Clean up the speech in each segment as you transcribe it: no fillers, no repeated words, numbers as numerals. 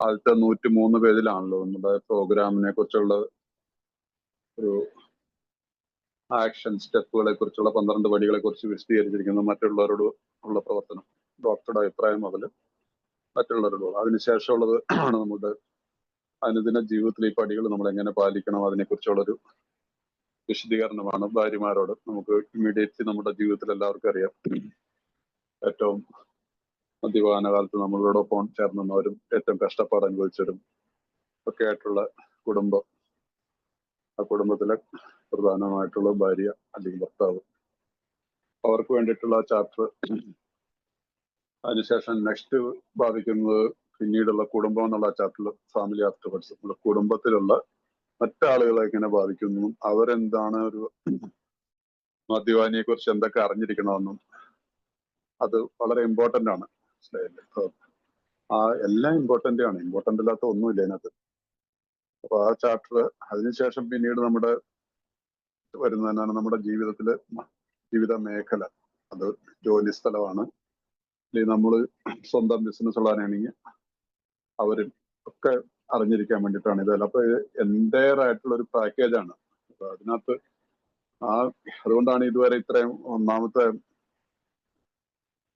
ആദ്യത്തെ 103 പേജിലാണല്ലോ നമ്മുടെ പ്രോഗ്രാമിനെ കുറിച്ചുള്ള ഒരു ആക്ഷൻ സ്റ്റെപ്പുകളെ കുറിച്ചുള്ള 12 പടികളെ കുറിച്ച് വിശദീകരിച്ചിരിക്കുന്നു. മറ്റുള്ളവരോട് ഉള്ള പ്രവർത്തനം, ഡോക്ടറുടെ അഭിപ്രായം മുതൽ മറ്റുള്ളവരോട്. അതിനുശേഷമുള്ളത് ആണ് നമ്മുടെ അനുദിന ജീവിതത്തിൽ ഈ പടികൾ നമ്മൾ എങ്ങനെ പാലിക്കണം അതിനെക്കുറിച്ചുള്ളൊരു വിശദീകരണമാണ്. ഭാര്യമാരോട് നമുക്ക് ഇമ്മീഡിയറ്റ്ലി നമ്മുടെ ജീവിതത്തിൽ എല്ലാവർക്കും അറിയാം, ഏറ്റവും മദ്യപാന കാലത്ത് നമ്മളോടൊപ്പം ചേർന്നവരും ഏറ്റവും കഷ്ടപ്പാട് അനുഭവിച്ചവരും ഒക്കെ ആയിട്ടുള്ള കുടുംബം, ആ കുടുംബത്തിലെ പ്രധാനമായിട്ടുള്ള ഭാര്യ അല്ലെങ്കിൽ ഭർത്താവ്, അവർക്ക് വേണ്ടിയിട്ടുള്ള ചാപ്റ്റർ. അതിനുശേഷം നെക്സ്റ്റ് ബാധിക്കുന്നത് പിന്നീടുള്ള കുടുംബം എന്നുള്ള ചാപ്റ്ററിൽ ഫാമിലി ആഫ്റ്റർവേർഡ്സ്, നമ്മുടെ കുടുംബത്തിലുള്ള മറ്റാളുകളെ എങ്ങനെ ബാധിക്കുന്നു, അവരെന്താണ് ഒരു മദ്യപാനിയെ കുറിച്ച് എന്തൊക്കെ അറിഞ്ഞിരിക്കണമെന്നും അത് വളരെ ഇമ്പോർട്ടന്റ് ആണ്. ആ എല്ലാം ഇമ്പോർട്ടന്റ് ആണ്, ഇമ്പോർട്ടന്റ് അല്ലാത്ത ഒന്നുമില്ല അതിനകത്ത്. അപ്പൊ ആ ചാപ്റ്റർ അതിനുശേഷം പിന്നീട് നമ്മുടെ വരുന്നതിനാണ് നമ്മുടെ ജീവിതത്തില് ജീവിത മേഖല. അത് ജോലി സ്ഥലമാണ്, അല്ലെങ്കിൽ നമ്മൾ സ്വന്തം ബിസിനസ് ഉള്ളവരാണെങ്കിൽ അവരിൽ ഒക്കെ അറിഞ്ഞിരിക്കാൻ വേണ്ടിയിട്ടാണ് ഇതല്ല. അപ്പൊ എൻ്റയർ ആയിട്ടുള്ള ഒരു പാക്കേജാണ്. അപ്പൊ അതിനകത്ത് അതുകൊണ്ടാണ് ഇതുവരെ ഇത്രയും ഒന്നാമത്തെ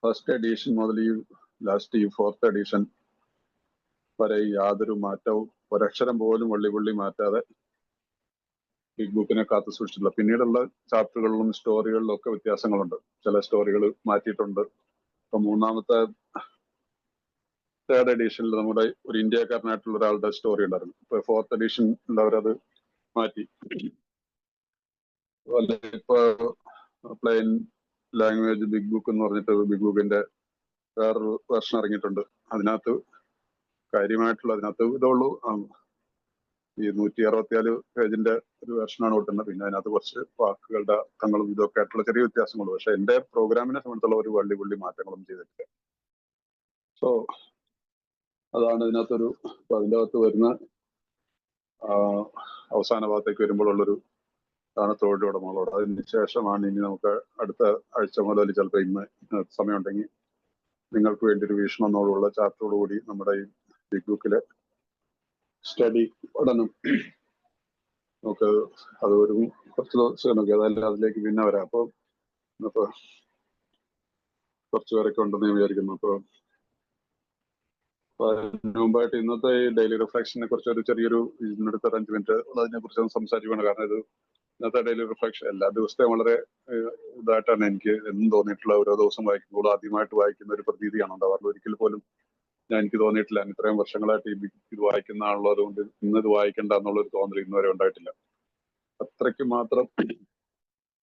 ഫസ്റ്റ് എഡീഷൻ മുതൽ ഈ ലാസ്റ്റ് ഈ 4th എഡീഷൻ വരെ യാതൊരു മാറ്റവും ഒരക്ഷരം പോലും വള്ളി മാറ്റാതെ ബിഗ് ബുക്കിനെ കാത്തു സൂക്ഷിച്ചിട്ടില്ല. പിന്നീടുള്ള ചാപ്റ്ററുകളിലും സ്റ്റോറികളിലും ഒക്കെ വ്യത്യാസങ്ങളുണ്ട്. ചില സ്റ്റോറികൾ മാറ്റിയിട്ടുണ്ട്. ഇപ്പൊ മൂന്നാമത്തെ 3rd എഡീഷനിൽ നമ്മുടെ ഒരു ഇന്ത്യക്കാരനായിട്ടുള്ള ഒരാളുടെ സ്റ്റോറി ഉണ്ടായിരുന്നു. ഇപ്പൊ 4th എഡീഷൻ ഉള്ളവരത് മാറ്റി. ഇപ്പൊ പ്ലെയിൻ ലാംഗ്വേജ് ബിഗ് ബുക്ക് എന്ന് പറഞ്ഞിട്ട് ബിഗ് ബുക്കിന്റെ വേറൊരു വെർഷൻ ഇറങ്ങിയിട്ടുണ്ട്. അതിനകത്ത് കാര്യമായിട്ടുള്ള അതിനകത്ത് ഇതുള്ളൂ, ഈ 164 പേജിന്റെ ഒരു വെർഷനാണ് കൊടുക്കുന്നത്. പിന്നെ അതിനകത്ത് കുറച്ച് വാക്കുകളുടെ അർത്ഥങ്ങളും ഇതൊക്കെ ആയിട്ടുള്ള ചെറിയ വ്യത്യാസങ്ങളുള്ളൂ. പക്ഷെ എന്റെ പ്രോഗ്രാമിനെ സംബന്ധിച്ചുള്ള ഒരു വള്ളി മാറ്റങ്ങളും ചെയ്തിട്ടില്ല. സോ അതാണ് ഇതിനകത്തൊരു, അതിൻ്റെ അകത്ത് വരുന്ന അവസാന ഭാഗത്തേക്ക് വരുമ്പോഴുള്ളൊരു ആണ് തൊഴിൽ ഉടമകളോട്. അതിന് ശേഷമാണ് ഇനി നമുക്ക് അടുത്ത ആഴ്ച മുതൽ ചിലപ്പോൾ ഇന്ന് സമയമുണ്ടെങ്കിൽ നിങ്ങൾക്ക് വേണ്ടി ഒരു വീക്ഷണം എന്നോടുള്ള ചാപ്റ്ററോടുകൂടി നമ്മുടെ ഈ ബിഗ് ബുക്കിലെ സ്റ്റഡി പഠനം നമുക്ക് അത് ഒരു കുറച്ച് ദിവസം നോക്കി, അതല്ല അതിലേക്ക് പിന്നെ വരാം. അപ്പോൾ കുറച്ച് പേരൊക്കെ ഉണ്ടെന്ന് ഞാൻ വിചാരിക്കുന്നു. അപ്പോൾ അതിന് മുമ്പായിട്ട് ഇന്നത്തെ ഈ ഡെയിലി റിഫ്ലക്ഷനെ കുറിച്ച് ഒരു ചെറിയൊരു ഇതിനടുത്ത് 5 മിനിറ്റ് അതിനെ കുറിച്ച് സംസാരിക്കുകയാണ്. കാരണം ഇത് ഇന്നത്തെ ഡെയിലി റിഫ്ലക്ഷൻ എല്ലാ ദിവസത്തെയും വളരെ ഇതായിട്ടാണ് എനിക്ക് എന്നും തോന്നിയിട്ടുള്ള. ഓരോ ദിവസം വായിക്കുമ്പോൾ ആദ്യമായിട്ട് വായിക്കുന്ന ഒരു പ്രതീതിയാണ് ഉണ്ടാവാറുള്ളത്. ഒരിക്കൽ പോലും എനിക്ക് തോന്നിയിട്ടില്ല ഇത്രയും വർഷങ്ങളായിട്ട് ഇത് വായിക്കുന്ന ആളുള്ളത് അതുകൊണ്ട് ഇന്നത് വായിക്കണ്ട എന്നുള്ളൊരു തോന്നൽ ഇന്നുവരെ ഉണ്ടായിട്ടില്ല. അത്രയ്ക്ക് മാത്രം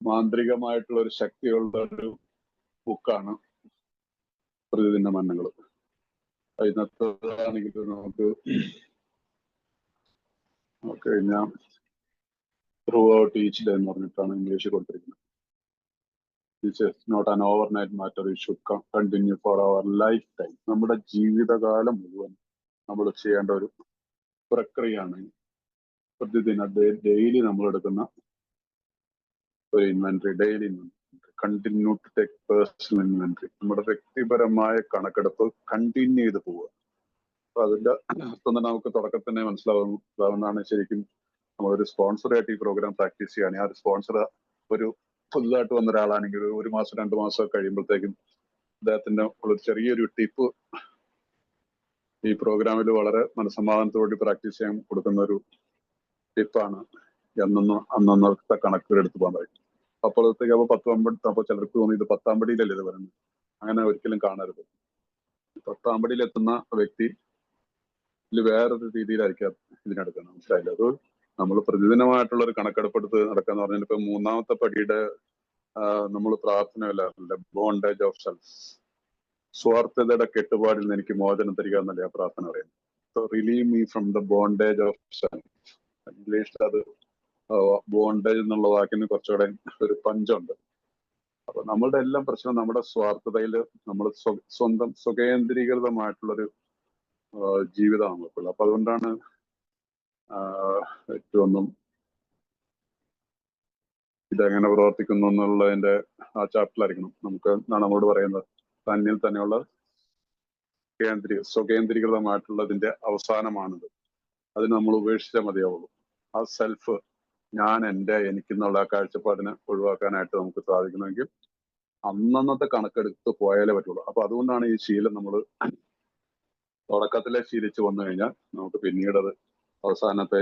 മാന്ത്രികമായിട്ടുള്ള ഒരു ശക്തിയുള്ള ഒരു ബുക്കാണ് പ്രതിദിന മന്നങ്ങൾ. അതിനകത്താണെങ്കിൽ നമുക്ക് കഴിഞ്ഞാൽ ത്രൂ ഔട്ട് ഈച്ച് ഡേ എന്ന് പറഞ്ഞിട്ടാണ് ഇംഗ്ലീഷിൽ കൊടുത്തിരിക്കുന്നത്. This is not an overnight matter, it should continue for our lifetime. നമ്മുടെ ജീവിതകാലം മുഴുവൻ നമ്മൾ ചെയ്യേണ്ട ഒരു പ്രക്രിയയാണ് പ്രതിദിന ഡെയിലി നമ്മൾ എടുക്കുന്ന ഒരു inventory. Daily continue to take personal inventory. നമ്മുടെ വ്യക്തിപരമായ കണക്കെടുപ്പ് കണ്ടിന്യൂ ചെയ്ത് പോവുക. അപ്പൊ അതിന്റെ അർത്ഥം തന്നെ നമുക്ക് തുടക്കത്തിൽ തന്നെ മനസ്സിലാവുന്നതാണ്. ശരിക്കും നമ്മളൊരു സ്പോൺസറായിട്ട് ഈ പ്രോഗ്രാം പ്രാക്ടീസ് ചെയ്യുകയാണ്. ആ ഒരു സ്പോൺസർ ഒരു പുതുതായിട്ട് വന്ന ഒരാളാണെങ്കിൽ 1 മാസം 2 മാസം കഴിയുമ്പോഴത്തേക്കും അദ്ദേഹത്തിന്റെ ഒരു ചെറിയൊരു ടിപ്പ് ഈ പ്രോഗ്രാമിൽ വളരെ മനസ്സമാധാനത്തോടെ പ്രാക്ടീസ് ചെയ്യാൻ കൊടുക്കുന്ന ഒരു ടിപ്പാണ്. അന്നത്തെ കണക്കുകൾ എടുത്ത് പോകാൻ കഴിയും. അപ്പോഴത്തേക്ക് അപ്പൊ 10 അപ്പൊ ചിലർക്ക് തോന്നി ഇത് 10ാം പടിയിലല്ലേ ഇത് വരുന്നത്. അങ്ങനെ ഒരിക്കലും കാണരുത്. 10ാം പടിയിൽ എത്തുന്ന വ്യക്തി വേറൊരു രീതിയിലായിരിക്കാം ഇതിനെടുക്കുന്നത്. മനസ്സിലായില്ല? അത് നമ്മൾ പ്രതിദിനമായിട്ടുള്ള ഒരു കണക്കെടുപ്പെടുത്ത് നടക്കാന്ന് പറഞ്ഞാൽ ഇപ്പൊ 3ാമത്തെ പടിയുടെ നമ്മൾ പ്രാർത്ഥനയല്ല, ബോണ്ടേജ് ഓഫ് സെൽഫ്, സ്വാർത്ഥതയുടെ കെട്ടുപാടിൽ നിന്ന് എനിക്ക് മോചനം തരിക എന്നല്ലേ ആ പ്രാർത്ഥന പറയുന്നത്. So relieve me from the bondage of self. ഇംഗ്ലീഷിൽ അത് ബോണ്ടേജ് എന്നുള്ള വാക്കിന് കുറച്ചുകൂടെ ഒരു പഞ്ചുണ്ട്. അപ്പൊ നമ്മളുടെ എല്ലാം പ്രശ്നം നമ്മുടെ സ്വാർത്ഥതയിൽ നമ്മൾ സ്വന്തം സ്വകേന്ദ്രീകൃതമായിട്ടുള്ളൊരു ജീവിതമാണ് നമുക്കുള്ളത്. അപ്പൊ അതുകൊണ്ടാണ് ഏറ്റവും ഇതെങ്ങനെ പ്രവർത്തിക്കുന്നു എന്നുള്ളതിന്റെ ആ ചാപ്റ്ററിലായിരിക്കണം നമുക്ക് നമ്മളോട് പറയുന്നത്. തന്നിൽ തന്നെയുള്ള സ്വകേന്ദ്രീകൃതമായിട്ടുള്ളതിന്റെ അവസാനമാണിത്. അതിന് നമ്മൾ ഉപേക്ഷിച്ചാൽ മതിയാവുള്ളൂ. ആ സെൽഫ്, ഞാൻ എൻ്റെ എനിക്കെന്നുള്ള കാഴ്ചപ്പാടിനെ ഒഴിവാക്കാനായിട്ട് നമുക്ക് സാധിക്കണമെങ്കിൽ അന്നന്നത്തെ കണക്കെടുത്ത് പോയാലേ പറ്റുള്ളൂ. അപ്പൊ അതുകൊണ്ടാണ് ഈ ശീലം നമ്മൾ തുടക്കത്തിലെ ശീലിച്ചു വന്നു കഴിഞ്ഞാൽ നമുക്ക് പിന്നീട് അത് അവസാനത്തെ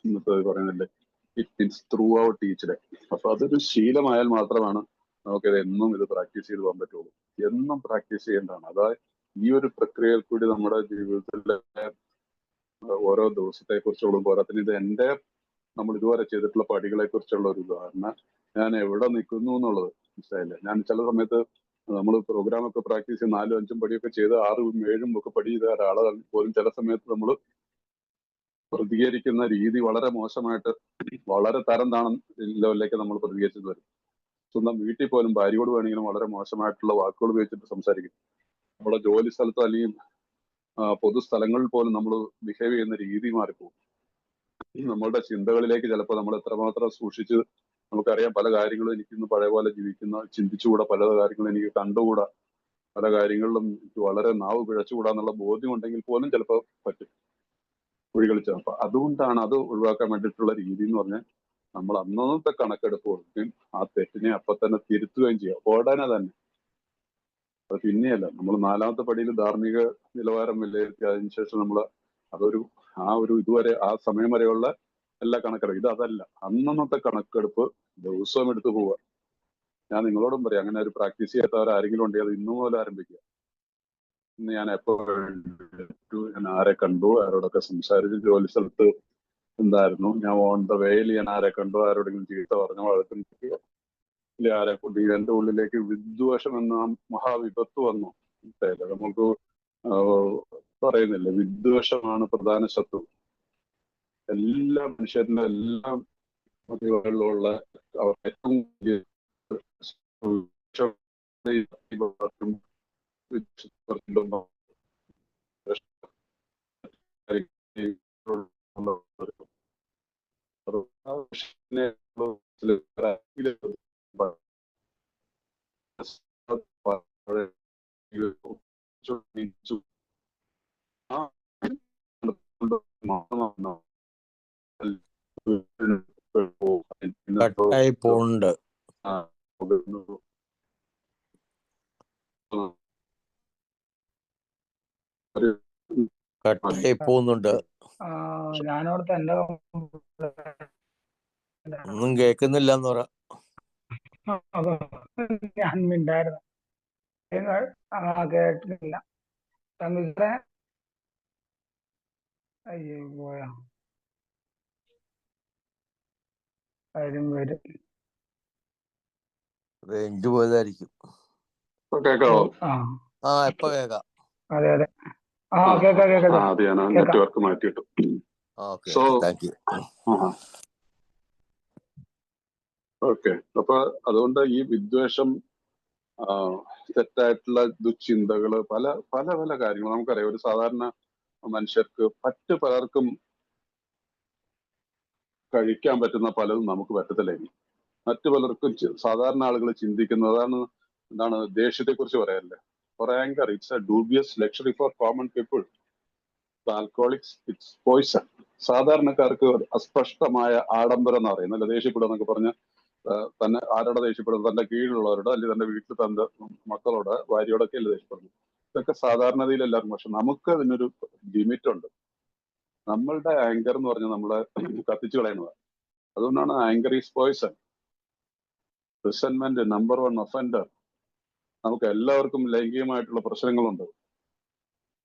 ഇന്നത്തെ പറയുന്നില്ലേ, it means through out each day. അപ്പൊ അതൊരു ശീലമായാൽ മാത്രമാണ് നമുക്കിത് എന്നും ഇത് പ്രാക്ടീസ് ചെയ്ത് പോകാൻ പറ്റുള്ളൂ. എന്നും പ്രാക്ടീസ് ചെയ്യേണ്ടതാണ്. അതായത് ഈ ഒരു പ്രക്രിയയിൽ കൂടി നമ്മുടെ ജീവിതത്തിലെ ഓരോ ദിവസത്തെ കുറിച്ചുള്ള പോരാത്തിന് ഇത് എൻ്റെ നമ്മൾ ഇതുവരെ ചെയ്തിട്ടുള്ള പടികളെ കുറിച്ചുള്ള ഒരു ഉദാഹരണം. ഞാൻ എവിടെ നിൽക്കുന്നു എന്നുള്ളത് മനസ്സിലായില്ലേ. ഞാൻ ചില സമയത്ത് നമ്മൾ പ്രോഗ്രാമൊക്കെ പ്രാക്ടീസ് ചെയ്ത് 4ഉം 5ഉം പടിയൊക്കെ ചെയ്ത് 6ഉം 7ഉം ഒക്കെ പടി ചെയ്ത ഒരാളെ പോലും ചില സമയത്ത് നമ്മൾ പ്രതികരിക്കുന്ന രീതി വളരെ മോശമായിട്ട്, വളരെ തരം താണ ലെവലിലേക്ക് നമ്മൾ പ്രതികരിച്ചത് വരും. സ്വന്തം വീട്ടിൽ പോലും ഭാര്യയോട് വേണമെങ്കിലും വളരെ മോശമായിട്ടുള്ള വാക്കുകൾ ഉപയോഗിച്ചിട്ട് സംസാരിക്കും. നമ്മുടെ ജോലി സ്ഥലത്തോ അല്ലെങ്കിൽ പൊതുസ്ഥലങ്ങളിൽ പോലും നമ്മൾ ബിഹേവ് ചെയ്യുന്ന രീതി മാറിപ്പോകും. നമ്മളുടെ ചിന്തകളിലേക്ക് ചിലപ്പോൾ നമ്മൾ എത്രമാത്രം സൂക്ഷിച്ച്, നമുക്കറിയാം പല കാര്യങ്ങളും എനിക്കിന്ന് പഴയ പോലെ ചിന്തിച്ചുകൂടാ, പല കാര്യങ്ങളും എനിക്ക് കണ്ടുകൂടാ, പല കാര്യങ്ങളിലും എനിക്ക് വളരെ നാവ് പിഴച്ചുകൂടാ എന്നുള്ള ബോധ്യം ഉണ്ടെങ്കിൽ പോലും ചിലപ്പോൾ പറ്റും കുഴികളിച്ച്. അപ്പൊ അതുകൊണ്ടാണ് അത് ഒഴിവാക്കാൻ വേണ്ടിയിട്ടുള്ള രീതി എന്ന് പറഞ്ഞാൽ നമ്മൾ അന്നത്തെ കണക്കെടുപ്പ് കൊടുക്കുകയും ആ തെറ്റിനെ അപ്പൊ തന്നെ തിരുത്തുകയും ചെയ്യുക. ഉടനെ തന്നെ. അത് പിന്നെയല്ല, നമ്മൾ 4ാമത്തെ പടിയിൽ ധാർമ്മിക നിലവാരം വിലയിരുത്തി അതിനുശേഷം നമ്മൾ അതൊരു ഇതുവരെ ആ സമയം വരെയുള്ള എല്ലാ കണക്കെടുക്കും. ഇത് അതല്ല, അന്നത്തെ കണക്കെടുപ്പ് ദിവസവും എടുത്തു പോവുക. ഞാൻ നിങ്ങളോടും പറയാം, അങ്ങനെ ഒരു പ്രാക്ടീസ് ചെയ്യാത്തവർ ആരെങ്കിലും ഉണ്ടെങ്കിൽ അത് ഇന്നു മുതൽ ആരംഭിക്കുക. ഇന്ന് ഞാൻ എപ്പോ ഞാൻ ആരെ കണ്ടു, ആരോടൊക്കെ സംസാരിച്ചു, ജോലി സ്ഥലത്ത് എന്തായിരുന്നു, ഞാൻ ഓൺ ദ വേയിൽ ഞാൻ ആരെ കണ്ടു, ആരോടെങ്കിലും ചീത്ത പറഞ്ഞു, വഴക്കുണ്ടാക്കിയോ, ഇല്ല ആരെ കൊണ്ട് എന്റെ ഉള്ളിലേക്ക് വിദ്വേഷം എന്ന മഹാവിപത്ത് വന്നു. നമുക്ക് പറയുന്നില്ല, വിദ്വേഷമാണ് പ്രധാന ശത്രു. എല്ലാ മനുഷ്യരുടെ എല്ലാ മതികളിലുള്ള ഏറ്റവും വലിയ കട്ടായി പോണ്ട്. കട്ടായി പോകുന്നുണ്ട്. ഞാനോടത്ത് എന്റെ ഒന്നും കേൾക്കുന്നില്ല എന്ന് പറ. ഞാൻ മിണ്ടായിരുന്നു, കേട്ടില്ല. അയ്യോ പോയാ വരും. റേഞ്ച് പോയതായിരിക്കും. കേൾക്കാവോ? ഇപ്പൊ കേക്കാം. അതെ. കേക്കാം. അത് ഞാൻ നെറ്റ്വർക്ക് മാറ്റിയിട്ടു. ഓക്കെ. അപ്പൊ അതുകൊണ്ട് ഈ വിദ്വേഷം, തെറ്റായിട്ടുള്ള ദുശ്ചിന്തകള്, പല പല പല കാര്യങ്ങൾ നമുക്കറിയാം. ഒരു സാധാരണ മനുഷ്യർക്ക് പലർക്കും കഴിക്കാൻ പറ്റുന്ന പലതും നമുക്ക് പറ്റത്തില്ലെങ്കിൽ മറ്റു പലർക്കും സാധാരണ ആളുകൾ ചിന്തിക്കുന്നതാണ്. എന്താണ് ദേഷ്യത്തെ കുറിച്ച് പറയാറില്ലേ? For anger it's a dubious luxury for common people. Alcoholics it's poison. സാധാരണക്കാർക്ക് അസ്പഷ്ടമായ ആഡംബരം എന്ന് പറയുന്നത്, അല്ല ദേഷ്യപ്പെടുക എന്നൊക്കെ പറഞ്ഞ് തന്നെ ആരോടെ ദേഷ്യപ്പെടുന്നത്? തന്റെ കീഴിലുള്ളവരോട്, അല്ലെങ്കിൽ തന്റെ വീട്ടിൽ തന്റെ മക്കളോട്, ഭാര്യയോടൊക്കെ അല്ലേ ദേഷ്യപ്പെടുന്നു? ഇതൊക്കെ സാധാരണതയിൽ എല്ലാവർക്കും. പക്ഷെ നമുക്ക് അതിനൊരു ലിമിറ്റ് ഉണ്ട്. നമ്മളുടെ ആങ്കർ എന്ന് പറഞ്ഞാൽ നമ്മളെ കത്തിച്ചു കളയുന്നത്. അതുകൊണ്ടാണ് anger is poison. Resentment number 1 offender. നമുക്ക് എല്ലാവർക്കും ലൈംഗികമായിട്ടുള്ള പ്രശ്നങ്ങളുണ്ട്.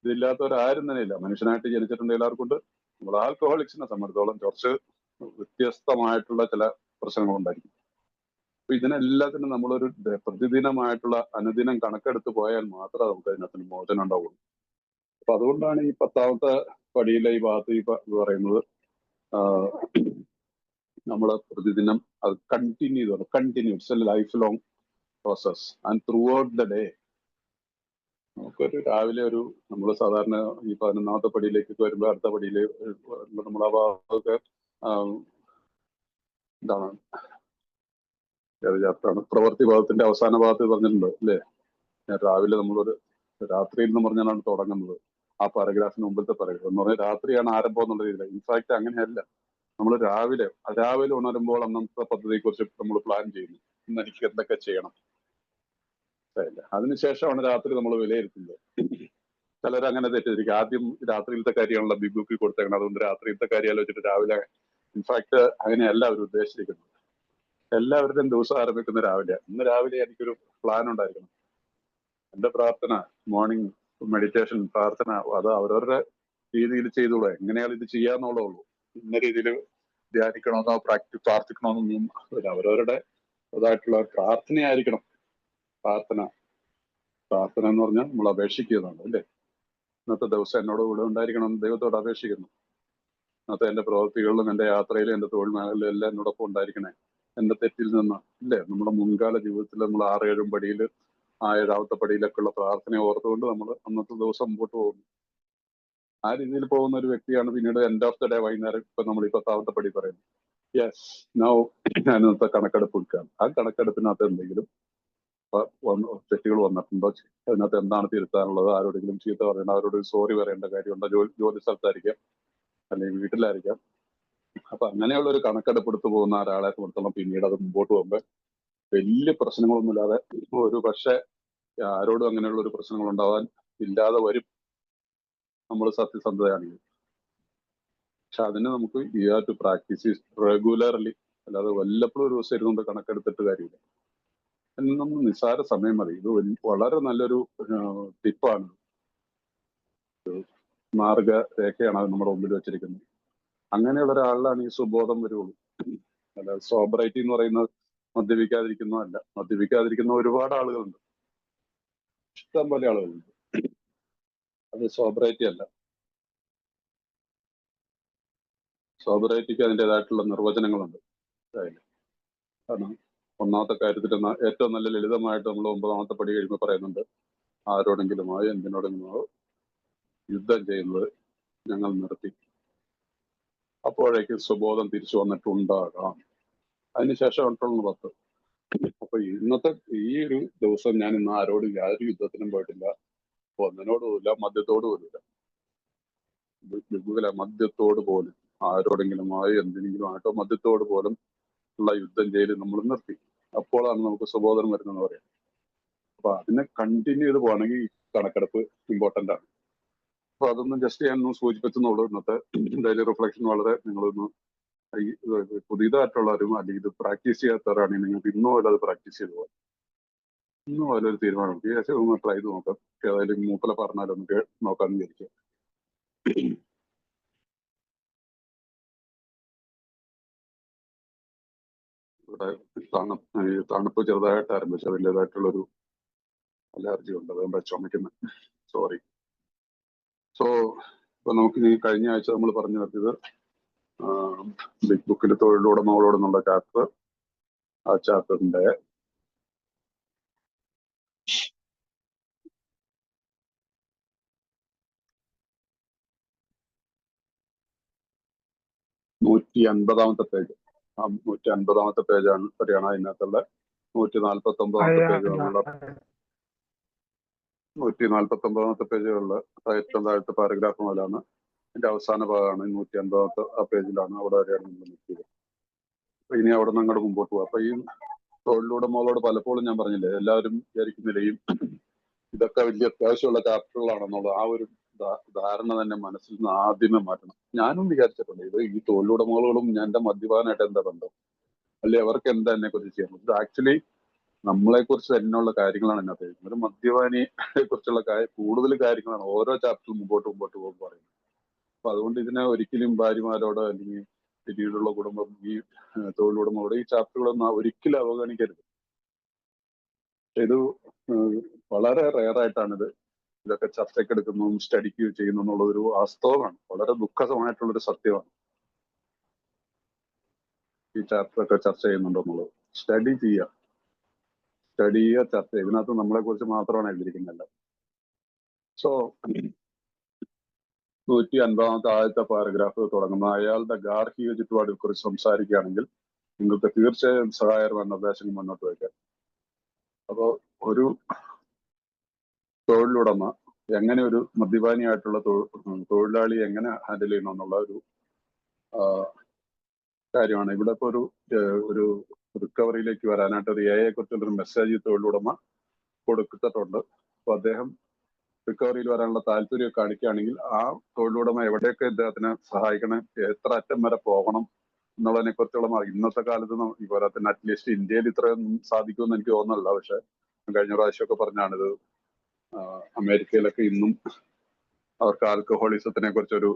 ഇതില്ലാത്തവരാരും തന്നെ ഇല്ല. മനുഷ്യനായിട്ട് ജനിച്ചിട്ടുണ്ട് എല്ലാവർക്കും ഉണ്ട്. നമ്മൾ ആൽക്കഹോളിക്സിനെ സംബന്ധിച്ചോളം കുറച്ച് വ്യത്യസ്തമായിട്ടുള്ള ചില പ്രശ്നങ്ങളുണ്ടായിരിക്കും. അപ്പൊ ഇതിനെല്ലാത്തിനും നമ്മളൊരു പ്രതിദിനമായിട്ടുള്ള അനുദിനം കണക്കെടുത്ത് പോയാൽ മാത്രമേ നമുക്ക് അതിനകത്തിന് മോചനം ഉണ്ടാവുള്ളൂ. അപ്പൊ അതുകൊണ്ടാണ് ഈ 10ാമത്തെ പടിയിലെ ഈ ഭാഗത്ത് പറയുന്നത്, നമ്മൾ പ്രതിദിനം അത് continuous life long process and through out the day. നമുക്കൊരു രാവിലെ നമ്മൾ സാധാരണ ഈ 11ാമത്തെ പടിയിലേക്ക് വരുമ്പോൾ അടുത്ത പടിയിൽ നമ്മൾ ആ ഭാഗമൊക്കെ എന്താണ് ചാപ്റ്ററാണ്, പ്രവൃത്തി ഭാഗത്തിന്റെ അവസാന ഭാഗത്ത് പറഞ്ഞിട്ടുണ്ട് അല്ലേ? രാവിലെ നമ്മളൊരു രാത്രിയിൽ എന്ന് പറഞ്ഞാണ് തുടങ്ങുന്നത്. ആ പാരഗ്രാഫിന് മുമ്പത്തെ പാരഗ്രാഫ് എന്ന് പറഞ്ഞാൽ രാത്രിയാണ് ആരംഭം എന്നുള്ള രീതിയിൽ. ഇൻഫാക്ട് അങ്ങനെയല്ല, നമ്മൾ രാവിലെ ഉണരുമ്പോൾ അന്നത്തെ പദ്ധതിയെ കുറിച്ച് നമ്മൾ പ്ലാൻ ചെയ്യുന്നു. ഇന്ന് എനിക്ക് എന്തൊക്കെ ചെയ്യണം. അതിനുശേഷമാണ് രാത്രി നമ്മൾ വിലയിരുത്തുന്നത്. ചിലർ അങ്ങനെ തെറ്റിദ്ധരിക്കും. ആദ്യം രാത്രിയിലത്തെ കാര്യമാണല്ലോ ബിഗ് ബുക്കിൽ കൊടുത്തേക്കണം, അതുകൊണ്ട് രാത്രിയിലത്തെ കാര്യം ആലോചിച്ചിട്ട് രാവിലെ. ഇൻഫാക്ട് അങ്ങനെയല്ല അവർ ഉദ്ദേശിച്ചിരിക്കുന്നത്. എല്ലാവരുടെയും ദിവസം ആരംഭിക്കുന്ന രാവിലെ. ഇന്ന് രാവിലെ എനിക്കൊരു പ്ലാൻ ഉണ്ടായിരിക്കണം. എന്റെ പ്രാർത്ഥന, മോർണിംഗ് മെഡിറ്റേഷൻ, പ്രാർത്ഥന, അത് അവരവരുടെ രീതിയിൽ ചെയ്തോളൂ. എങ്ങനെയാണ് ഇത് ചെയ്യാന്നുള്ളൂ. ഇന്ന രീതിയിൽ ധ്യാനിക്കണമെന്നോ പ്രാർത്ഥിക്കണമെന്നൊന്നും അവരവരുടെ അതായിട്ടുള്ള പ്രാർത്ഥനയായിരിക്കണം. പ്രാർത്ഥന എന്ന് പറഞ്ഞാൽ നമ്മൾ അപേക്ഷിക്കുന്നതാണ് അല്ലേ. ഇന്നത്തെ ദിവസം എന്നോട് കൂടെ ഉണ്ടായിരിക്കണം എന്ന് ദൈവത്തോട് അപേക്ഷിക്കുന്നു. ഇന്നത്തെ എന്റെ പ്രവൃത്തികളിലും എന്റെ യാത്രയിലും എന്റെ തൊഴിൽ മേഖലയിലും എല്ലാം എന്നോടൊപ്പം ഉണ്ടായിരിക്കണേ. എന്റെ തെറ്റിൽ നിന്ന് ഇല്ലേ, നമ്മുടെ മുൻകാല ജീവിതത്തിൽ നമ്മൾ 6-7 പടിയിൽ 7ാമത്തെ പടിയിലൊക്കെ ഉള്ള പ്രാർത്ഥനയെ ഓർത്തുകൊണ്ട് നമ്മൾ അന്നത്തെ ദിവസം മുമ്പോട്ട് പോകുന്നു. ആ രീതിയിൽ പോകുന്ന ഒരു വ്യക്തിയാണ് പിന്നീട് എൻഡ് ഓഫ് ദ ഡേ വൈകുന്നേരം ഇപ്പൊ നമ്മൾ 10ാമത്തെ പടി പറയുന്നത്. യെസ്, നൗ ഞാൻ ഇന്നത്തെ കണക്കെടുപ്പ് എടുക്കുകയാണ്. ആ കണക്കെടുപ്പിനകത്ത് എന്തെങ്കിലും തെറ്റുകൾ വന്നിട്ടുണ്ടോ, അതിനകത്ത് എന്താണ് തിരുത്താനുള്ളത്, ആരോടെങ്കിലും ചീത്ത പറയണം, അവരോട് സോറി പറയേണ്ട കാര്യമുണ്ടോ, ജോലി സ്ഥലത്തായിരിക്കാം അല്ലെങ്കിൽ വീട്ടിലായിരിക്കാം. അപ്പൊ അങ്ങനെയുള്ള ഒരു കണക്കെടുപ്പെടുത്തു പോകുന്ന ഒരാളെ സംബന്ധിച്ചോളം പിന്നീട് അത് മുമ്പോട്ട് പോകുമ്പോൾ വലിയ പ്രശ്നങ്ങളൊന്നുമില്ലാതെ, ഒരു പക്ഷെ ആരോടും അങ്ങനെയുള്ള ഒരു പ്രശ്നങ്ങൾ ഉണ്ടാവാൻ ഇല്ലാതെ വരും നമ്മൾ സത്യസന്ധതയാണെങ്കിൽ. പക്ഷെ അതിന് നമുക്ക് you have to practise regularly. അല്ലാതെ വല്ലപ്പോഴും ഒരു ദിവസം ഇരുന്നുകൊണ്ട് കണക്കെടുത്തിട്ട് കാര്യമില്ല. അതിന് നമ്മൾ നിസ്സാര സമയം മതി. ഇത് വളരെ നല്ലൊരു ടിപ്പാണ്, മാർഗരേഖയാണ് അത് നമ്മുടെ മുമ്പിൽ വെച്ചിരിക്കുന്നത്. അങ്ങനെയുള്ള ഒരാളിലാണ് ഈ സുബോധം വരുള്ളൂ. അല്ല, സോബറൈറ്റി എന്ന് പറയുന്നത് മദ്യപിക്കാതിരിക്കുന്നതല്ല. മദ്യപിക്കാതിരിക്കുന്ന ഒരുപാട് ആളുകളുണ്ട്, ഇഷ്ടം പോലെ ആളുകളുണ്ട്. അത് സോബറൈറ്റി അല്ല. സോബറൈറ്റിക്ക് അതിൻ്റെതായിട്ടുള്ള നിർവചനങ്ങളുണ്ട്. കാരണം ഒന്നാമത്തെ കാര്യത്തിൽ ഏറ്റവും നല്ല ലളിതമായിട്ട് നമ്മൾ 9ാമത്തെ പടി കഴിയുമ്പോൾ പറയുന്നുണ്ട്, ആരോടെങ്കിലുമോ എന്തിനോടെങ്കിലുമോ യുദ്ധം ചെയ്യുന്നത് ഞങ്ങൾ നിർത്തി. അപ്പോഴേക്കും സുബോധം തിരിച്ചു വന്നിട്ടുണ്ടാകാം. അതിനുശേഷം 10. അപ്പൊ ഇന്നത്തെ ഈ ഒരു ദിവസം ഞാൻ ഇന്ന് ആരോടും യാതൊരു യുദ്ധത്തിനും പോയിട്ടില്ല, ഒന്നിനോടുമില്ല, മദ്യത്തോട് പോലുമില്ല. മദ്യത്തോട് പോലും, ആരോടെങ്കിലുമായി എന്തിനെങ്കിലും ആയിട്ടോ മദ്യത്തോട് പോലും ഉള്ള യുദ്ധം ചെയ്ത് നമ്മൾ നിർത്തി. അപ്പോഴാണ് നമുക്ക് സുബോധനം വരുന്നതെന്ന് പറയാം. അപ്പൊ അതിനെ കണ്ടിന്യൂ ചെയ്ത് പോകണമെങ്കിൽ ഈ കണക്കെടുപ്പ് ഇമ്പോർട്ടന്റ് ആണ്. അപ്പൊ അതൊന്നും ജസ്റ്റ് ഞാനൊന്ന് സൂചിപ്പിച്ചെന്നുള്ളൂ. ഇന്നത്തെ ഡെയിലി റിഫ്ലക്ഷൻ വളരെ നിങ്ങളൊന്ന് പുതിയതായിട്ടുള്ളവരും അല്ലെങ്കിൽ ഇത് പ്രാക്ടീസ് ചെയ്യാത്തവരാണെങ്കിൽ നിങ്ങൾക്ക് ഇന്നും പോലെ അത് പ്രാക്ടീസ് ചെയ്ത് പോകാം. ഇന്നും പോലെ ഒരു തീരുമാനം ഒന്ന് ട്രൈ ചെയ്ത് നോക്കാം. ഏതായാലും മൂപ്പല പറഞ്ഞാലും നമുക്ക് നോക്കാമെന്ന് വിചാരിക്കാം. ഇവിടെ തണുപ്പ് ചെറുതായിട്ട് ആരംഭിച്ചു. അതിൻ്റെതായിട്ടുള്ളൊരു അലർജി ഉണ്ട്, അതുകൊണ്ട് ചുമക്കുന്നത്. സോറി. സോ ഇപ്പൊ നമുക്ക് ഈ കഴിഞ്ഞ ആഴ്ച നമ്മൾ പറഞ്ഞു നിർത്തിയത് ബിഗ് ബുക്കിൽ തൊഴിലുടമകളോടെന്നുള്ള ചാപ്റ്റർ. ആ ചാപ്റ്ററിന്റെ 150ാമത്തെ പേജ്. 150ാമത്തെ പേജാണ് വരെയാണ് അതിനകത്തുള്ള. 149ാമത്തെ പേജുകളുള്ള 149ാമത്തെ പേജുകളിൽ ഏറ്റവും താഴത്തെ പാരഗ്രാഫ് മുതലാണ് അതിന്റെ അവസാന ഭാഗമാണ് 150ാമത്തെ ആ പേജിലാണ്. അവിടെ വരെയാണ് നമ്മൾ നിർത്തിയത്. അപ്പൊ ഇനി അവിടെ നിന്ന് അങ്ങോട്ട് മുമ്പോട്ട് പോകും. അപ്പൊ ഈ തൊഴിലുടമകളോട് പലപ്പോഴും ഞാൻ പറഞ്ഞില്ലേ, എല്ലാവരും വിചാരിക്കുന്നില്ലേയും ഇതൊക്കെ വലിയ അത്യാവശ്യമുള്ള ചാപ്റ്ററുകളാണെന്നുള്ള ആ ഒരു ധാരണ തന്നെ മനസ്സിൽ നിന്ന് ആദ്യമേ മാറ്റണം. ഞാനും വിചാരിച്ചിട്ടുണ്ട് ഇത് ഈ തൊഴിലുടമകളോടും ഞാൻ എന്റെ മദ്യപാനായിട്ട് എന്താ ബന്ധം, അല്ലെ അവർക്ക് എന്താ എന്നെ കുറിച്ച് ചെയ്യാൻ. ഇത് ആക്ച്വലി നമ്മളെ കുറിച്ച് തന്നെയുള്ള കാര്യങ്ങളാണ് ഇതിനകത്ത്. ഒരു മദ്യപാനിയെ കുറിച്ചുള്ള കൂടുതൽ കാര്യങ്ങളാണ് ഓരോ ചാപ്റ്ററും മുമ്പോട്ട് പോകുമ്പോൾ പറയുന്നത്. അപ്പൊ അതുകൊണ്ട് ഇതിനെ ഒരിക്കലും ഭാര്യമാരോട് അല്ലെങ്കിൽ പിന്നീടുള്ള കുടുംബം, ഈ തൊഴിലുടമകളോട് ഈ ചാപ്റ്ററുകളൊന്നും ഒരിക്കലും അവഗണിക്കരുത്. ഇത് വളരെ റെയറായിട്ടാണിത് ഇതൊക്കെ ചർച്ചയ്ക്കെടുക്കുന്നതും സ്റ്റഡിക്ക് ചെയ്യുന്നു എന്നുള്ളതൊരു വാസ്തവമാണ്. വളരെ ദുഃഖകരമായിട്ടുള്ളൊരു സത്യമാണ്. ഈ ചാപ്റ്ററൊക്കെ ചർച്ച ചെയ്യുന്നുണ്ടോ എന്നുള്ളത് സ്റ്റഡി ചെയ്യുക, ചർച്ച ചെയ്യുക. ഇതിനകത്ത് നമ്മളെ കുറിച്ച് മാത്രമാണ് എഴുതിയിരിക്കുന്നത്. സോ 150ാമത്തെ ആദ്യത്തെ പാരഗ്രാഫ് തുടങ്ങുന്ന അയാളുടെ ഗാർഹിക ചുറ്റുപാടിനെ കുറിച്ച് സംസാരിക്കുകയാണെങ്കിൽ നിങ്ങൾക്ക് തീർച്ചയായും സഹായകരമായ നിർദ്ദേശങ്ങൾ മുന്നോട്ട് വയ്ക്കാം. അപ്പോൾ ഒരു തൊഴിലുടമ എങ്ങനെ ഒരു മദ്യപാനിയായിട്ടുള്ള തൊഴിലാളി എങ്ങനെ ഹാൻഡിൽ ചെയ്യണം എന്നുള്ള ഒരു കാര്യമാണ്. ഇവിടെ ഇപ്പൊ ഒരു റിക്കവറിയിലേക്ക് വരാനായിട്ട് ഒരു എയെ കുറിച്ചുള്ളൊരു മെസ്സേജ് തൊഴിലുടമ കൊടുത്തിട്ടുണ്ട്. അപ്പൊ അദ്ദേഹം റിക്കവറിയിൽ വരാനുള്ള താല്പര്യം കാണിക്കുകയാണെങ്കിൽ ആ തൊഴിലുടമ എവിടെയൊക്കെ ഇദ്ദേഹത്തിനെ സഹായിക്കണം, എത്ര അറ്റം വരെ പോകണം എന്നുള്ളതിനെ കുറിച്ചുള്ള ഇന്നത്തെ കാലത്ത് ഇതുപോലെ തന്നെ അറ്റ്ലീസ്റ്റ് ഇന്ത്യയിൽ ഇത്രയൊന്നും സാധിക്കുമെന്ന് എനിക്ക് തോന്നുന്നില്ല. പക്ഷെ കഴിഞ്ഞ പ്രാവശ്യമൊക്കെ പറഞ്ഞാണിത് അമേരിക്കയിലൊക്കെ ഇന്നും അവർക്ക് ആൽക്കഹോളിസത്തിനെ കുറിച്ചൊരു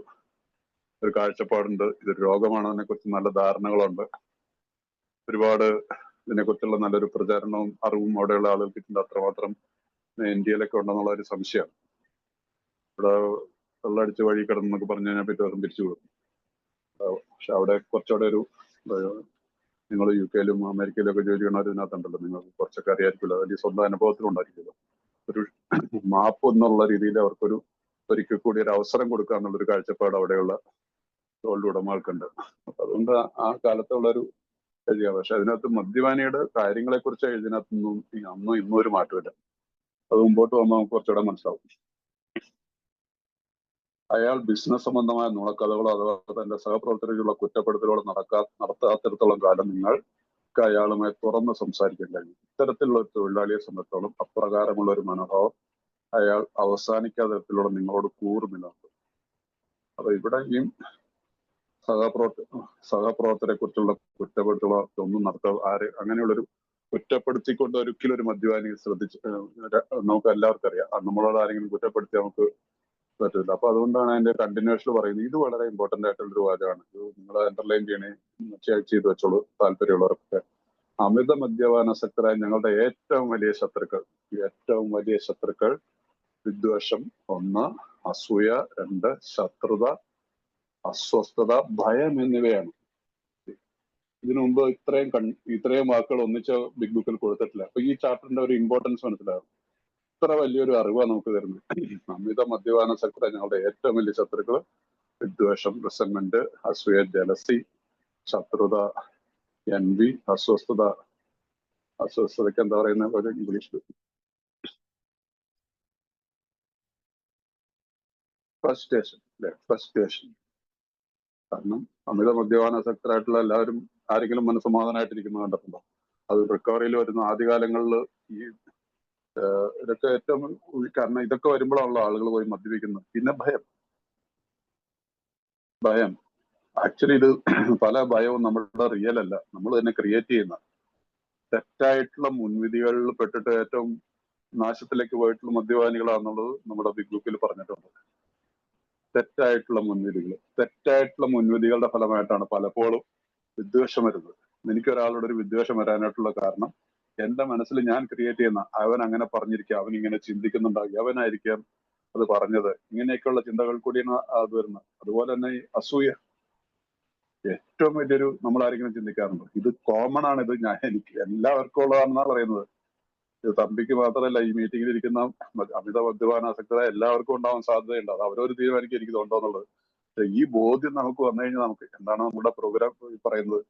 കാഴ്ചപ്പാടുണ്ട്. ഇതൊരു രോഗമാണതിനെ കുറിച്ച് നല്ല ധാരണകളുണ്ട്. ഒരുപാട് ഇതിനെക്കുറിച്ചുള്ള നല്ലൊരു പ്രചാരണവും അറിവും അവിടെയുള്ള ആളുകൾക്ക് കിട്ടുന്നത് അത്രമാത്രം ഇന്ത്യയിലൊക്കെ ഉണ്ടെന്നുള്ള ഒരു സംശയമാണ്. ഇവിടെ വെള്ളമടിച്ച് വഴി കിടന്നൊക്കെ പറഞ്ഞു കഴിഞ്ഞാൽ പിറ്റേ പിരിച്ചു വിടും. പക്ഷെ അവിടെ കുറച്ചുകൂടെ ഒരു നിങ്ങൾ യു കെയിലും അമേരിക്കയിലും ഒക്കെ ജോലി ചെയ്യണവർ ഇതിനകത്തുണ്ടല്ലോ, നിങ്ങൾക്ക് കുറച്ചൊക്കെ അറിയായിരിക്കുമല്ലോ, അല്ലെങ്കിൽ സ്വന്തം അനുഭവത്തിലുണ്ടായിരിക്കുമല്ലോ. ഒരു മാപ്പ് എന്നുള്ള രീതിയിൽ അവർക്കൊരു ഒരിക്കൽ കൂടി ഒരു അവസരം കൊടുക്കുക എന്നുള്ളൊരു കാഴ്ചപ്പാട് അവിടെയുള്ള തൊഴിലുടമകൾക്കുണ്ട്. അപ്പൊ അതുകൊണ്ട് ആ കാലത്തുള്ളൊരു ശരിയാണ്. പക്ഷെ അതിനകത്ത് മദ്യപാനിയുടെ കാര്യങ്ങളെ കുറിച്ച് ഇതിനകത്തൊന്നും അന്നും ഇന്നും ഒരു മാറ്റമില്ല. അത് മുമ്പോട്ട് വന്നാൽ നമുക്ക് കുറച്ചുകൂടെ മനസ്സിലാവും. അയാൾ ബിസിനസ് സംബന്ധമായ നുണക്കഥകളോ അഥവാ തന്റെ സഹപ്രവർത്തകരുള്ള കുറ്റപ്പെടുത്തലുകളോ നടത്താത്തിടത്തോളം കാലം നിങ്ങൾക്ക് അയാളുമായി തുറന്ന് സംസാരിക്കാൻ കഴിയും. ഇത്തരത്തിലുള്ള ഒരു തൊഴിലാളിയെ സംബന്ധിച്ചോളം അപ്രകാരമുള്ള ഒരു മനോഭാവം അയാൾ അവസാനിക്കാത്ത തരത്തിലുള്ള നിങ്ങളോട് കൂറുന്നില്ലുണ്ട്. അപ്പൊ ഇവിടെ ഈ സഹപ്രവർത്തകരെ കുറിച്ചുള്ള കുറ്റപ്പെടുത്തലോ ഒന്നും അങ്ങനെയുള്ളൊരു കുറ്റപ്പെടുത്തിക്കൊണ്ട് ഒരിക്കലും ഒരു മദ്യപാനി നമുക്ക് എല്ലാവർക്കും അറിയാം. നമ്മളോട് ആരെങ്കിലും കുറ്റപ്പെടുത്തി നമുക്ക് പറ്റില്ല. അപ്പൊ അതുകൊണ്ടാണ് അതിന്റെ കണ്ടിന്യൂഷൻ പറയുന്നത്. ഇത് വളരെ ഇമ്പോർട്ടന്റ് ആയിട്ടുള്ളൊരു വാചകമാണ്. ഇത് നിങ്ങൾ അണ്ടർലൈൻ ചെയ്യണേ, ചെയ്ത് വെച്ചോളൂ താല്പര്യമുള്ളവർക്ക്. അമിത മദ്യപാനാസക്തരായ ഞങ്ങളുടെ ഏറ്റവും വലിയ ശത്രുക്കൾ വിദ്വേഷം 1, അസൂയ 2, ശത്രുത, അസ്വസ്ഥത, ഭയം എന്നിവയാണ്. ഇതിനു മുമ്പ് ഇത്രയും വാക്കുകൾ ഒന്നിച്ച് ബിഗ് ബുക്കിൽ കൊടുത്തിട്ടില്ല. അപ്പൊ ഈ ചാപ്റ്ററിന്റെ ഒരു ഇമ്പോർട്ടൻസ് മനസ്സിലാകും. ഇത്ര വലിയൊരു അറിവാണ് നമുക്ക് തരുന്നത്. അമിത മദ്യപാനാസക്തത ഞങ്ങളുടെ ഏറ്റവും വലിയ ശത്രുക്കൾ വിദ്വേഷം, റിസന്റ്മെന്റ്, അസൂയ, ജലസി, ശത്രുത, എൻവി, അസ്വസ്ഥതയ്ക്ക് എന്താ പറയുന്ന ഒരു ഇംഗ്ലീഷിൽ ഫ്രസ്ട്രേഷൻ. കാരണം അമിത മദ്യപാനാസക്തരായിട്ടുള്ള എല്ലാവരും ആരെങ്കിലും മനസ്സമാധാനമായിട്ടിരിക്കുന്നത് കണ്ടിട്ടുണ്ടോ? അത് റിക്കവറിയിൽ വരുന്ന ആദ്യകാലങ്ങളിൽ ഈ ഇതൊക്കെ ഏറ്റവും കാരണം ഇതൊക്കെ വരുമ്പോഴാണല്ലോ ആളുകൾ പോയി മദ്യപിക്കുന്നത്. പിന്നെ ഭയം ആക്ച്വലി ഇത് പല ഭയവും നമ്മളുടെ റിയൽ അല്ല, നമ്മൾ തന്നെ ക്രിയേറ്റ് ചെയ്യുന്ന തെറ്റായിട്ടുള്ള മുൻവിധികളിൽ പെട്ടിട്ട് ഏറ്റവും നാശത്തിലേക്ക് പോയിട്ടുള്ള മദ്യപാനികളാണെന്നുള്ളത് നമ്മുടെ ബിഗ് ബുക്കിൽ പറഞ്ഞിട്ടുണ്ട്. തെറ്റായിട്ടുള്ള മുൻവിധികളുടെ ഫലമായിട്ടാണ് പലപ്പോഴും വിദ്വേഷം വരുന്നത്. എനിക്കൊരാളോട് ഒരു വിദ്വേഷം വരാനായിട്ടുള്ള കാരണം എന്റെ മനസ്സിൽ ഞാൻ ക്രിയേറ്റ് ചെയ്യുന്ന അവൻ അങ്ങനെ പറഞ്ഞിരിക്കുക, അവൻ ഇങ്ങനെ ചിന്തിക്കുന്നുണ്ടാകും, അവനായിരിക്കാം അത് പറഞ്ഞത്, ഇങ്ങനെയൊക്കെയുള്ള ചിന്തകൾ കൂടിയാണ് അത് വരുന്നത്. അതുപോലെ തന്നെ ഈ അസൂയ ഏറ്റവും വലിയൊരു നമ്മൾ ആരെങ്കിലും ചിന്തിക്കാറുണ്ട്. ഇത് കോമൺ ആണ്. ഇത് എനിക്ക് എല്ലാവർക്കും ഉള്ളതാണെന്നാണ് പറയുന്നത്. ഇത് തമ്പിക്ക് മാത്രമല്ല, ഈ മീറ്റിംഗിൽ ഇരിക്കുന്ന അമിത മദ്യപാനാസക്തത എല്ലാവർക്കും ഉണ്ടാവാൻ സാധ്യതയുണ്ട്. അത് അവരൊരു തീരുമാനിക്കും എനിക്ക് തോന്നുന്നുള്ളത്. ഈ ബോധ്യം നമുക്ക് വന്നു കഴിഞ്ഞാൽ നമുക്ക് എന്താണ് നമ്മുടെ പ്രോഗ്രാം പറയുന്നത്?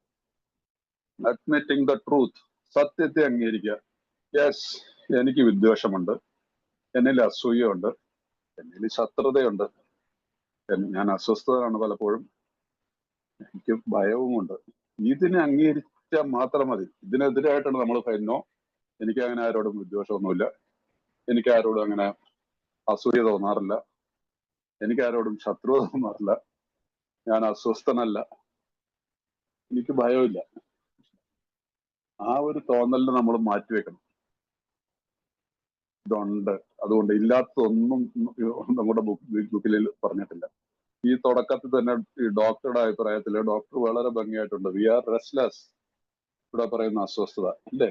അഡ്മിറ്റിംഗ് ദ ട്രൂത്ത്, സത്യത്തെ അംഗീകരിക്കുക. യെസ്, എനിക്ക് വിദ്വേഷമുണ്ട്, എന്നിൽ അസൂയുണ്ട്, എന്നിൽ ശത്രുതയുണ്ട്, ഞാൻ അസ്വസ്ഥതയാണ് പലപ്പോഴും, എനിക്ക് ഭയവുമുണ്ട്. ഇതിനെ അംഗീകരിച്ചാൽ മാത്രം മതി. ഇതിനെതിരായിട്ടാണ് നമ്മൾ പറയുന്നോ, എനിക്ക് അങ്ങനെ ആരോടും വിദ്വേഷമൊന്നുമില്ല, എനിക്ക് ആരോടും അങ്ങനെ അസൂയ തോന്നാറില്ല, എനിക്ക് ആരോടും ശത്രുത തോന്നാറില്ല, ഞാൻ അസ്വസ്ഥനല്ല, എനിക്ക് ഭയമില്ല. ആ ഒരു തോന്നലിന് നമ്മൾ മാറ്റിവെക്കണം. ഇതുണ്ട്, അതുകൊണ്ട് ഇല്ലാത്തതൊന്നും നമ്മുടെ ബുക്കിൽ പറഞ്ഞിട്ടില്ല. ഈ തുടക്കത്തിൽ തന്നെ ഈ ഡോക്ടറുടെ അഭിപ്രായത്തിൽ ഡോക്ടർ വളരെ ഭംഗിയായിട്ടുണ്ട്. വി ആർ റെസ്റ്റ്ലെസ്, ഇവിടെ പറയുന്ന അസ്വസ്ഥത അല്ലേ,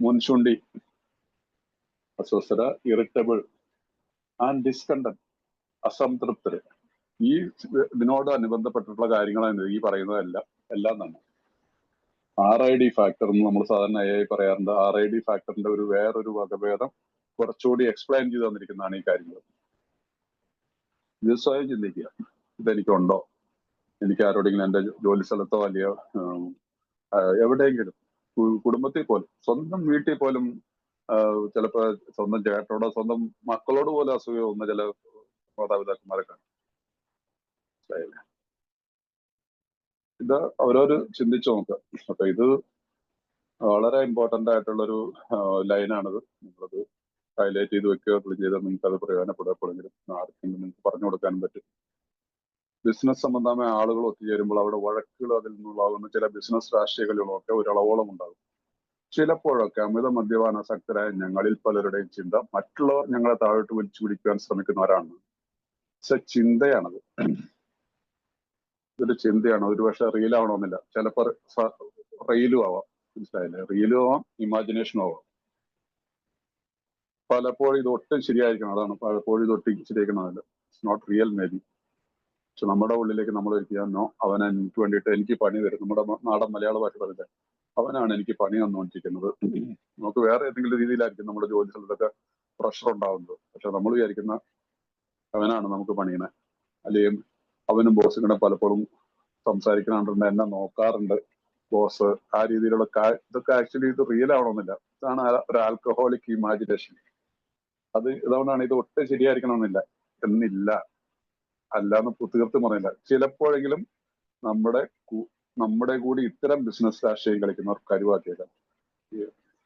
മുൻചൂണ്ടി അസ്വസ്ഥത, ഇറിറ്റബിൾ ആൻഡ് ഡിസ്കണ്ടന്റ്, അസംതൃപ്തര്. ഈ ഇതിനോട് അനുബന്ധപ്പെട്ടിട്ടുള്ള കാര്യങ്ങളാണ് ഈ പറയുന്നതെല്ലാം തന്നെ. RID ഫാക്ടർ എന്ന് നമ്മൾ സാധാരണ പറയാറുണ്ട്. RID ഫാക്ടറിന്റെ വേറൊരു വകഭേദം കുറച്ചുകൂടി എക്സ്പ്ലെയിൻ ചെയ്ത് തന്നിരിക്കുന്നതാണ് ഈ കാര്യങ്ങൾ. ഇത് സ്വയം ചിന്തിക്കുക, ഇതെനിക്കുണ്ടോ, എനിക്ക് ആരോടെങ്കിലും എൻ്റെ ജോലി സ്ഥലത്തോ അല്ലയോ എവിടെയെങ്കിലും കുടുംബത്തിൽ പോലും സ്വന്തം വീട്ടിൽ പോലും ചിലപ്പോ സ്വന്തം ചേട്ടനോടോ സ്വന്തം മക്കളോട് പോലും അസൂയ തോന്നുന്ന ചില മാതാപിതാക്കന്മാരെ കാണും. മനസ്സിലായില്ലേ? ഇത് അവരവര് ചിന്തിച്ചു നോക്കുക. അപ്പൊ ഇത് വളരെ ഇമ്പോർട്ടന്റ് ആയിട്ടുള്ളൊരു ലൈനാണിത്. നിങ്ങളത് ഹൈലൈറ്റ് ചെയ്ത് വെക്കുക ചെയ്താൽ നിങ്ങൾക്ക് അത് പ്രയോജനപ്പെടുക. എപ്പോഴെങ്കിലും ആർക്കെങ്കിലും നിങ്ങൾക്ക് പറഞ്ഞു കൊടുക്കാനും പറ്റും. ബിസിനസ് സംബന്ധമായ ആളുകൾ ഒത്തുചേരുമ്പോൾ അവിടെ വഴക്കുകൾ അതിൽ നിന്നുള്ളാകുന്ന ചില ബിസിനസ് രാഷ്ട്രീയങ്ങളിലൊക്കെ ഒരളവോളം ഉണ്ടാകും. ചിലപ്പോഴൊക്കെ അമിത മദ്യപാനാസക്തരായ ഞങ്ങളിൽ പലരുടെയും ചിന്ത മറ്റുള്ളവർ ഞങ്ങളെ താഴോട്ട് വലിച്ചു പിടിക്കാൻ ശ്രമിക്കുന്നവരാണ്. പക്ഷെ ചിന്തയാണത്, ഇതൊരു ചിന്തയാണ്. ഒരുപക്ഷെ റീലാവണമെന്നില്ല, ചിലപ്പോൾ റീലും ആവാം. മനസ്സിലായില്ലേ? റീലും ആവാം, ഇമാജിനേഷനും ആവാം. പലപ്പോഴും ഇത് ഒട്ടും ശരിയായിരിക്കണം. അതാണ് പലപ്പോഴും ഇത് ഒട്ടും ശരിയായിരിക്കണമെന്നില്ല. It's not real maybe. പക്ഷെ നമ്മുടെ ഉള്ളിലേക്ക് നമ്മൾ ഇരിക്കാനോ അവൻ എനിക്ക് വേണ്ടിയിട്ട് എനിക്ക് പണി തരും. നമ്മുടെ നാടൻ മലയാള ഭാഷ പറഞ്ഞത് അവനാണ് എനിക്ക് പണി തന്നുകൊണ്ടിരിക്കുന്നത്. നമുക്ക് വേറെ ഏതെങ്കിലും രീതിയിലായിരിക്കും നമ്മുടെ ജോലി സ്ഥലത്തൊക്കെ പ്രഷർ ഉണ്ടാവുന്നത്. പക്ഷെ നമ്മൾ വിചാരിക്കുന്ന അവനാണ് നമുക്ക് പണിയണേ. അല്ലെങ്കിൽ അവനും ബോസും കൂടെ പലപ്പോഴും സംസാരിക്കണുണ്ട്, എന്നെ നോക്കാറുണ്ട് ബോസ്. ആ രീതിയിലുള്ള ഇതൊക്കെ ആക്ച്വലി ഇത് റിയൽ ആവണമെന്നില്ല. ഇതാണ് ഒരു ആൽക്കഹോളിക് ഇമാജിനേഷൻ. ഇതുകൊണ്ടാണ് ഇത് ഒട്ടും ശരിയായിരിക്കണമെന്നില്ല എന്നില്ല. അല്ലാന്ന് തീർത്തും പറയില്ല. ചിലപ്പോഴെങ്കിലും നമ്മുടെ കൂടി ഇത്തരം ബിസിനസ് രാഷ്ട്രീയം കളിക്കുന്നവർ കരുവാക്കിയേക്കാം.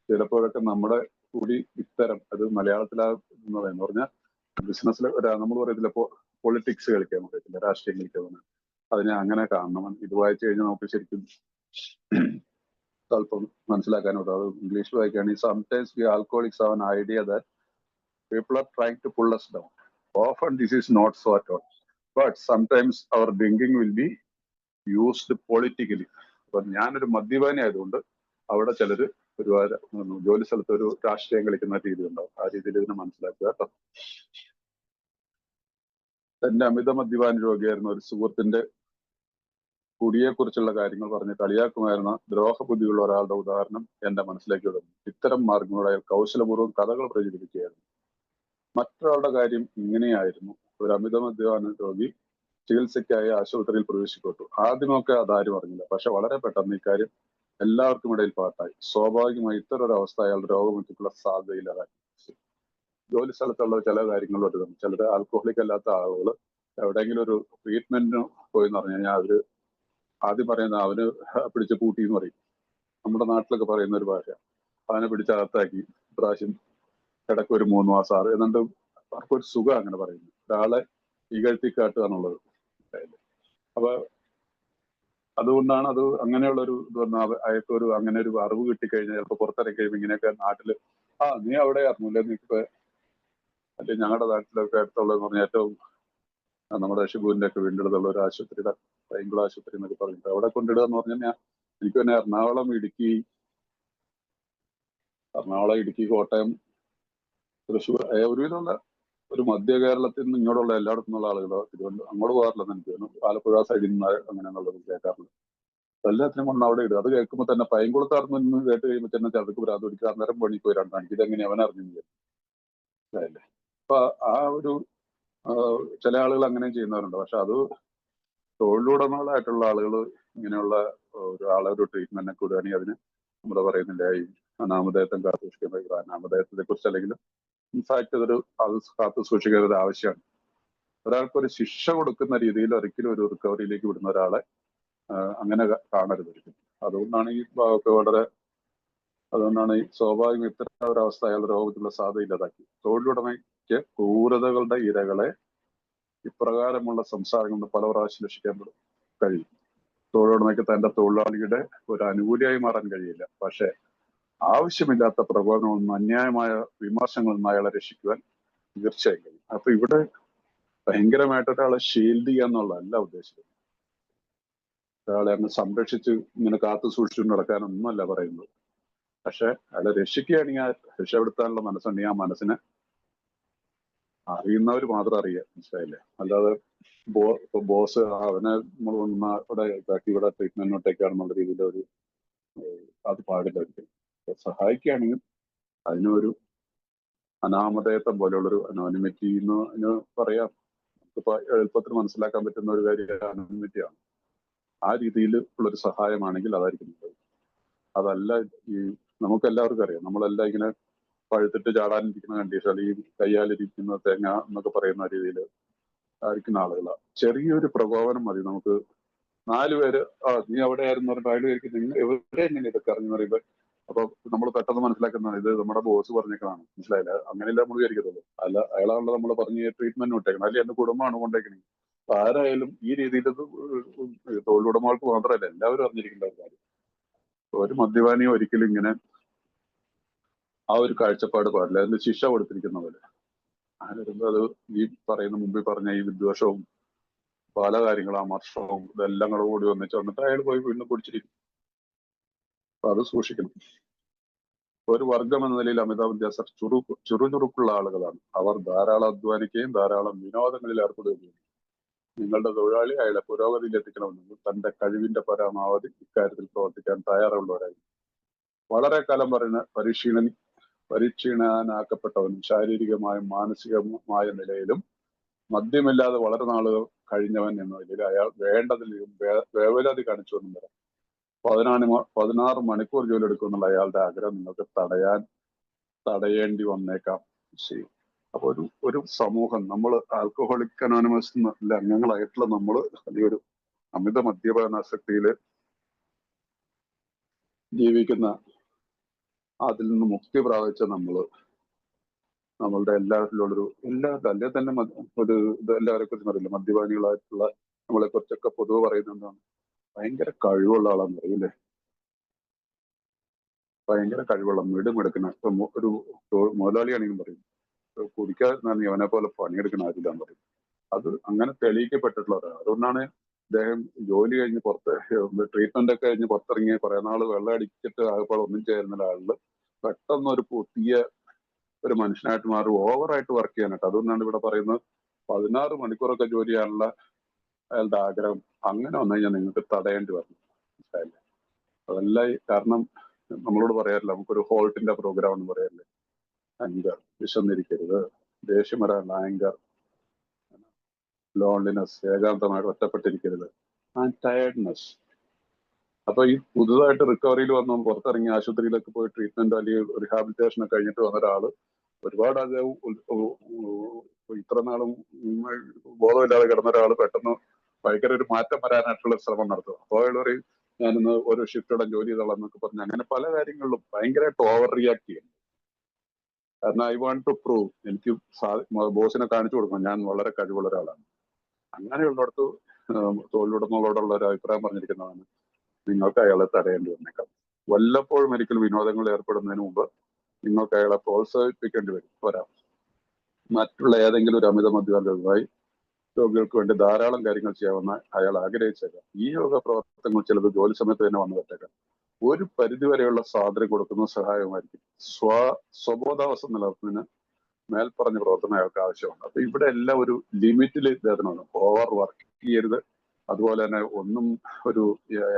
ചിലപ്പോഴൊക്കെ നമ്മുടെ കൂടി ഇത്തരം, അത് മലയാളത്തിലെന്ന് പറഞ്ഞാൽ ബിസിനസ്സിൽ നമ്മൾ പറയത്തില്ല പൊളിറ്റിക്സ് കളിക്കാൻ പറയത്തില്ല, രാഷ്ട്രീയം കളിക്കാൻ. അതിനെ അങ്ങനെ കാണണം. ഇത് വായിച്ചു കഴിഞ്ഞാൽ നമുക്ക് ശരിക്കും സ്വല്പം മനസ്സിലാക്കാനുണ്ട്. അത് ഇംഗ്ലീഷിൽ വായിക്കുകയാണെങ്കിൽ sometimes we alcoholics have an idea that people are trying to pull us down. Often this is not so at all. But sometimes our drinking will be used politically. അപ്പൊ ഞാനൊരു മദ്യപാനി ആയതുകൊണ്ട് അവിടെ ചിലര് ഒരു ജോലി സ്ഥലത്ത് ഒരു രാഷ്ട്രീയം കളിക്കുന്ന രീതി ഉണ്ടാവും. ആ രീതിയിൽ ഇതിനെ മനസ്സിലാക്കുക കേട്ടോ. എന്റെ അമിത മദ്യപാന രോഗിയായിരുന്ന ഒരു സുഹൃത്തിന്റെ കുടിയെക്കുറിച്ചുള്ള കാര്യങ്ങൾ പറഞ്ഞ് കളിയാക്കുമായിരുന്ന ദ്രോഹബുദ്ധിയുള്ള ഒരാളുടെ ഉദാഹരണം എന്റെ മനസ്സിലേക്ക് വരുന്നു. ഇത്തരം മാർഗങ്ങളായ കൗശലപൂർവ്വം കഥകൾ പ്രചരിപ്പിക്കുകയായിരുന്നു. മറ്റൊരാളുടെ കാര്യം ഇങ്ങനെയായിരുന്നു. ഒരു അമിത മദ്യപാന രോഗി ചികിത്സയ്ക്കായി ആശുപത്രിയിൽ പ്രവേശിക്കപ്പെട്ടു. ആദ്യമൊക്കെ അതാരും അറിഞ്ഞില്ല. പക്ഷെ വളരെ പെട്ടെന്ന് ഇക്കാര്യം എല്ലാവർക്കും ഇടയിൽ പാട്ടായി. സ്വാഭാവികമായി ഇത്തരം ഒരു അവസ്ഥ അയാളുടെ രോഗമുക്തിക്കുള്ള സാധ്യതയില്ലാതായി. ജോലി സ്ഥലത്തുള്ള ചില കാര്യങ്ങൾ വരുന്നു. ചിലർ ആൽക്കഹോളിക് അല്ലാത്ത ആളുകൾ എവിടെയെങ്കിലും ഒരു ട്രീറ്റ്മെന്റിന് പോയി എന്ന് പറഞ്ഞു കഴിഞ്ഞാൽ അവര് ആദ്യം പറയുന്ന അവന് പിടിച്ച് പൂട്ടി എന്ന് പറയും. നമ്മുടെ നാട്ടിലൊക്കെ പറയുന്ന ഒരു ഭാഷ. അവനെ പിടിച്ചകത്താക്കി പ്രാവശ്യം ഇടയ്ക്ക് ഒരു 3 മാസം 6 എന്നിട്ട് അവർക്കൊരു സുഖം അങ്ങനെ പറയുന്നു. ഒരാളെ ഇകഴ്ത്തി കാട്ടുക എന്നുള്ളത്. അപ്പൊ അതുകൊണ്ടാണ് അത് അങ്ങനെയുള്ള ഒരു ഇത് വന്ന അയാൾക്കൊരു അങ്ങനെ ഒരു അറിവ് കിട്ടിക്കഴിഞ്ഞാൽ ചിലപ്പോൾ പുറത്തിറങ്ങി കഴിയുമ്പോൾ ഇങ്ങനെയൊക്കെ നാട്ടില് നീ അവിടെ അറിഞ്ഞില്ലേ, നിനക്ക് അല്ലെ ഞങ്ങളുടെ നാട്ടിലൊക്കെ അടുത്തുള്ളതെന്ന് പറഞ്ഞാൽ ഏറ്റവും നമ്മുടെ ഷിബുവിന്റെ ഒക്കെ വീണ്ടുള്ള ഒരു ആശുപത്രിയുടെ ബൈങ്കിൾ ആശുപത്രി എന്നൊക്കെ പറഞ്ഞിട്ട് അവിടെ കൊണ്ടിടുക എന്ന് പറഞ്ഞാൽ എനിക്ക് തന്നെ എറണാകുളം, ഇടുക്കി, കോട്ടയം, തൃശ്ശൂർ, ഒരുവിധമുള്ള ഒരു മധ്യ കേരളത്തിൽ നിന്ന് ഇങ്ങോട്ടുള്ള എല്ലായിടത്തും നിന്നുള്ള ആളുകൾ തിരുവനന്തപുരം അങ്ങോട്ട് പോകാറില്ലെന്ന് എനിക്ക് തോന്നുന്നു. ആലപ്പുഴ സൈഡിൽ നിന്ന് അങ്ങനെയാണുള്ളത് കേൾക്കാറുണ്ട്. എല്ലാത്തിനും കൊണ്ട് അവിടെ ഇടുക. അത് കേൾക്കുമ്പോൾ തന്നെ പൈങ്കുളത്താർന്ന് നിന്ന് കേട്ട് കഴിയുമ്പോൾ തന്നെ ചതുക്ക് ഭ്രാന്ത് പിടിക്കുക. അന്നേരം പണി പോയി രണ്ടാണ്. ഇതെങ്ങനെ അവൻ അറിഞ്ഞില്ലേ? അപ്പൊ ആ ഒരു ചില ആളുകൾ അങ്ങനെ ചെയ്യുന്നവരുണ്ട്. പക്ഷെ അത് തൊഴിലുടമകളായിട്ടുള്ള ആളുകൾ ഇങ്ങനെയുള്ള ഒരാളെ ഒരു ട്രീറ്റ്മെന്റിനെ കൂടുകയാണെങ്കിൽ അതിന് നമ്മുടെ പറയുന്നില്ല ഈ അനാമധേയത്വം കാത്തു സൂക്ഷിക്കുന്ന അനാമധേയത്തെ കുറിച്ച് അല്ലെങ്കിൽ ഇൻഫാക്ട് ഇതൊരു അത് കാത്തു സൂക്ഷിക്കേണ്ട ഒരു ആവശ്യമാണ്. ഒരാൾക്കൊരു ശിക്ഷ കൊടുക്കുന്ന രീതിയിൽ ഒരിക്കലും ഒരു റിക്കവറിയിലേക്ക് വിടുന്ന ഒരാളെ അങ്ങനെ കാണരുത് ഒരിക്കലും. അതുകൊണ്ടാണ് ഈ ഭാഗമൊക്കെ അതുകൊണ്ടാണ് ഈ സ്വാഭാവികം ഇത്തരം ഒരവസ്ഥ അയാളുടെ രോഗത്തിലുള്ള സാധ്യത ഇല്ലാതാക്കി. തൊഴിലുടമയ്ക്ക് ക്രൂരതകളുടെ ഇരകളെ ഇപ്രകാരമുള്ള സംസാരം കൊണ്ട് പല പ്രാവശ്യം രക്ഷിക്കാൻ കഴിയും. തൊഴിലുടമയ്ക്ക് തന്റെ തൊഴിലാളിയുടെ ഒരു അനുകൂലിയായി മാറാൻ കഴിയില്ല. പക്ഷെ ആവശ്യമില്ലാത്ത പ്രകോപനമൊന്നും അന്യായമായ വിമർശനങ്ങളിൽ നിന്ന് അയാളെ രക്ഷിക്കുവാൻ തീർച്ചയായും കഴിയും. അപ്പൊ ഇവിടെ ഭയങ്കരമായിട്ട് ഒരാളെ ഷീൽഡ് ചെയ്യുക എന്നുള്ളതല്ല ഉദ്ദേശിക്കുന്നത്. ഒരാളെ അങ്ങ് സംരക്ഷിച്ച് ഇങ്ങനെ കാത്തു സൂക്ഷിച്ചു നടക്കാനൊന്നുമല്ല പറയുന്നത്. പക്ഷെ അയാളെ രക്ഷിക്കുകയാണെങ്കിൽ രക്ഷപ്പെടുത്താനുള്ള മനസ്സുണ്ടെങ്കിൽ ആ മനസ്സിനെ അറിയുന്നവർ മാത്രം അറിയുക. മനസ്സിലായില്ലേ? അല്ലാതെ ബോസ് അവനെ നമ്മൾ ഇവിടെ ഇതാക്കി ഇവിടെ ട്രീറ്റ്മെന്റിനോട്ടേക്കാണെന്നുള്ള രീതിയിൽ ഒരു അത് പാടില്ല ഒരിക്കലും. സഹായിക്കുകയാണെങ്കിൽ അതിനൊരു അനാമധേയത്വം പോലെയുള്ളൊരു അനോണിമിറ്റി എന്ന് പറയാം. നമുക്കിപ്പോ എളുപ്പത്തിൽ മനസ്സിലാക്കാൻ പറ്റുന്ന ഒരു കാര്യം അനോണിമിറ്റിയാണ്. ആ രീതിയിൽ ഉള്ളൊരു സഹായമാണെങ്കിൽ അതായിരിക്കും നല്ലത്. അതല്ല ഈ നമുക്ക് എല്ലാവർക്കും അറിയാം, നമ്മളെല്ലാം ഇങ്ങനെ പഴുത്തിട്ട് ചാടാനിരിക്കുന്ന കണ്ടീഷൻ, അല്ലെങ്കിൽ കയ്യാലിരിക്കുന്ന തേങ്ങ എന്നൊക്കെ പറയുന്ന രീതിയിൽ ആയിരിക്കുന്ന ആളുകളാണ്. ചെറിയൊരു പ്രകോപനം മതി നമുക്ക്. 4 പേര് നീ അവിടെ ആയിരുന്നു പറഞ്ഞിട്ട് 4 പേർക്ക് നിങ്ങൾ എവിടെ എങ്ങനെ ഇതൊക്കെ അറിഞ്ഞു പറയുമ്പോൾ അപ്പൊ നമ്മൾ പെട്ടെന്ന് മനസ്സിലാക്കുന്ന ഇത് നമ്മുടെ ബോസ് പറഞ്ഞേക്കാണ്, മനസ്സിലായില്ല, അങ്ങനെയല്ല നമ്മൾ വിചാരിക്കത്തുള്ളൂ. അല്ല, അയാളാണല്ലോ നമ്മൾ പറഞ്ഞ് ട്രീറ്റ്മെന്റ് വിട്ടേക്കണം, അല്ലെങ്കിൽ എന്റെ കുടുംബമാണ് കൊണ്ടേക്കണേ. അപ്പൊ ആരായാലും ഈ രീതിയിൽ തൊഴിലുടമകൾക്ക് മാത്രമല്ല എല്ലാവരും അറിഞ്ഞിരിക്കേണ്ട ഒരു കാര്യം. ഒരു മദ്യപാനിയും ഒരിക്കലും ഇങ്ങനെ ആ ഒരു കാഴ്ചപ്പാട് പാടില്ല. അതിന് ശിക്ഷ കൊടുത്തിരിക്കുന്ന പോലെ അത് ഈ പറയുന്ന മുമ്പിൽ പറഞ്ഞ ഈ വിദ്വേഷവും പല കാര്യങ്ങളും അമർഷവും ഇതെല്ലാം കൂടി ഒന്നിച്ച് വന്നിട്ട് അയാൾ പോയി വീണ്ടും കുടിച്ചിരിക്കും. അപ്പൊ അത് സൂക്ഷിക്കണം. ഒരു വർഗം എന്ന നിലയിൽ അമിതാഭ് ബച്ചൻ ചുറുചുറുക്കുള്ള ആളുകളാണ്. അവർ ധാരാളം അധ്വാനിക്കുകയും ധാരാളം വിനോദങ്ങളിൽ ഏർപ്പെടുകയും ചെയ്യും. നിങ്ങളുടെ തൊഴിലാളി അയാളെ പുരോഗതിയിൽ എത്തിക്കണമെങ്കിൽ തന്റെ കഴിവിന്റെ പരമാവധി ഇക്കാര്യത്തിൽ പ്രവർത്തിക്കാൻ തയ്യാറുള്ളവരായി. വളരെ കാലം പറയുന്ന പരിക്ഷീണനാക്കപ്പെട്ടവനും ശാരീരികമായും മാനസികമായ നിലയിലും മദ്യമില്ലാതെ വളരെ നാളുകൾ കഴിഞ്ഞവൻ എന്ന നിലയിൽ അയാൾ വേണ്ടതിലും വേവലാതി കാണിച്ചു എന്നും വരാം. 16 മണിക്കൂർ ജോലി എടുക്കുമെന്നുള്ള അയാളുടെ ആഗ്രഹം നിങ്ങൾക്ക് തടയേണ്ടി വന്നേക്കാം. ശരി. അപ്പൊ ഒരു സമൂഹം, നമ്മൾ ആൽക്കഹോളിക് അനോണിമസ് അംഗങ്ങളായിട്ടുള്ള നമ്മള് അല്ലെങ്കിൽ ഒരു അമിത മദ്യപാനാസക്തിയില് ജീവിക്കുന്ന, അതിൽ നിന്ന് മുക്തി പ്രാപിച്ച നമ്മളുടെ എല്ലാവരിലുള്ളൊരു അല്ലേ തന്നെ ഒരു ഇത് എല്ലാവരെ കുറിച്ചും അറിയില്ല. മദ്യപാനികളായിട്ടുള്ള നമ്മളെ കുറിച്ചൊക്കെ പൊതുവെ പറയുന്നത് എന്താണ്? ഭയങ്കര കഴിവുള്ള ആളാന്ന് പറയൂല്ലേ? ഭയങ്കര കഴിവുള്ള മിടുമിടുക്കുന്ന ഒരു മുതലാളിയാണെങ്കിലും പറയും, കുടിക്കാതിരുന്നാണ് അവനെ പോലെ പണിയെടുക്കുന്ന ആരില്ലാന്ന് പറയും. അത് അങ്ങനെ തെളിയിക്കപ്പെട്ടിട്ടുള്ളവരാണ്. അതുകൊണ്ടാണ് അദ്ദേഹം ജോലി കഴിഞ്ഞ് ട്രീറ്റ്മെന്റ് ഒക്കെ കഴിഞ്ഞ് പുറത്തിറങ്ങി കുറെ നാള് വെള്ളം അടിച്ചിട്ട് ആകപ്പോൾ ഒന്നും ചേരുന്ന ആളില് പെട്ടെന്ന് ഒരു പുതിയ ഒരു മനുഷ്യനായിട്ട് മാറും, ഓവറായിട്ട് വർക്ക് ചെയ്യാനായിട്ട്. അതുകൊണ്ടാണ് ഇവിടെ പറയുന്നത് 16 മണിക്കൂറൊക്കെ ജോലി ചെയ്യാനുള്ള അയാളുടെ ആഗ്രഹം. അങ്ങനെ വന്നു കഴിഞ്ഞാൽ നിങ്ങൾക്ക് തടയേണ്ടി വരണം. മനസ്സിലായില്ലേ? അതല്ല കാരണം നമ്മളോട് പറയാറില്ല, നമുക്കൊരു ഹോൾട്ടിന്റെ പ്രോഗ്രാം എന്ന് പറയാറില്ലേ? ആങ്കർ, വിശന്നിരിക്കരുത്, ദേഷ്യം വരാനുള്ള ആങ്കർ, ലോൺലിനെസ്, ഏകാന്തമായിട്ട് ഒറ്റപ്പെട്ടിരിക്കരുത്, ആൻഡ് ടയർഡ്നെസ്. അപ്പൊ ഈ പുതുതായിട്ട് റിക്കവറിയിൽ വന്ന് പുറത്തിറങ്ങി ആശുപത്രിയിലൊക്കെ പോയി ട്രീറ്റ്മെന്റ് അല്ലെങ്കിൽ റിഹാബിലിറ്റേഷൻ ഒക്കെ കഴിഞ്ഞിട്ട് വന്ന ഒരാള് ഒരുപാട് അദ്ദേഹം ഇത്ര നാളും ബോധമില്ലാതെ കിടന്ന ഒരാൾ പെട്ടെന്ന് ഭയങ്കര ഒരു മാറ്റം വരാനായിട്ടുള്ള ശ്രമം നടത്തുക. അപ്പോൾ അയാൾ പറയും, ഞാനിന്ന് ഒരു ഷിഫ്റ്റോടെ ജോലി ചെയ്തോളാം എന്നൊക്കെ പറഞ്ഞ് അങ്ങനെ പല കാര്യങ്ങളിലും ഭയങ്കരമായിട്ട് ഓവർ റിയാക്ട് ചെയ്യും. കാരണം ഐ വാണ്ട് ടു പ്രൂവ്, എനിക്ക് ബോസിനെ കാണിച്ചു കൊടുക്കണം ഞാൻ വളരെ കഴിവുള്ള ഒരാളാണ്. അങ്ങനെയുള്ളിടത്ത് തൊഴിലുടമകളോടുള്ള ഒരു അഭിപ്രായം പറഞ്ഞിരിക്കുന്നതാണ്, നിങ്ങൾക്ക് അയാളെ തടയേണ്ടി വന്നേക്കാം. വല്ലപ്പോഴും ഒരിക്കലും വിനോദങ്ങളിൽ ഏർപ്പെടുന്നതിന് മുമ്പ് നിങ്ങൾക്ക് അയാളെ പ്രോത്സാഹിപ്പിക്കേണ്ടി വരാം. മറ്റുള്ള ഏതെങ്കിലും ഒരു അമിത മദ്യപാനവുമായി രോഗികൾക്ക് വേണ്ടി ധാരാളം കാര്യങ്ങൾ ചെയ്യാമെന്ന് അയാൾ ആഗ്രഹിച്ചേക്കാം. ഈ യോഗ പ്രവർത്തനങ്ങൾ ചിലത് ജോലി സമയത്ത് തന്നെ വന്നു പറ്റേക്കാം. ഒരു പരിധിവരെയുള്ള സ്വാതന്ത്ര്യം കൊടുക്കുന്ന സഹായമായിരിക്കും. സ്വബോധാവസ്ഥ നിലനിർത്തുന്നതിന് മേൽപ്പറഞ്ഞ പ്രവർത്തനം അയാൾക്ക് ആവശ്യമാണ്. അപ്പൊ ഇവിടെ എല്ലാം ഒരു ലിമിറ്റിൽ ഇദ്ദേഹത്തിനാണ്. ഓവർ വർക്ക് ചെയ്യരുത്. അതുപോലെ തന്നെ ഒന്നും ഒരു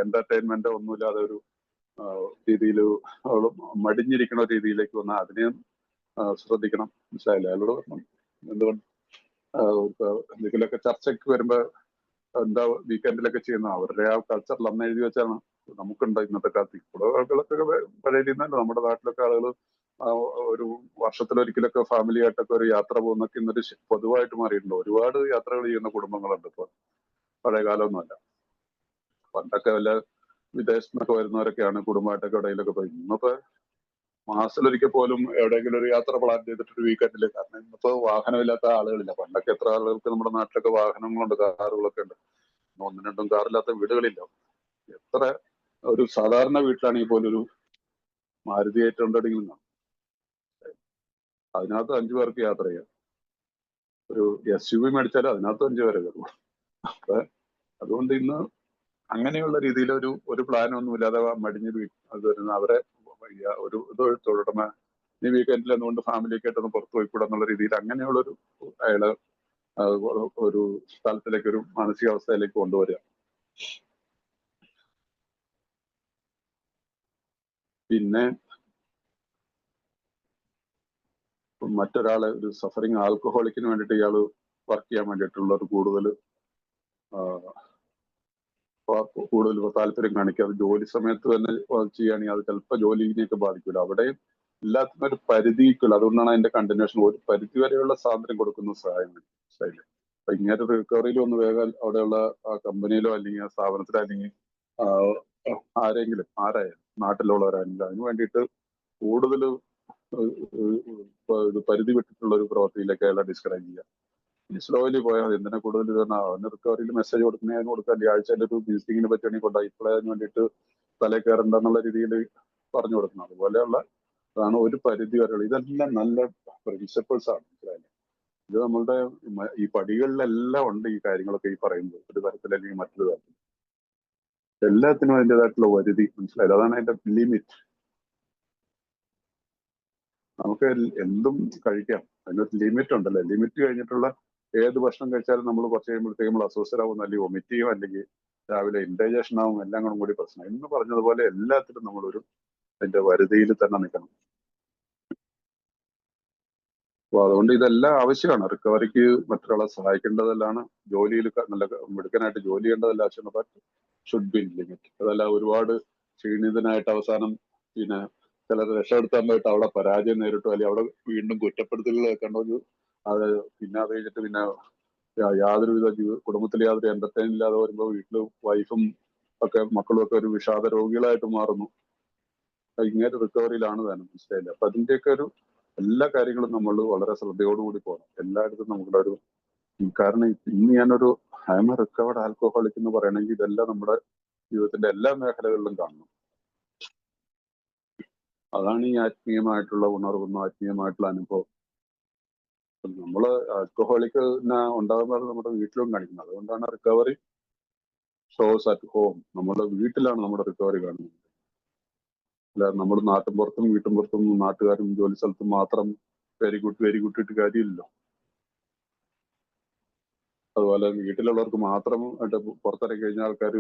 എന്റർടൈൻമെന്റോ ഒന്നുമില്ലാതെ ഒരു രീതിയിൽ മടിഞ്ഞിരിക്കുന്ന രീതിയിലേക്ക് വന്നാൽ അതിനെയും ശ്രദ്ധിക്കണം. മനസ്സിലായില്ല? അയാളോട് പറഞ്ഞു എന്തുകൊണ്ട് എന്തെങ്കിലുമൊക്കെ ചർച്ചയ്ക്ക് വരുമ്പോ എന്താ വീക്കെൻഡിലൊക്കെ ചെയ്യുന്ന അവരുടെ ആ കൾച്ചറിൽ അന്ന് എഴുതി വെച്ചാണ് നമുക്കുണ്ട് ഇന്നത്തെ കാലത്ത്. ഇവിടെ ആളുകളൊക്കെ പഴയ രീതിയിൽ നമ്മുടെ നാട്ടിലൊക്കെ ആളുകൾ ഒരു വർഷത്തിലൊരിക്കലൊക്കെ ഫാമിലി ആയിട്ടൊക്കെ ഒരു യാത്ര പോകുന്നൊക്കെ ഇന്നൊരു പൊതുവായിട്ട് മാറിയിട്ടുണ്ട്. ഒരുപാട് യാത്രകൾ ചെയ്യുന്ന കുടുംബങ്ങളുണ്ട് ഇപ്പൊ. പഴയ കാലമൊന്നുമല്ല. പണ്ടൊക്കെ വല്ല വിദേശത്ത് നിന്നൊക്കെ വരുന്നവരൊക്കെയാണ് കുടുംബമായിട്ടൊക്കെ എവിടെയെങ്കിലൊക്കെ പോയി. ഇന്നിപ്പോ മാസത്തിലൊരിക്കൽ പോലും എവിടെയെങ്കിലും ഒരു യാത്ര പ്ലാൻ ചെയ്തിട്ടൊരു വീക്കെൻഡില്. കാരണം ഇന്നിപ്പോ വാഹനമില്ലാത്ത ആളുകളില്ല. പണ്ടൊക്കെ എത്ര ആളുകൾക്ക് നമ്മുടെ നാട്ടിലൊക്കെ വാഹനങ്ങളുണ്ട്, കാറുകളൊക്കെ ഉണ്ട്. 1-2 കാറില്ലാത്ത വീടുകളില്ല. എത്ര ഒരു സാധാരണ വീട്ടിലാണെങ്കിൽ പോലും ഒരു മാരുതി 800 കാണും. അതിനകത്ത് 5 പേർക്ക് യാത്ര ചെയ്യാം. ഒരു SUV മേടിച്ചാൽ അതിനകത്ത് 5 പേരെ കയറും. അപ്പൊ അതുകൊണ്ട് ഇന്ന് അങ്ങനെയുള്ള രീതിയിൽ ഒരു പ്ലാനൊന്നും ഇല്ലാതെ മടിഞ്ഞ് അത് വരുന്ന അവരെ ഒരു തൊഴിലുടമ ഈ വീക്കെൻഡിൽ എന്തുകൊണ്ട് ഫാമിലിയൊക്കെ ആയിട്ടൊന്ന് പുറത്തു പോയിക്കൂടാ എന്നുള്ള രീതിയിൽ അങ്ങനെയുള്ളൊരു അയാള് ഒരു സ്ഥലത്തിലേക്ക് ഒരു മാനസികാവസ്ഥയിലേക്ക് കൊണ്ടുവരിക. പിന്നെ മറ്റൊരാളെ ഒരു സഫറിങ് ആൽക്കഹോളിക്കിന് വേണ്ടിയിട്ട് ഇയാൾ വർക്ക് ചെയ്യാൻ വേണ്ടിയിട്ടുള്ള ഒരു കൂടുതൽ താല്പര്യം കാണിക്കുക. അത് ജോലി സമയത്ത് തന്നെ ചെയ്യുകയാണെങ്കിൽ അത് ചിലപ്പോൾ ജോലിനെയൊക്കെ ബാധിക്കില്ല. അവിടെ എല്ലാത്തിനും ഒരു പരിധിക്കുള്ള, അതുകൊണ്ടാണ് അതിന്റെ കണ്ടിന്യൂഷൻ. ഒരു പരിധി വരെയുള്ള സ്വാതന്ത്ര്യം കൊടുക്കുന്ന സഹായങ്ങൾ സ്റ്റൈല്. അപ്പൊ ഇങ്ങനെ റിക്കവറിയിൽ ഒന്ന് വേഗം അവിടെയുള്ള ആ കമ്പനിയിലോ അല്ലെങ്കിൽ ആ സ്ഥാപനത്തിലോ അല്ലെങ്കിൽ ആരെങ്കിലും ആരായാലും നാട്ടിലുള്ളവരാണെങ്കിലും അതിന് വേണ്ടിയിട്ട് കൂടുതൽ ഇത് പരിധി വിട്ടിട്ടുള്ള ഒരു പ്രവൃത്തിയിലേക്ക് അയാളെ ഡിസ്ക്രൈബ് ചെയ്യുക. ഇനി സ്ലോലി പോയാൽ മതി. എന്തിനാ കൂടുതൽ ഇതാണ് അവന് റിക്കവറിയിൽ മെസ്സേജ് കൊടുക്കുന്നതിന് കൊടുക്കാൻ ആഴ്ചയിൽ ഒരു മീറ്റിങ്ങിനെ പറ്റുകയാണെങ്കിൽ കൊണ്ടായി ഇപ്പോഴേ അതിന് വേണ്ടിയിട്ട് തലയിൽ കയറണ്ടെന്നുള്ള രീതിയിൽ പറഞ്ഞു കൊടുക്കണം. അതുപോലെയുള്ള അതാണ് ഒരു പരിധി വരെയുള്ള. ഇതെല്ലാം നല്ല പ്രിൻസിപ്പിൾസ് ആണ്, മനസ്സിലായില്ലേ? ഇത് നമ്മളുടെ ഈ പടികളിലെല്ലാം ഉണ്ട് ഈ കാര്യങ്ങളൊക്കെ ഈ പറയുന്നത്, ഒരു തരത്തിൽ അല്ലെങ്കിൽ മറ്റൊരു തരത്തിൽ. എല്ലാത്തിനും അതിൻ്റെതായിട്ടുള്ള പരിധി, മനസ്സിലായില്ല? അതാണ് അതിന്റെ ലിമിറ്റ്. നമുക്ക് എന്തും കഴിക്കാം, അതിനൊരു ലിമിറ്റ് ഉണ്ടല്ലോ. ലിമിറ്റ് കഴിഞ്ഞിട്ടുള്ള ഏത് ഭക്ഷണം കഴിച്ചാലും നമ്മൾ കുറച്ച് കഴിയുമ്പോഴത്തേക്ക് നമ്മൾ അസ്വസ്ഥരാകും, അല്ലെങ്കിൽ വൊമിറ്റ് ചെയ്യും, അല്ലെങ്കിൽ രാവിലെ ഇൻഡൈജഷൻ ആവും, എല്ലാം കൂടി പ്രശ്നം. എന്ന് പറഞ്ഞതുപോലെ എല്ലാത്തിലും നമ്മളൊരു അതിന്റെ വരുതിയിൽ തന്നെ നിൽക്കണം. അപ്പൊ അതുകൊണ്ട് ഇതെല്ലാം ആവശ്യമാണ്. റിക്കവറിക്ക് മറ്റൊരാളെ സഹായിക്കേണ്ടതെല്ലാം, ജോലിയിൽ നല്ല മിടുക്കനായിട്ട് ജോലി ചെയ്യേണ്ടതെല്ലാം ആവശ്യമാണ്. But should be limit. അതല്ല ഒരുപാട് ക്ഷീണിതനായിട്ട് അവസാനം പിന്നെ ചിലർ രക്ഷപ്പെടുത്താൻ പോയിട്ട് അവിടെ പരാജയം നേരിട്ടു, അല്ലെങ്കിൽ അവിടെ വീണ്ടും കുറ്റപ്പെടുത്തലുകൾ കേൾക്കേണ്ടത്. അത് പിന്നെ അത് കഴിഞ്ഞിട്ട് പിന്നെ യാതൊരുവിധ കുടുംബത്തിൽ യാതൊരു എന്റർടൈൻ ഇല്ലാതെ വരുമ്പോൾ വീട്ടില് വൈഫും ഒക്കെ മക്കളും ഒക്കെ ഒരു വിഷാദ രോഗികളായിട്ട് മാറുന്നു. ഇങ്ങനെ റിക്കവറിയിലാണ് താനും, മനസ്സിലായില്ല? അപ്പൊ അതിന്റെയൊക്കെ ഒരു എല്ലാ കാര്യങ്ങളും നമ്മൾ വളരെ ശ്രദ്ധയോടുകൂടി പോകണം എല്ലായിടത്തും. നമ്മുടെ ഒരു കാരണം ഇന്ന് ഞാനൊരു I M A recovered alcoholic എന്ന് പറയണമെങ്കിൽ ഇതെല്ലാം നമ്മുടെ ജീവിതത്തിന്റെ എല്ലാ മേഖലകളിലും കാണണം. അതാണ് ഈ ആത്മീയമായിട്ടുള്ള ഉണർവെന്നും ആത്മീയമായിട്ടുള്ള അനുഭവം. നമ്മള് ആൽക്കഹോളിക് ഉണ്ടാകുന്നത് നമ്മുടെ വീട്ടിലും കാണിക്കുന്നത്. അതുകൊണ്ടാണ് റിക്കവറി ഷോസ് അറ്റ് ഹോം. നമ്മുടെ വീട്ടിലാണ് നമ്മുടെ റിക്കവറി കാണുന്നത്. അല്ല നമ്മൾ നാട്ടിൻപുറത്തും വീട്ടിൻപുറത്തും നാട്ടുകാരും ജോലി സ്ഥലത്തും മാത്രം വെരി ഗുഡ് ഇട്ട് കാര്യമില്ലല്ലോ. അതുപോലെ വീട്ടിലുള്ളവർക്ക് മാത്രം പുറത്തിറങ്ങി കഴിഞ്ഞ ആൾക്കാർ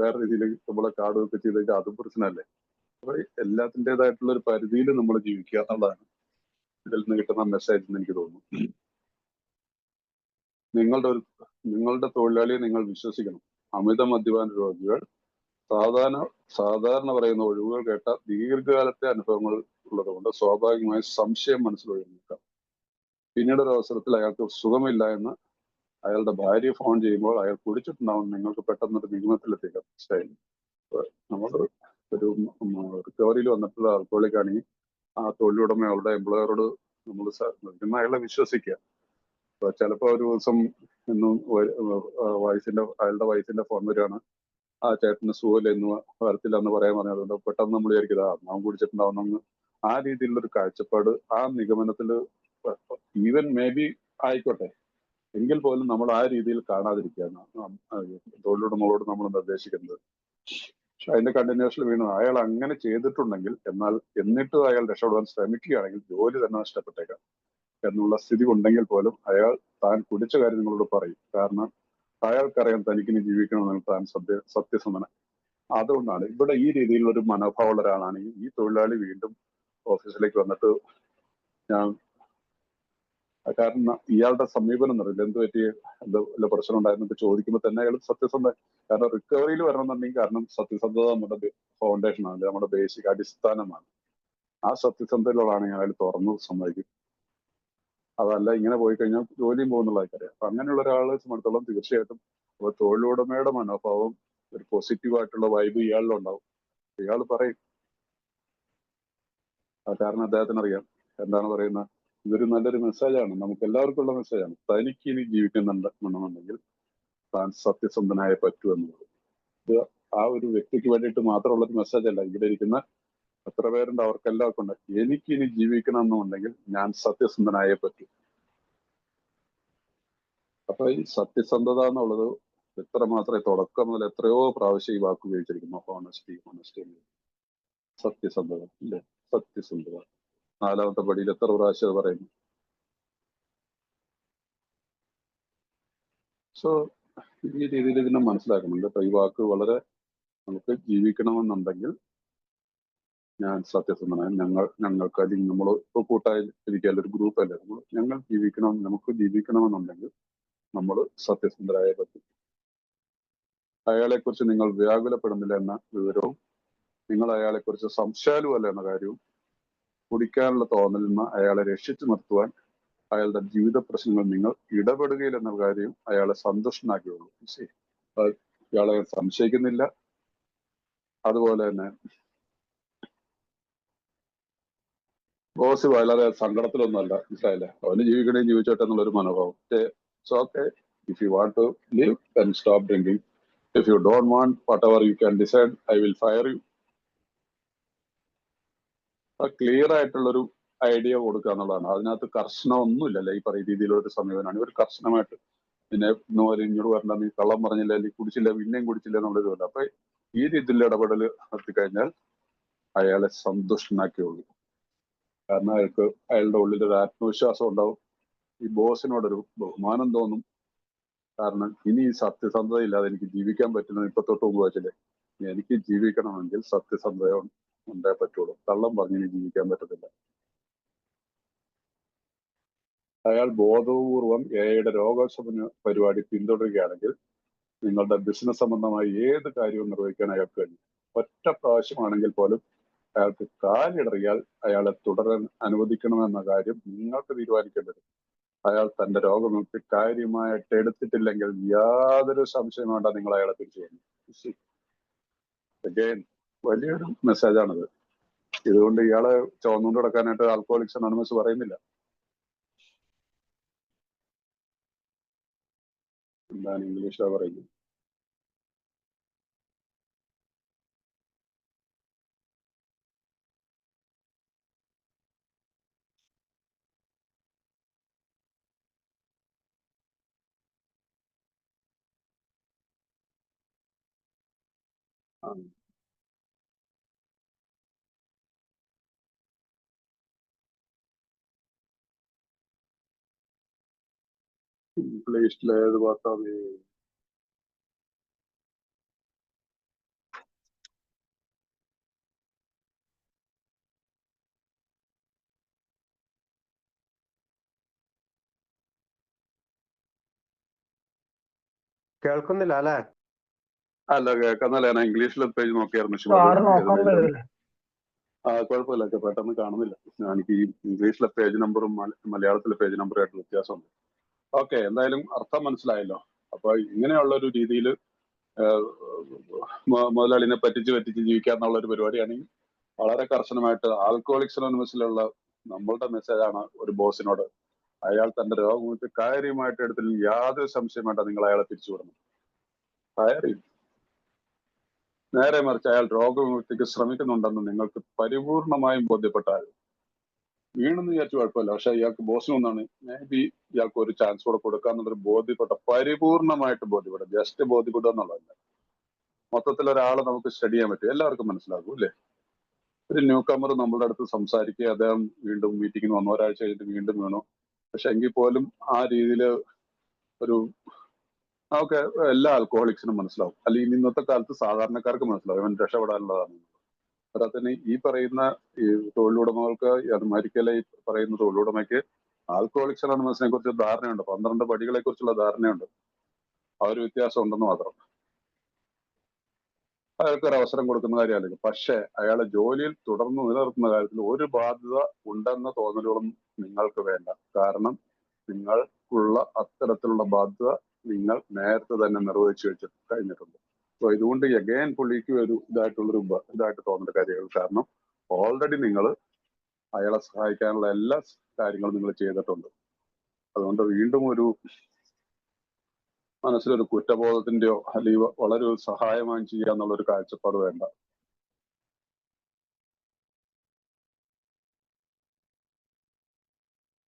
വേറെ രീതിയിൽ നമ്മളെ കാടുമൊക്കെ ചെയ്ത് കഴിഞ്ഞാൽ അതും പ്രശ്നമല്ലേ? അപ്പൊ എല്ലാത്തിൻ്റെതായിട്ടുള്ള ഒരു പരിധിയിൽ നമ്മൾ ജീവിക്കുക എന്നുള്ളതാണ് ഇതിൽ നിന്ന് കിട്ടുന്ന മെസ്സേജ് എന്ന് എനിക്ക് തോന്നുന്നു. നിങ്ങളുടെ തൊഴിലാളിയെ നിങ്ങൾ വിശ്വസിക്കണം. അമിത മദ്യപാന രോഗികൾ സാധാരണ പറയുന്ന ഒഴിവുകൾ കേട്ട ദീർഘകാലത്തെ അനുഭവങ്ങൾ ഉള്ളതുകൊണ്ട് സ്വാഭാവികമായി സംശയം മനസ്സിലൊഴിഞ്ഞേക്കാം. പിന്നീട് ഒരു അവസരത്തിൽ അയാൾക്ക് സുഖമില്ല എന്ന് അയാളുടെ ഭാര്യ ഫോൺ ചെയ്യുമ്പോൾ അയാൾ കുടിച്ചിട്ടുണ്ടാവും നിങ്ങൾക്ക് പെട്ടെന്നൊരു നിഗമനത്തിലെത്തിക്കാം. സ്റ്റൈൽ നമ്മൾ ഒരു റിക്കവറിയിൽ വന്നിട്ടുള്ള ആൾക്കോളിക്കാണെങ്കിൽ ആ തൊഴിലുടമകളുടെ എംപ്ലോയറോട് നമ്മൾ അയാളെ വിശ്വസിക്കുക. അപ്പൊ ചിലപ്പോ ഒരു ദിവസം ഇന്നും അയാളുടെ വയസ്സിന്റെ ഫോൺ വരികയാണ്, ആ ചേട്ടന് സുഖമില്ല എന്ന് വരത്തില്ല എന്ന് പറയാൻ പറഞ്ഞതുകൊണ്ട് പെട്ടെന്ന് നമ്മൾ വിചാരിക്കുക നാം കുടിച്ചിട്ടുണ്ടാവുന്ന ആ രീതിയിലുള്ള ഒരു കാഴ്ചപ്പാട്, ആ നിഗമനത്തിൽ ഈവൻ മേ ബി ആയിക്കോട്ടെ എങ്കിൽ പോലും നമ്മൾ ആ രീതിയിൽ കാണാതിരിക്കുകയാണ് തൊഴിലുടമകളോട് നമ്മൾ നിർദ്ദേശിക്കുന്നത്. പക്ഷെ അതിന്റെ കണ്ടിന്യൂഷനിൽ വീണു അയാൾ അങ്ങനെ ചെയ്തിട്ടുണ്ടെങ്കിൽ, എന്നാൽ എന്നിട്ട് അയാൾ രക്ഷപ്പെടാൻ ശ്രമിക്കുകയാണെങ്കിൽ ജോലി തന്നെ നഷ്ടപ്പെട്ടേക്കാം എന്നുള്ള സ്ഥിതി ഉണ്ടെങ്കിൽ പോലും അയാൾ താൻ കുടിച്ച കാര്യം നിങ്ങളോട് പറയും. കാരണം അയാൾക്കറിയാം തനിക്കിനി ജീവിക്കണമെന്ന് താൻ സത്യസന്ധന. അതുകൊണ്ടാണ് ഇവിടെ ഈ രീതിയിലുള്ള ഒരു മനോഭാവമുള്ള ഒരാളാണെങ്കിൽ ഈ തൊഴിലാളി വീണ്ടും ഓഫീസിലേക്ക് വന്നിട്ട് കാരണം ഇയാളുടെ സമീപനം എന്നറിയില്ല എന്ത് പറ്റിയ വല്ല പ്രശ്നം ഉണ്ടായിരുന്നൊക്കെ ചോദിക്കുമ്പോൾ തന്നെ അയാൾ സത്യസന്ധ. കാരണം റിക്കവറിയിൽ വരണമെന്നുണ്ടെങ്കിൽ കാരണം സത്യസന്ധത നമ്മുടെ ഫൗണ്ടേഷനാണ്, നമ്മുടെ ബേസിക് അടിസ്ഥാനമാണ്. ആ സത്യസന്ധതയിലുള്ളതാണെങ്കിൽ അയാൾ തുറന്നു സമ്മതിക്കും. അതല്ല ഇങ്ങനെ പോയി കഴിഞ്ഞാൽ ജോലിയും പോകുന്നുള്ള ആൾക്കാരെ. അപ്പൊ അങ്ങനെയുള്ള ഒരാളെ സംബന്ധിച്ചോളം തീർച്ചയായിട്ടും അപ്പൊ തൊഴിലുടമയുടെ മനോഭാവം ഒരു പോസിറ്റീവായിട്ടുള്ള വൈബ് ഇയാളിലുണ്ടാവും. ഇയാൾ പറയും, കാരണം അദ്ദേഹത്തിന് അറിയാം എന്താണ് പറയുന്നത്. ഇതൊരു നല്ലൊരു മെസ്സേജാണ്, നമുക്ക് എല്ലാവർക്കും ഉള്ള മെസ്സേജാണ്. തനിക്ക് ഇനി ജീവിക്കുന്നുണ്ടെന്നുണ്ടെങ്കിൽ താൻ സത്യസന്ധനായേ പറ്റൂ എന്നുള്ളത്. ഇത് ആ ഒരു വ്യക്തിക്ക് വേണ്ടിയിട്ട് മാത്രമുള്ള ഒരു മെസ്സേജ് അല്ല. ഇവിടെ ഇരിക്കുന്ന എത്ര പേരുണ്ട് അവർക്കെല്ലാവർക്കും ഉണ്ട്. എനിക്ക് ഇനി ജീവിക്കണം എന്നുണ്ടെങ്കിൽ ഞാൻ സത്യസന്ധനായേ പറ്റൂ. അപ്പൊ ഈ സത്യസന്ധത എന്നുള്ളത് എത്രമാത്രം തുടക്കം മുതൽ എത്രയോ പ്രാവശ്യം ഈ വാക്ക് ഉപയോഗിച്ചിരിക്കുന്നു. ഹോണസ്റ്റി സത്യസന്ധത ഇല്ലേ, സത്യസന്ധത 4ാമത്തെ പടിയിൽ എത്ര പ്രാവശ്യം അത് പറയുന്നു. സോ ഈ രീതിയിൽ ഇതിനെ മനസ്സിലാക്കുന്നുണ്ട്. അപ്പൊ ഈ വാക്ക് വളരെ നമുക്ക് ജീവിക്കണമെന്നുണ്ടെങ്കിൽ ഞാൻ സത്യസന്ധനായ ഞങ്ങൾക്ക് അല്ലെങ്കിൽ നമ്മൾ ഇപ്പൊ കൂട്ടായി ഇരിക്കാൻ ഒരു ഗ്രൂപ്പ് അല്ലേ, നമുക്ക് ജീവിക്കണമെന്നുണ്ടെങ്കിൽ നമ്മൾ സത്യസന്ധരായ പറ്റും. അയാളെക്കുറിച്ച് നിങ്ങൾ വ്യാകുലപ്പെടുന്നില്ല എന്ന വിവരവും നിങ്ങൾ അയാളെക്കുറിച്ച് സംശയാലുമല്ല എന്ന കാര്യവും കുടിക്കാനുള്ള തോന്നലിന് അയാളെ രക്ഷിച്ചു നിർത്തുവാൻ അയാളുടെ ജീവിത പ്രശ്നങ്ങൾ നിങ്ങൾ ഇടപെടുകയില്ലെന്ന കാര്യം അയാളെ സന്തുഷ്ടനാക്കിയുള്ളൂ. ഇയാളെ സംശയിക്കുന്നില്ല. അതുപോലെ തന്നെ ബോസ് വളരെ സങ്കടത്തിലൊന്നുമല്ല, മനസ്സിലായില്ലേ? അവന് ജീവിക്കണേയും ജീവിച്ചോട്ടെ എന്നുള്ളൊരു മനോഭാവം. So okay, if you want to leave then stop drinking. If you don't want whatever you can decide, I will fire you. Clear ആയിട്ടുള്ളൊരു ഐഡിയ കൊടുക്കുക എന്നുള്ളതാണ്. അതിനകത്ത് കർശനമൊന്നുമില്ലല്ലോ. ഈ പറയുന്ന രീതിയിലൊരു സമീപനമാണ്. ഇവർ കർശനമായിട്ട് പിന്നെ ഇങ്ങോട്ട് വരണ്ട, നീ കള്ളം പറഞ്ഞില്ല, അല്ലെങ്കിൽ കുടിച്ചില്ല, പിന്നെയും കുടിച്ചില്ല എന്നുള്ളതുമല്ല. അപ്പൊ ഈ രീതിയിൽ ഇടപെടൽ നടത്തിക്കഴിഞ്ഞാൽ അയാളെ സന്തുഷ്ടനാക്കിയുള്ളൂ. കാരണം അയാളുടെ ഉള്ളിൽ ഒരു ആത്മവിശ്വാസം ഉണ്ടാവും, ഈ ബോസിനോടൊരു ബഹുമാനം തോന്നും. കാരണം ഇനി ഈ സത്യസന്ധതയില്ലാതെ എനിക്ക് ജീവിക്കാൻ പറ്റുന്നത് ഇപ്പൊ തൊട്ട് മുമ്പ് വെച്ചില്ലേ, എനിക്ക് ജീവിക്കണമെങ്കിൽ സത്യസന്ധത ഉണ്ടേ പറ്റുള്ളൂ. കള്ളം പറഞ്ഞ് ഇനി ജീവിക്കാൻ പറ്റത്തില്ല. അയാൾ ബോധപൂർവം എയുടെ രോഗശമന പരിപാടി പിന്തുടരുകയാണെങ്കിൽ നിങ്ങളുടെ ബിസിനസ് സംബന്ധമായ ഏത് കാര്യവും നിർവഹിക്കാൻ അയാൾക്ക് കഴിയും. ഒറ്റ പ്രാവശ്യമാണെങ്കിൽ പോലും അയാൾക്ക് കാലിടറിയാൽ അയാളെ തുടരാൻ അനുവദിക്കണമെന്ന കാര്യം നിങ്ങൾക്ക് തീരുമാനിക്കേണ്ടത്. അയാൾ തന്റെ രോഗമുക്തി കാര്യമായിട്ട് എടുത്തിട്ടില്ലെങ്കിൽ യാതൊരു സംശയം വേണ്ട, നിങ്ങൾ അയാളെ തിരിച്ചു വന്നു. അഗൈൻ വലിയൊരു മെസ്സേജാണിത്. ഇതുകൊണ്ട് ഇയാളെ ചുവന്നുകൊണ്ട് കിടക്കാനായിട്ട് ആൽക്കഹോളിക്സ് അനോണിമസ് പറയുന്നില്ല. എന്താണ് ഇംഗ്ലീഷിലാ പറയുന്നത്? ഇംഗ്ലീഷിലെ ഏത് ഭാഷ? കേൾക്കുന്നില്ല അല്ലെ? അല്ല, കേൾക്കുന്നല്ല. ഞാൻ ഇംഗ്ലീഷിലെ പേജ് നോക്കിയായിരുന്നു. സാറ് നോക്കാൻ കഴിയില്ല. കുഴപ്പമില്ല, പെട്ടെന്ന് കാണുന്നില്ല. എനിക്ക് ഈ ഇംഗ്ലീഷിലെ പേജ് നമ്പറും മലയാളത്തിലെ പേജ് നമ്പറും ആയിട്ട് വ്യത്യാസമുണ്ട്. ഓക്കെ, എന്തായാലും അർത്ഥം മനസ്സിലായല്ലോ. അപ്പൊ ഇങ്ങനെയുള്ള ഒരു രീതിയിൽ മുതലാളിനെ പറ്റിച്ച് ജീവിക്കുക ഒരു പരിപാടിയാണെങ്കിൽ വളരെ കർശനമായിട്ട് ആൽക്കഹോളിക്സ് അനോണിമസിലുള്ള നമ്മളുടെ മെസ്സേജാണ് ഒരു ബോസിനോട്. അയാൾ തന്റെ രോഗമുക്തി കാര്യമായിട്ട് എടുത്തിൽ യാതൊരു സംശയം വേണ്ട, നിങ്ങൾ അയാളെ തിരിച്ചുവിടണം. നേരെ മറിച്ച് അയാൾ രോഗവിമുക്തിക്ക് ശ്രമിക്കുന്നുണ്ടെന്ന് നിങ്ങൾക്ക് പരിപൂർണമായും ബോധ്യപ്പെട്ടാൽ, വീണെന്ന് വിചാരിച്ചു കുഴപ്പമില്ല, പക്ഷെ ഇയാൾക്ക് ബോസിനൊന്നാണ് മേ ബി ഇയാൾക്ക് ഒരു ചാൻസ് കൂടെ കൊടുക്കാന്നുള്ളൊരു പരിപൂർണമായിട്ട് ബോധ്യപ്പെടും. ജസ്റ്റ് ബോധ്യപ്പെടുക എന്നുള്ളതല്ല. മൊത്തത്തിൽ ഒരാളെ നമുക്ക് സ്റ്റഡി ചെയ്യാൻ പറ്റും, എല്ലാവർക്കും മനസ്സിലാകും അല്ലേ? ഒരു ന്യൂ കമർ നമ്മളുടെ അടുത്ത് സംസാരിക്കുക, അദ്ദേഹം വീണ്ടും മീറ്റിങ്ങിന് വന്നു, ഒരാഴ്ച കഴിഞ്ഞിട്ട് വീണ്ടും വീണു. പക്ഷെ എങ്കിൽ പോലും ആ രീതിയിൽ ഒരു നമുക്ക് എല്ലാ ആൽക്കഹോളിക്സിനും മനസ്സിലാവും, അല്ലെങ്കിൽ ഇന്നത്തെ കാലത്ത് സാധാരണക്കാർക്ക് മനസ്സിലാവും ഇവൻ രക്ഷപ്പെടാനുള്ളതാണ്. അതിന് ഈ പറയുന്ന ഈ തൊഴിലുടമകൾക്ക്, അത് മരിക്കല ഈ പറയുന്ന തൊഴിലുടമയ്ക്ക് ആൽക്കഹോളിക്സ് അനോണിമസിനെ കുറിച്ച് ധാരണയുണ്ട്, 12 പടികളെ കുറിച്ചുള്ള ധാരണയുണ്ട്. ആ ഒരു വ്യത്യാസം ഉണ്ടെന്ന് മാത്രം. അയാൾക്ക് ഒരു അവസരം കൊടുക്കുന്ന കാര്യമല്ല. പക്ഷെ അയാളെ ജോലിയിൽ തുടർന്ന് നിലനിർത്തുന്ന കാര്യത്തിൽ ഒരു ബാധ്യത ഉണ്ടെന്ന തോന്നലുകളും നിങ്ങൾക്ക് വേണ്ട. കാരണം നിങ്ങൾക്കുള്ള അത്തരത്തിലുള്ള ബാധ്യത നിങ്ങൾ നേരത്തെ തന്നെ നിർവഹിച്ചു കഴിഞ്ഞിട്ടുണ്ട്. സോ ഇതുകൊണ്ട് എഗെയിൻ പുള്ളിക്ക് ഒരു ഇതായിട്ട് തോന്നേണ്ട കാര്യങ്ങൾ. കാരണം ഓൾറെഡി നിങ്ങൾ അയാളെ സഹായിക്കാനുള്ള എല്ലാ കാര്യങ്ങളും നിങ്ങൾ ചെയ്തിട്ടുണ്ട്. അതുകൊണ്ട് വീണ്ടും ഒരു മനസ്സിലൊരു കുറ്റബോധത്തിന്റെയോ അല്ലെങ്കിൽ വളരെ ഒരു സഹായമായി ചെയ്യാന്നുള്ള ഒരു കാഴ്ചപ്പാട് വേണ്ട.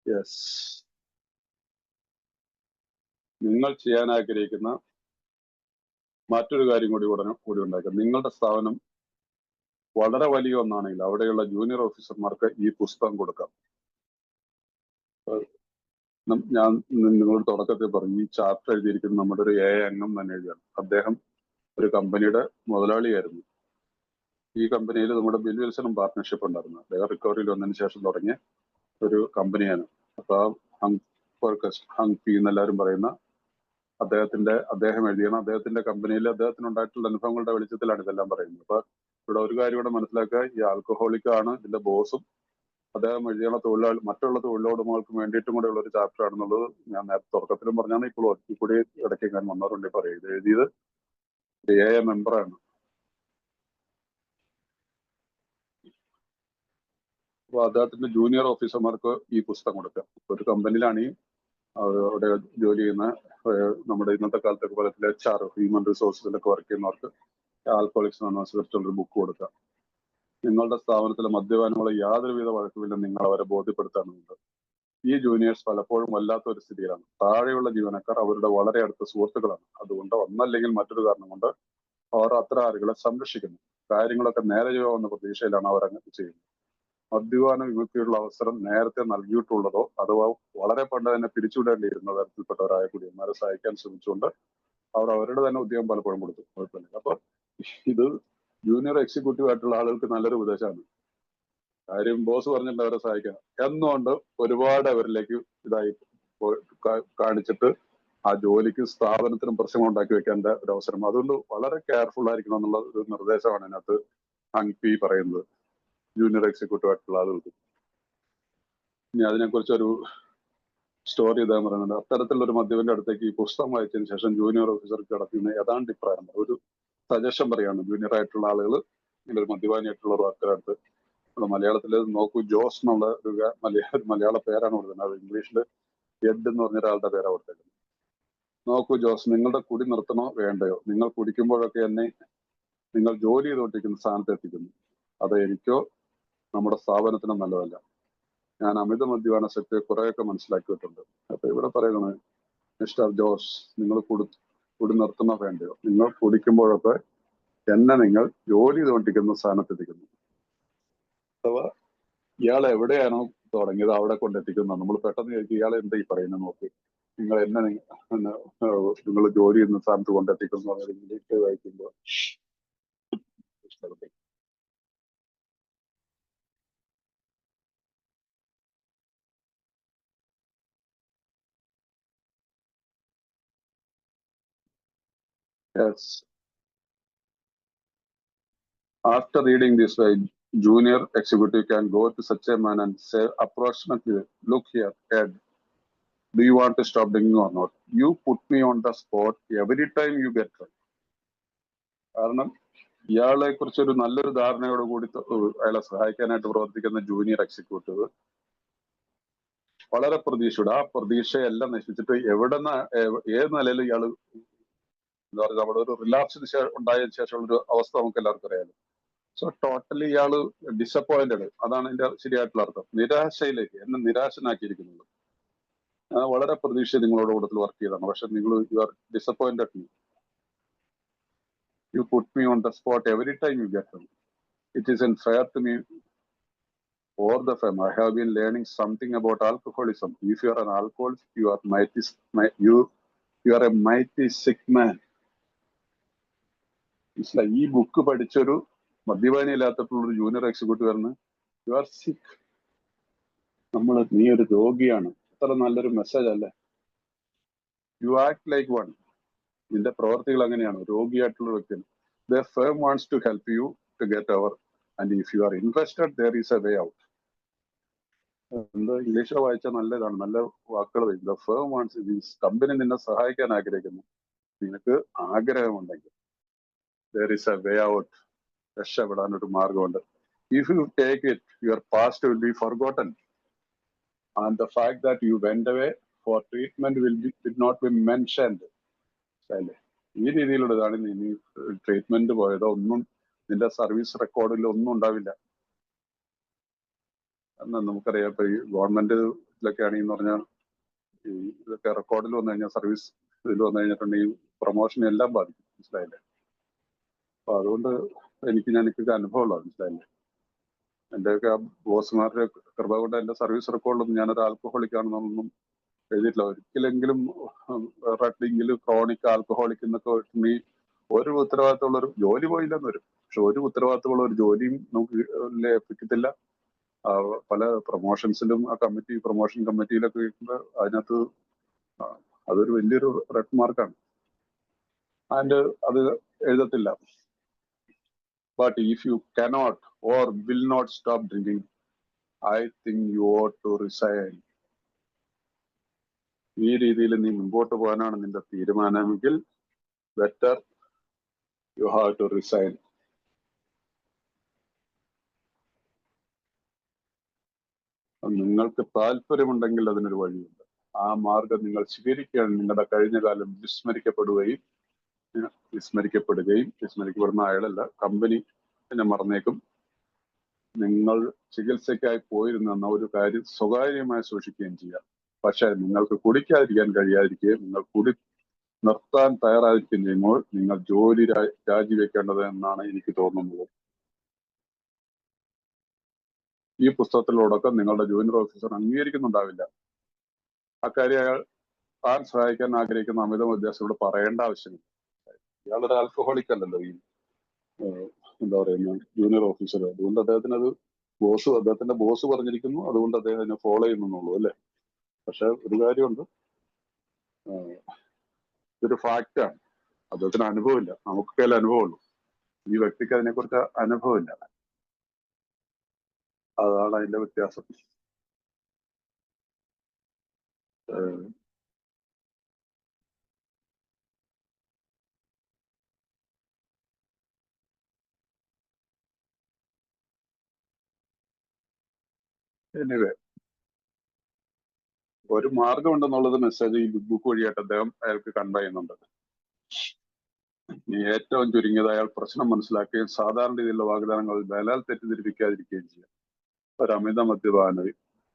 യെസ്, നിങ്ങൾ ചെയ്യാൻ ആഗ്രഹിക്കുന്ന മറ്റൊരു കാര്യം കൂടി ഉണ്ടാക്കുക. നിങ്ങളുടെ സ്ഥാപനം വളരെ വലിയ ഒന്നാണെങ്കിൽ അവിടെയുള്ള ജൂനിയർ ഓഫീസർമാർക്ക് ഈ പുസ്തകം കൊടുക്കാം. ഞാൻ നിങ്ങളോട് തുടക്കത്തിൽ പറഞ്ഞു, ഈ ചാപ്റ്റർ എഴുതിയിരിക്കുന്നത് നമ്മുടെ ഒരു അംഗം തന്നെ എഴുതിയാണ്. അദ്ദേഹം ഒരു കമ്പനിയുടെ മുതലാളിയായിരുന്നു. ഈ കമ്പനിയിൽ നമ്മുടെ ബിൽ വിൽസണും പാർട്ട്ണർഷിപ്പ് ഉണ്ടായിരുന്നു. അദ്ദേഹം റിക്കവറിയിൽ വന്നതിന് ശേഷം തുടങ്ങിയ ഒരു കമ്പനിയാണ്. അപ്പൊ ഹങ് പി എന്നെല്ലാവരും പറയുന്ന അദ്ദേഹം എഴുതിയാണ്. അദ്ദേഹത്തിന്റെ കമ്പനിയിൽ അദ്ദേഹത്തിന് ഉണ്ടായിട്ടുള്ള അനുഭവങ്ങളുടെ വെളിച്ചത്തിലാണ് ഇതെല്ലാം പറയുന്നത്. അപ്പൊ ഇവിടെ ഒരു കാര്യം കൂടെ മനസ്സിലാക്കുക, ഈ ആൽക്കഹോളിക് ആണ് ഇതിന്റെ ബോസും അദ്ദേഹം എഴുതിയുള്ള മറ്റുള്ള തൊഴിലുടമകൾക്കും വേണ്ടിയിട്ടും കൂടെ ഉള്ള ഒരു ചാപ്റ്റർ ആണെന്നുള്ളത് ഞാൻ നേരത്തെ തുടക്കത്തിലും പറഞ്ഞാണ്, ഇപ്പോൾ ഒറ്റ കൂടി ഇടയ്ക്ക് ഞാൻ വന്നവരുണ്ട് പറയും. ഇത് എഴുതിയത് AA മെമ്പറാണ്. അപ്പൊ അദ്ദേഹത്തിന്റെ ജൂനിയർ ഓഫീസർമാർക്ക് ഈ പുസ്തകം കൊടുക്കാം. ഒരു കമ്പനിയിലാണ് ഈ അവിടെ ജോലി ചെയ്യുന്ന നമ്മുടെ ഇന്നത്തെ കാലത്തൊക്കെ പോലെ HR ഹ്യൂമൻ റിസോഴ്സിലൊക്കെ വർക്ക് ചെയ്യുന്നവർക്ക് ആൽക്കോളിക്സ് ഒരു ബുക്ക് കൊടുക്കാം. നിങ്ങളുടെ സ്ഥാപനത്തിലെ മദ്യപാനമുള്ള യാതൊരുവിധ വഴക്കുമില്ല നിങ്ങൾ അവരെ ബോധ്യപ്പെടുത്താനുണ്ട്. ഈ ജൂനിയേഴ്സ് പലപ്പോഴും വല്ലാത്ത ഒരു സ്ഥിതിയിലാണ്. താഴെയുള്ള ജീവനക്കാർ അവരുടെ വളരെ അടുത്ത സുഹൃത്തുക്കളാണ്. അതുകൊണ്ട് ഒന്നല്ലെങ്കിൽ മറ്റൊരു കാരണം കൊണ്ട് അവർ അത്ര ആളുകളെ സംരക്ഷിക്കുന്നു. കാര്യങ്ങളൊക്കെ നേരെ ചെയ്യുമെന്ന പ്രതീക്ഷയിലാണ് അവർ അങ്ങനെ ചെയ്യുന്നത്. മദ്യപാന വിമുക്തിയുള്ള അവസരം നേരത്തെ നൽകിയിട്ടുള്ളതോ അഥവാ വളരെ പണ്ട് തന്നെ പിരിച്ചുവിടേണ്ടിയിരുന്ന തരത്തിൽപ്പെട്ടവരായ കുടിയന്മാരെ സഹായിക്കാൻ ശ്രമിച്ചുകൊണ്ട് അവർ അവരുടെ തന്നെ ഉദ്യോഗം പലപ്പോഴും കൊടുത്തു. കുഴപ്പമില്ല. അപ്പൊ ഇത് ജൂനിയർ എക്സിക്യൂട്ടീവ് ആയിട്ടുള്ള ആളുകൾക്ക് നല്ലൊരു ഉപദേശമാണ്. കാര്യം ബോസ് പറഞ്ഞിട്ട് അവരെ സഹായിക്കണം എന്നുകൊണ്ട് ഒരുപാട് അവരിലേക്ക് ഇതായി കാണിച്ചിട്ട് ആ ജോലിക്ക് സ്ഥാപനത്തിനും പ്രശ്നം ഉണ്ടാക്കി വെക്കേണ്ട ഒരു അവസരം. അതുകൊണ്ട് വളരെ കെയർഫുൾ ആയിരിക്കണം എന്നുള്ള ഒരു നിർദ്ദേശമാണ് അതിനകത്ത് ഹങ് പറയുന്നത് ജൂനിയർ എക്സിക്യൂട്ടീവ് ആയിട്ടുള്ള ആളുകൾക്ക്. ഇനി അതിനെക്കുറിച്ചൊരു സ്റ്റോറി ഇതാ പറയുന്നുണ്ട്. അത്തരത്തിലുള്ള ഒരു മദ്യപന്റെ അടുത്തേക്ക് ഈ പുസ്തകം വായിച്ചതിന് ശേഷം ജൂനിയർ ഓഫീസർക്ക് കിടക്കുന്ന ഏതാണ്ട് ഇപ്രായം ഒരു സജഷൻ പറയാണ്. ജൂനിയർ ആയിട്ടുള്ള ആളുകൾ ഇങ്ങനെ ഒരു മദ്യപാനിയായിട്ടുള്ള ഒരു ആൾക്കാരടുത്ത്, നമ്മുടെ മലയാളത്തിൽ നോക്കൂ ജോസ് എന്നുള്ള ഒരു മലയാള പേരാണ് കൊടുക്കുന്നത്. അത് ഇംഗ്ലീഷിൽ എഡ് എന്ന് പറഞ്ഞ ഒരാളുടെ പേരാണ് കൊടുത്തേക്കുന്നത്. നോക്കൂ ജോസ്, നിങ്ങളുടെ കുടി നിർത്തണോ വേണ്ടയോ? നിങ്ങൾ കുടിക്കുമ്പോഴൊക്കെ എന്നെ നിങ്ങൾ ജോലി ചെയ്തുകൊണ്ടിരിക്കുന്ന സ്ഥാനത്ത് എത്തിക്കുന്നു. അത് എനിക്കോ നമ്മുടെ സ്ഥാപനത്തിനും നല്ലതല്ല. ഞാൻ അമിത മദ്യപാന സെറ്റ് കുറെയൊക്കെ മനസ്സിലാക്കിയിട്ടുണ്ട്. അപ്പൊ ഇവിടെ പറയുന്നത്, മിസ്റ്റർ ജോസ്, നിങ്ങൾ കുടി നിർത്തണോ വേണ്ടയോ? നിങ്ങൾ കുടിക്കുമ്പോഴൊക്കെ എന്നെ നിങ്ങൾ ജോലി ചെയ്തുകൊണ്ടിരിക്കുന്ന സ്ഥാനത്തെത്തിക്കുന്നു. അഥവാ ഇയാൾ എവിടെയാണോ തുടങ്ങിയത് അവിടെ കൊണ്ടെത്തിക്കുന്നത്. നമ്മൾ പെട്ടെന്ന് ചോദിക്കും ഇയാൾ എന്താ ഈ പറയുന്നത് നോക്കി, നിങ്ങൾ എന്നെ നിങ്ങൾ ജോലി ചെയ്യുന്ന സ്ഥാനത്ത് കൊണ്ടെത്തിക്കുന്നു ഇംഗ്ലീഷ് വായിക്കുമ്പോൾ yes. After reading this way, junior executive can go to such a man and say approximately, look here, Ed, do you want to stop drinking or not? You put me on the spot every time you get drunk. കാരണം ഇയാളെ കുറിച്ച് ഒരു നല്ലൊരു ധാരണയോട് കൂടി അയാളെ സഹായിക്കാനായിട്ട് പ്രവർത്തിക്കുന്ന junior executive വളരെ പ്രതീക്ഷയോടെ ആ പ്രതീക്ഷയെല്ലാം നശിപ്പിച്ചിട്ട് ഏത് നിലയിൽ ഇയാള് എന്താ പറയുക, നമ്മുടെ ഒരു റിലാപ്സിന് ഉണ്ടായതിനു ശേഷമുള്ള ഒരു അവസ്ഥ നമുക്ക് എല്ലാവർക്കും അറിയാലോ. സോ ടോട്ടലി ഇയാള് ഡിസപ്പോയിന്റഡ്, അതാണ് ഇതിന്റെ ശരിയായിട്ടുള്ള അർത്ഥം. നിരാശയിലേക്ക്, എന്നെ നിരാശനാക്കിയിരിക്കുന്നത്. വളരെ പ്രതീക്ഷ നിങ്ങളോട് കൂട്ടത്തിൽ വർക്ക് ചെയ്താണ്, പക്ഷെ നിങ്ങൾ you are disappointed me. You put me on the spot every time you get them. It isn't fair to me or the firm. I have been learning something about alcoholism. If you are an alcoholic, you are a mighty sick man. മനസ്സിലായി? ഈ book പഠിച്ചൊരു മദ്യപാനി ഇല്ലാത്തപ്പോഴൊരു junior executive പറഞ്ഞ് you are sick, നീ ഒരു രോഗിയാണ്. അത്ര നല്ലൊരു മെസ്സേജ് അല്ലേ? You act like one. നിന്റെ പ്രവർത്തികൾ അങ്ങനെയാണ്, രോഗിയായിട്ടുള്ള വ്യക്തിയാണ്. The firm wants to help you to get over and if you are interested there is a way out. എന്താ ഇംഗ്ലീഷിൽ വായിച്ചാൽ നല്ലതാണ്, നല്ല വാക്കുകൾ വരും. The firm wants, means company നിന്നെ സഹായിക്കാൻ ആഗ്രഹിക്കുന്നു. നിനക്ക് ആഗ്രഹമുണ്ടെങ്കിൽ there is a way out. രക്ഷപ്പെടാനൊരു മാർഗമുണ്ട്. If you take it, your past will be forgotten and the fact that you went away for treatment will not be mentioned. അല്ലേ? ഈ രീതിയിലുള്ളതാണ്. നീ ട്രീറ്റ്മെന്റ് പോയതോ ഒന്നും നിന്റെ സർവീസ് റെക്കോർഡിൽ ഒന്നും ഉണ്ടാവില്ല. എന്നാൽ നമുക്കറിയാം, ഇപ്പൊ ഈ ഗവൺമെന്റിലൊക്കെ ആണെന്ന് പറഞ്ഞാൽ ഈ ഇതൊക്കെ റെക്കോർഡിൽ വന്നു കഴിഞ്ഞാൽ, സർവീസ് ഇതിൽ വന്നു കഴിഞ്ഞിട്ടുണ്ടെങ്കിൽ പ്രൊമോഷൻ എല്ലാം ബാധിക്കും. മനസ്സിലായില്ലേ? അപ്പൊ അതുകൊണ്ട് എനിക്കൊക്കെ അനുഭവമുള്ള, മനസ്സിലായില്ലേ? എന്റെയൊക്കെ ബോസുമാരുടെ കൃപ കൊണ്ട് എന്റെ സർവീസ് റെക്കോർഡിലൊന്നും ഞാനൊരു ആൽക്കഹോളിക് ആണെന്നൊന്നും എഴുതിയിട്ടില്ല. ഒരിക്കലെങ്കിലും റെഡിങ്ങില് ക്രോണിക് ആൽക്കഹോളിക് എന്നൊക്കെ നീ ഒരു ഉത്തരവാദിത്തമുള്ള ഒരു ജോലി പോയില്ലെന്ന് വരും, പക്ഷെ ഒരു ഉത്തരവാദിത്തമുള്ള ഒരു ജോലിയും നമുക്ക് ലഭിക്കത്തില്ല. പല പ്രൊമോഷൻസിലും ആ പ്രൊമോഷൻ കമ്മിറ്റിയിലൊക്കെ ഇരിക്കുമ്പോൾ അതിനകത്ത് അതൊരു വലിയൊരു റെഡ് മാർക്കാണ്. ആൻഡ് അത് എഴുതത്തില്ല. But if you cannot or will not stop drinking, I think you ought to resign. ഈ രീതിയിൽ നീ മുമ്പോട്ട് പോകാനാണ് നിന്റെ തീരുമാനമെങ്കിൽ better you have to resign. നിങ്ങൾക്ക് താല്പര്യമുണ്ടെങ്കിൽ അതിനൊരു വഴിയുണ്ട്. ആ മാർഗം നിങ്ങൾ സ്വീകരിക്കുകയാണ്. നിങ്ങളുടെ കഴിഞ്ഞ കാലം വിസ്മരിക്കപ്പെടുന്ന അയാളല്ല, കമ്പനി പിന്നെ മറന്നേക്കും. നിങ്ങൾ ചികിത്സയ്ക്കായി പോയിരുന്ന ഒരു കാര്യം സ്വകാര്യമായി സൂക്ഷിക്കുകയും ചെയ്യാം. പക്ഷെ നിങ്ങൾക്ക് കുടിക്കാതിരിക്കാൻ കഴിയാതിരിക്കുകയും നിങ്ങൾ കുടി നിർത്താൻ തയ്യാറായിരിക്കുകയും ചെയ്യുമ്പോൾ നിങ്ങൾ ജോലി രാജിവെക്കേണ്ടത് എന്നാണ് എനിക്ക് തോന്നുന്നത്. ഈ പുസ്തകത്തിലോടൊപ്പം നിങ്ങളുടെ ജൂനിയർ ഓഫീസർ അംഗീകരിക്കുന്നുണ്ടാവില്ല. അക്കാര്യം അയാൾ താൻ സഹായിക്കാൻ ആഗ്രഹിക്കുന്ന അമിത ഉദ്യോഗസ്ഥരോട് പറയേണ്ട ആവശ്യമില്ല. ഇയാളൊരു ആൽക്കഹോളിക് അല്ലല്ലോ ഈ എന്താ പറയുന്ന ജൂനിയർ ഓഫീസർ. അതുകൊണ്ട് അദ്ദേഹത്തിന്റെ ബോസ് പറഞ്ഞിരിക്കുന്നു, അതുകൊണ്ട് അദ്ദേഹം അതിനെ ഫോളോ ചെയ്യുന്നുള്ളൂ അല്ലേ. പക്ഷെ ഒരു കാര്യമുണ്ട്, ഇതൊരു ഫാക്റ്റാണ്. അദ്ദേഹത്തിന് അനുഭവമില്ല, നമുക്കൊക്കെ അനുഭവമുള്ളൂ. ഈ വ്യക്തിക്ക് അതിനെക്കുറിച്ച് അനുഭവമില്ല. അതാണ് അതിന്റെ വ്യത്യാസം. എനിവേ, ഒരു മാർഗം ഉണ്ടെന്നുള്ളത് മെസ്സേജ് ഈ ബുക്ക് വഴിയായിട്ട് അദ്ദേഹം അയാൾക്ക് കൺവേ ചെയ്യുന്നുണ്ട്. ഏറ്റവും ചുരുങ്ങിയത് അയാൾ പ്രശ്നം മനസ്സിലാക്കുകയും സാധാരണ രീതിയിലുള്ള വാഗ്ദാനങ്ങൾ ബലാൽ തെറ്റിദ്ധരിപ്പിക്കാതിരിക്കുകയും ചെയ്യാം. ഒരു അമിത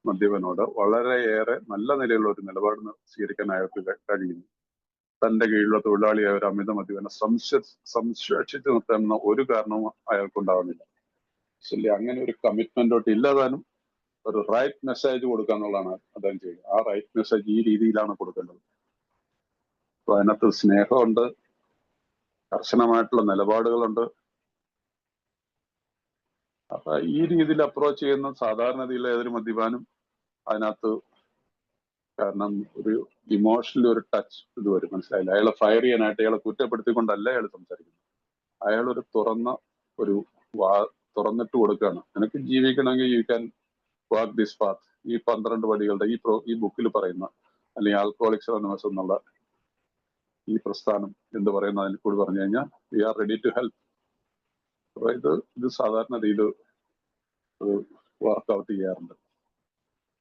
മദ്യപനോട് വളരെയേറെ നല്ല നിലയിലുള്ള ഒരു നിലപാട് സ്വീകരിക്കാൻ അയാൾക്ക് കഴിയുന്നു. തന്റെ കീഴിലുള്ള തൊഴിലാളിയായ ഒരു അമിത മദ്യപനെ സംരക്ഷിച്ചു നിർത്താമെന്ന ഒരു കാരണവും അയാൾക്കുണ്ടാവുന്നില്ല. ശരി, അങ്ങനെ ഒരു കമ്മിറ്റ്മെന്റോട്ട് ഇല്ലാതാനും ഒരു റൈറ്റ് മെസ്സേജ് കൊടുക്കുക എന്നുള്ളതാണ് അദ്ദേഹം ചെയ്യുക. ആ റൈറ്റ് മെസ്സേജ് ഈ രീതിയിലാണ് കൊടുക്കേണ്ടത്. അപ്പൊ അതിനകത്ത് സ്നേഹമുണ്ട്, കർശനമായിട്ടുള്ള നിലപാടുകളുണ്ട്. അപ്പൊ ഈ രീതിയിൽ അപ്രോച്ച് ചെയ്യുന്ന സാധാരണ രീതിയിൽ ഏതൊരു മദ്യപാനും അതിനകത്ത്, കാരണം ഒരു ഇമോഷണലി ഒരു ടച്ച് ഇത് വരും, മനസ്സിലായില്ല. അയാളെ ഫയർ ചെയ്യാനായിട്ട് അയാളെ കുറ്റപ്പെടുത്തിക്കൊണ്ടല്ല അയാൾ സംസാരിക്കുന്നത്. അയാൾ ഒരു തുറന്നിട്ട് കൊടുക്കുകയാണ്. നിനക്ക് ജീവിക്കണമെങ്കിൽ you can walk this path. ഈ 12 പടികളുടെ ഈ ബുക്കിൽ പറയുന്ന, അല്ലെങ്കിൽ ആൽക്കഹോളിക്സ് അനോണിമസ് എന്നുള്ള ഈ പ്രസ്ഥാനം എന്ന് പറയുന്ന അതിൽ കൂടി പറഞ്ഞു കഴിഞ്ഞാൽ we are ready to help. അപ്പൊ ഇത് സാധാരണ രീതിയിൽ വർക്ക്ഔട്ട് ചെയ്യാറുണ്ട്.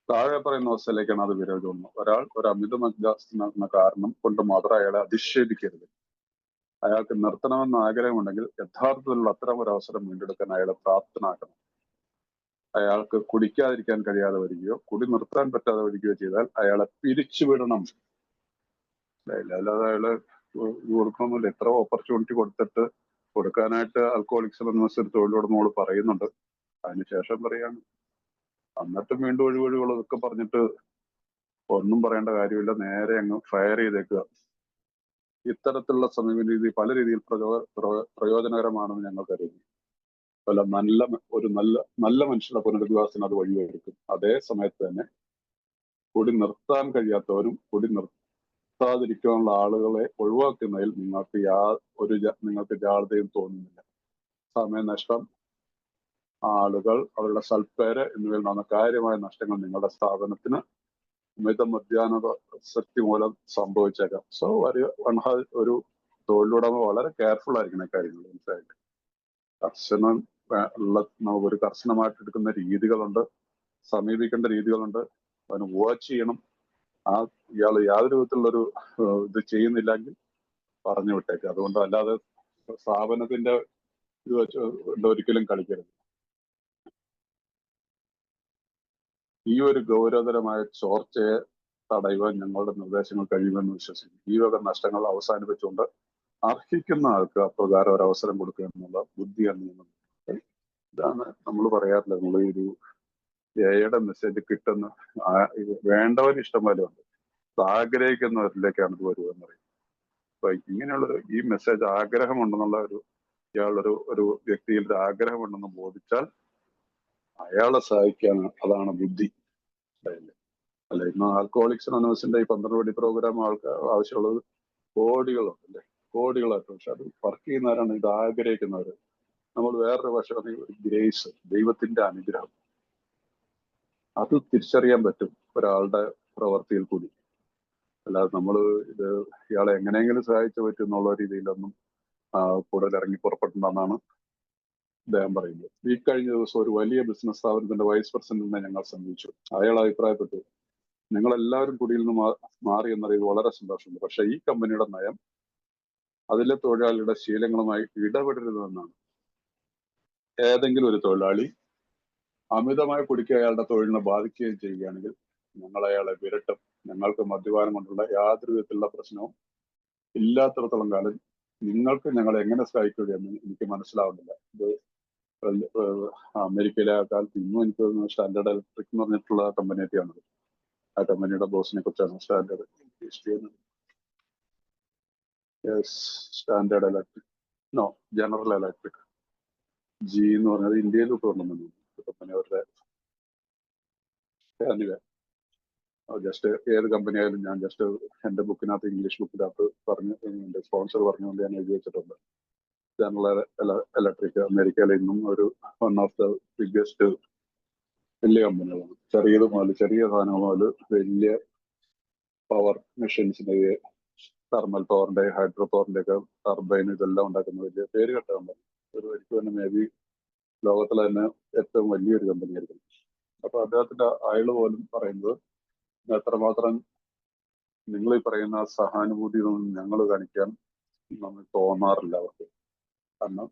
താഴെ പറയുന്ന അവസ്ഥയിലേക്കാണ് അത് വിരോധം. ഒരാൾ ഒരു അമിത മദ്യപാന കാരണം കൊണ്ട് മാത്രം അയാളെ അധിക്ഷേപിക്കരുത്. അയാൾക്ക് നിർത്തണമെന്ന് ആഗ്രഹമുണ്ടെങ്കിൽ യഥാർത്ഥത്തിലുള്ള അത്തരം ഒരു അവസരം വീണ്ടെടുക്കാൻ അയാളെ പ്രാപ്തനാക്കണം. അയാൾക്ക് കുടിക്കാതിരിക്കാൻ കഴിയാതെ വരികയോ കുടി നിർത്താൻ പറ്റാതെ വരികയോ ചെയ്താൽ അയാളെ പിരിച്ചുവിടണം. അല്ലാതെ അയാള് കൊടുക്കണമെന്നില്ല. എത്ര ഓപ്പർച്യൂണിറ്റി കൊടുക്കാനായിട്ട് ആൽക്കഹോളിക്സ് അനോണിമസ് ഒരു തൊഴിലുടമകൾ പറയുന്നുണ്ട്. അതിനുശേഷം പറയാണ്, എന്നിട്ടും വീണ്ടും ഒഴിവൊഴിവുകളൊക്കെ പറഞ്ഞിട്ട് ഒന്നും പറയേണ്ട കാര്യമില്ല, നേരെ അങ്ങ് ഫയർ ചെയ്തേക്കുക. ഇത്തരത്തിലുള്ള സമീപന രീതി പല രീതിയിൽ പ്രയോജനകരമാണെന്ന് ഞങ്ങൾ കരുതുന്നു. പല നല്ല മനുഷ്യരുടെ പുനരധിവാസത്തിന് അത് വഴിയൊരുക്കും. അതേ സമയത്ത് തന്നെ കുടി നിർത്താൻ കഴിയാത്തവരും കുടി നിർത്താതിരിക്കാനുള്ള ആളുകളെ ഒഴിവാക്കുന്നതിൽ നിങ്ങൾക്ക് ജാഗ്രതയും തോന്നുന്നില്ല. സമയനഷ്ടം, ആളുകൾ, അവരുടെ സൽപ്പേര് എന്നിവയിൽ നടന്ന കാര്യമായ നഷ്ടങ്ങൾ നിങ്ങളുടെ സ്ഥാപനത്തിന് അമിത മദ്യാസക്തി മൂലം സംഭവിച്ചേക്കാം. സോ ഒരു തൊഴിലുടമ വളരെ കെയർഫുൾ ആയിരിക്കണം കാര്യങ്ങൾ. മനസ്സിലായിട്ട് ഒരു കർശനമായിട്ട് എടുക്കുന്ന രീതികളുണ്ട്, സമീപിക്കേണ്ട രീതികളുണ്ട്. അതിന് വാച്ച് ചെയ്യണം. ഇയാൾ യാതൊരു വിധത്തിലുള്ളൊരു ഇത് ചെയ്യുന്നില്ലെങ്കിൽ പറഞ്ഞു വിട്ടേക്ക്. അതുകൊണ്ട് അല്ലാതെ സ്ഥാപനത്തിന്റെ ഇത് വെച്ച് ഒരിക്കലും കളിക്കരുത്. ഈ ഒരു ഗൗരവതരമായ ചോർച്ചയെ തടയുവാൻ ഞങ്ങളുടെ നിർദ്ദേശങ്ങൾ കഴിയുമെന്ന് വിശ്വസിക്കുന്നു. ഈ വക നഷ്ടങ്ങൾ അവസാനിപ്പിച്ചുകൊണ്ട് അർഹിക്കുന്ന ആൾക്ക് അപ്രകാരം ഒരു അവസരം കൊടുക്കുക എന്നുള്ള ബുദ്ധിയാണ് നിയമം. ഇതാണ് നമ്മൾ പറയാറില്ല, നമ്മൾ ഒരു എയുടെ മെസ്സേജ് കിട്ടുന്ന വേണ്ടവർ ഇഷ്ടംപോലെ ഉണ്ട്, ആഗ്രഹിക്കുന്നവരിലേക്കാണ് ഇത് വരുക എന്ന് പറയും. അപ്പൊ ഇങ്ങനെയുള്ള ഈ മെസ്സേജ് ആഗ്രഹമുണ്ടെന്നുള്ള ഒരു വ്യക്തിയിൽ ഒരു ആഗ്രഹമുണ്ടെന്ന് ബോധിച്ചാൽ അയാളെ സഹായിക്കാൻ, അതാണ് ബുദ്ധി. അല്ല, ഇന്ന് ആൽക്കഹോളിക്സ് അനോണിമസിന്റെ ഈ 12 പടി പ്രോഗ്രാം ആവശ്യമുള്ളത് കോടികളുണ്ട് അല്ലേ, കോടികളായിട്ട്. പക്ഷെ അത് വർക്ക് ചെയ്യുന്നവരാണ്, ഇത് ആഗ്രഹിക്കുന്നവര്. നമ്മൾ വേറൊരു പക്ഷേ ഗ്രേസ്, ദൈവത്തിന്റെ അനുഗ്രഹം. അത് തിരിച്ചറിയാൻ പറ്റും ഒരാളുടെ പ്രവൃത്തിയിൽ കൂടി. അല്ലാതെ നമ്മൾ ഇത് ഇയാളെ എങ്ങനെയെങ്കിലും സഹായിച്ചു പറ്റും എന്നുള്ള രീതിയിലൊന്നും കൂടുതൽ ഇറങ്ങി പുറപ്പെടണമെന്നാണ് അദ്ദേഹം പറയുന്നത്. ഈ കഴിഞ്ഞ ദിവസം ഒരു വലിയ ബിസിനസ് സ്ഥാപനത്തിന്റെ വൈസ് പ്രസിഡന്റിനെ ഞങ്ങൾ സമീപിച്ചു. അയാൾ അഭിപ്രായപ്പെട്ടു, നിങ്ങൾ എല്ലാവരും കുടിയിൽ നിന്ന് മാറി എന്നറിയുന്നത് വളരെ സന്തോഷമുണ്ട്. പക്ഷെ ഈ കമ്പനിയുടെ നയം അതിലെ തൊഴിലാളിയുടെ ശീലങ്ങളുമായി ഇടപെടരുതെന്നാണ്. ഏതെങ്കിലും ഒരു തൊഴിലാളി അമിതമായി കുടിക്കുക അയാളുടെ തൊഴിലിനെ ബാധിക്കുകയും ചെയ്യുകയാണെങ്കിൽ ഞങ്ങൾ അയാളെ വിരട്ടും. ഞങ്ങൾക്ക് മദ്യപാനം കൊണ്ടുള്ള യാതൊരു വിധത്തിലുള്ള പ്രശ്നവും ഇല്ലാത്തിടത്തോളം കാലം നിങ്ങൾക്ക് ഞങ്ങളെ എങ്ങനെ സഹായിക്കുകയെന്ന് എനിക്ക് മനസ്സിലാവുന്നില്ല. ഇത് അമേരിക്കയിലെ ആ കാലത്ത് ഇന്നും എനിക്ക് തോന്നുന്നു സ്റ്റാൻഡേർഡ് ഇലക്ട്രിക് എന്ന് പറഞ്ഞിട്ടുള്ള കമ്പനിയൊക്കെയാണ്. ആ കമ്പനിയുടെ ബോസിനെ കുറിച്ചാണ് standard standard electric general electric G എന്ന് പറഞ്ഞത് ഇന്ത്യയിൽ കൊണ്ടുവന്നു കമ്പനി. അവരുടെ ജസ്റ്റ് ഏത് കമ്പനി ആയാലും ഞാൻ ജസ്റ്റ് എന്റെ ബുക്കിനകത്ത് ഇംഗ്ലീഷ് ബുക്കിനകത്ത് പറഞ്ഞു എന്റെ സ്പോൺസർ പറഞ്ഞുകൊണ്ട് ഞാൻ എഴുതി വെച്ചിട്ടുണ്ട്. ജനറൽ ഇലക്ട്രിക് അമേരിക്കയിലെ ഇന്നും ഒരു വൺ ഓഫ് ദ ബിഗ്ഗസ്റ്റ് വലിയ കമ്പനികളാണ്. ചെറിയത് മുതൽ ചെറിയ സാധനങ്ങൾ മുതൽ വലിയ പവർ മെഷീൻസിന്റെ തെർമൽ പവറിന്റെ ഹൈഡ്രോ പവറിന്റെ ഒക്കെ ടർബൈൻ ഇതെല്ലാം ഉണ്ടാക്കുന്ന വലിയ പേര് കേട്ട കമ്പനി. എനിക്ക് തന്നെ മേ ബി ലോകത്തിലെ തന്നെ ഏറ്റവും വലിയൊരു കമ്പനി ആയിരിക്കും. അപ്പൊ അദ്ദേഹത്തിന്റെ അയാൾ പോലും പറയുന്നത് എത്രമാത്രം നിങ്ങൾ ഈ പറയുന്ന സഹാനുഭൂതി ഞങ്ങൾ കാണിക്കാൻ നമുക്ക് തോന്നാറില്ല അവർക്ക്. കാരണം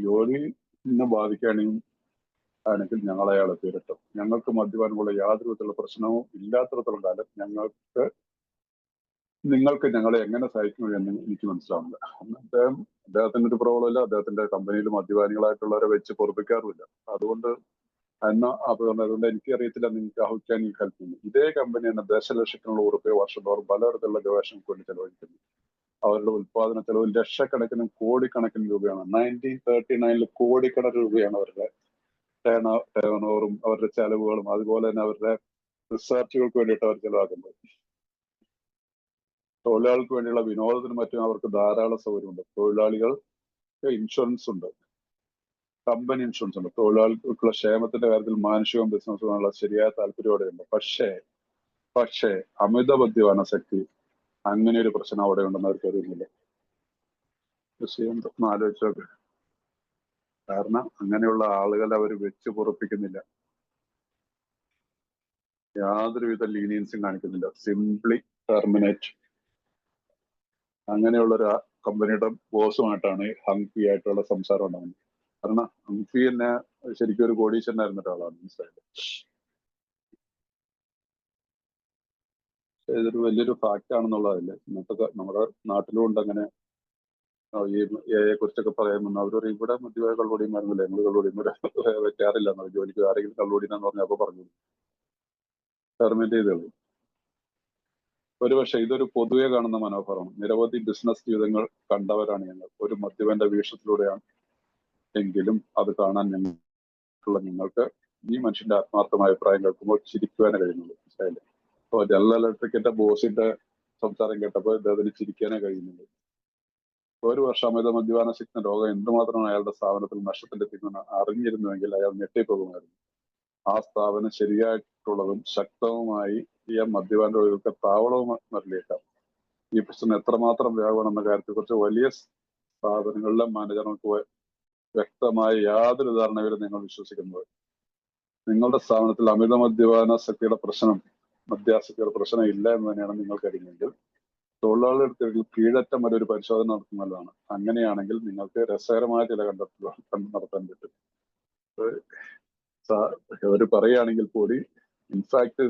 ജോലിനെ ബാധിക്കുകയാണെങ്കിൽ ഞങ്ങൾ അയാളെ പേരിട്ടും ഞങ്ങൾക്ക് മദ്യപാനമുള്ള യാതൊരു വിധത്തിലുള്ള പ്രശ്നവും ഇല്ലാത്തിടത്തോളം കാലം നിങ്ങൾക്ക് ഞങ്ങളെ എങ്ങനെ സഹായിക്കുന്നു എന്ന് എനിക്ക് മനസ്സിലാവുന്നില്ല. അദ്ദേഹത്തിന്റെ ഒരു പ്രോബ്ലം ഇല്ല. അദ്ദേഹത്തിന്റെ കമ്പനിയിൽ മദ്യപാനികളായിട്ടുള്ളവരെ വെച്ച് പൊറപ്പിക്കാറുമില്ല. അതുകൊണ്ട് അതുകൊണ്ട് എനിക്കറിയത്തില്ല നിങ്ങൾക്ക് how can you help me. ഇതേ കമ്പനി തന്നെ ദശലക്ഷത്തിനുള്ള ഉറുപ്പിക വർഷം തോറും പലതരത്തിലുള്ള ഗവേഷണങ്ങൾക്ക് വേണ്ടി ചെലവഴിക്കുന്നു. അവരുടെ ഉത്പാദന ചെലവ് ലക്ഷക്കണക്കിനും കോടിക്കണക്കിന് രൂപയാണ്. 1939 കോടിക്കണക്കിന് രൂപയാണ് അവരുടെ ടേൺ ഓവറും അവരുടെ ചെലവുകളും അതുപോലെ തന്നെ അവരുടെ റിസർച്ചുകൾക്ക് വേണ്ടിയിട്ട് അവർ ചെലവാക്കുന്നത്. തൊഴിലാളികൾക്ക് വേണ്ടിയുള്ള വിനോദത്തിനും മറ്റും അവർക്ക് ധാരാളം സൗകര്യമുണ്ട്. തൊഴിലാളികൾക്ക് ഇൻഷുറൻസ് ഉണ്ട്, കമ്പനി ഇൻഷുറൻസ് ഉണ്ട്. തൊഴിലാളികൾക്കുള്ള ക്ഷേമത്തിന്റെ കാര്യത്തിൽ മാനുഷികവും ബിസിനസ്സുമായുള്ള ശരിയായ താല്പര്യോടെയുണ്ട്. പക്ഷേ അമിത മദ്യപാനാസക്തി അങ്ങനെ ഒരു പ്രശ്നം അവിടെ ഉണ്ടെന്ന് അവർക്ക് അറിയുന്നില്ല. ആലോചിച്ചോക്കെ. കാരണം അങ്ങനെയുള്ള ആളുകളെ അവർ വെച്ച് പൊറപ്പിക്കുന്നില്ല, യാതൊരുവിധ ലീനിയൻസും കാണിക്കുന്നില്ല. Simply terminate. അങ്ങനെയുള്ള ഒരു കമ്പനിയുടെ ബോസുമായിട്ടാണ് ഹംഫി ആയിട്ടുള്ള സംസാരം ഉണ്ടാകുന്നത്. കാരണം ഹംഫി തന്നെ ശരിക്കും ഒരു കോടീശ്വരനായിരുന്ന ഒരാളാണ്, മനസ്സിലായത്. ഇതൊരു വലിയൊരു ഫാക്റ്റ് ആണെന്നുള്ളതല്ലേ. ഇന്നത്തെ നമ്മുടെ നാട്ടിലും ഉണ്ട് അങ്ങനെ. ഈ എയെ കുറിച്ചൊക്കെ പറയുമ്പോൾ അവർ ഇവിടെ മദ്യപായ കള്ളുടിയുമായിരുന്നില്ല, ഞങ്ങൾ കള്ളുടിയും വെക്കാറില്ല എന്നോ ജോലിക്ക് ആരെങ്കിലും കള്ളുടിയെന്ന് പറഞ്ഞപ്പോൾ പറഞ്ഞു ടെർമിനേറ്റ് ചെയ്തേ. ഒരുപക്ഷെ ഇതൊരു പൊതുവെ കാണുന്ന മനോഭാവമാണ്. നിരവധി ബിസിനസ് ജീവിതങ്ങൾ കണ്ടവരാണ് ഞങ്ങൾ. ഒരു മദ്യപന്റെ വീക്ഷണത്തിലൂടെയാണ് എങ്കിലും അത് കാണാൻ നിങ്ങൾക്ക് ഈ മനുഷ്യന്റെ ആത്മാർത്ഥമായ അഭിപ്രായം കേൾക്കുമ്പോൾ ചിരിക്കുവാനേ കഴിയുന്നുള്ളൂ, മനസ്സിലായില്ലേ. അപ്പോൾ ജനറൽ ഇലക്ട്രിക്കിന്റെ ബോസിന്റെ സംസാരം കേട്ടപ്പോൾ ഇദ്ദേഹത്തിന് ചിരിക്കാനേ കഴിയുന്നുള്ളൂ. ഒരു വർഷം അമിത മദ്യപാനാസക്തി രോഗം എന്തുമാത്രമാണ് അയാളുടെ സ്ഥാപനത്തിൽ നഷ്ടത്തിലെത്തിക്കുമെന്ന് അറിഞ്ഞിരുന്നുവെങ്കിൽ അയാൾ ഞെട്ടിപ്പോകുമായിരുന്നു. ആ സ്ഥാപനം ശരിയായിട്ടുള്ളതും ശക്തവുമായി ഈ മദ്യപാന രോഗികൾക്ക് താവളവും മറിലേക്കാം. ഈ പ്രശ്നം എത്രമാത്രം വ്യാപകമെന്ന കാര്യത്തെക്കുറിച്ച് വലിയ സ്ഥാപനങ്ങളിലെ മാനേജർമാർക്ക് വ്യക്തമായ യാതൊരു ധാരണയിലും നിങ്ങൾ വിശ്വസിക്കുന്നത്. നിങ്ങളുടെ സ്ഥാപനത്തിൽ അമിത മദ്യപാനാസക്തിയുടെ പ്രശ്നം ഇല്ല എന്ന് തന്നെയാണ് നിങ്ങൾ കരുതുന്നതെങ്കിൽ തൊഴിലാളികളുടെ കീഴറ്റം വരെ ഒരു പരിശോധന നടത്തുന്നതാണ്. അങ്ങനെയാണെങ്കിൽ നിങ്ങൾക്ക് രസകരമായ ചില കണ്ടെത്തലുകൾ നടത്താൻ പറ്റും. അവർ പറയുകയാണെങ്കിൽ കൂടി ഇൻഫാക്ട്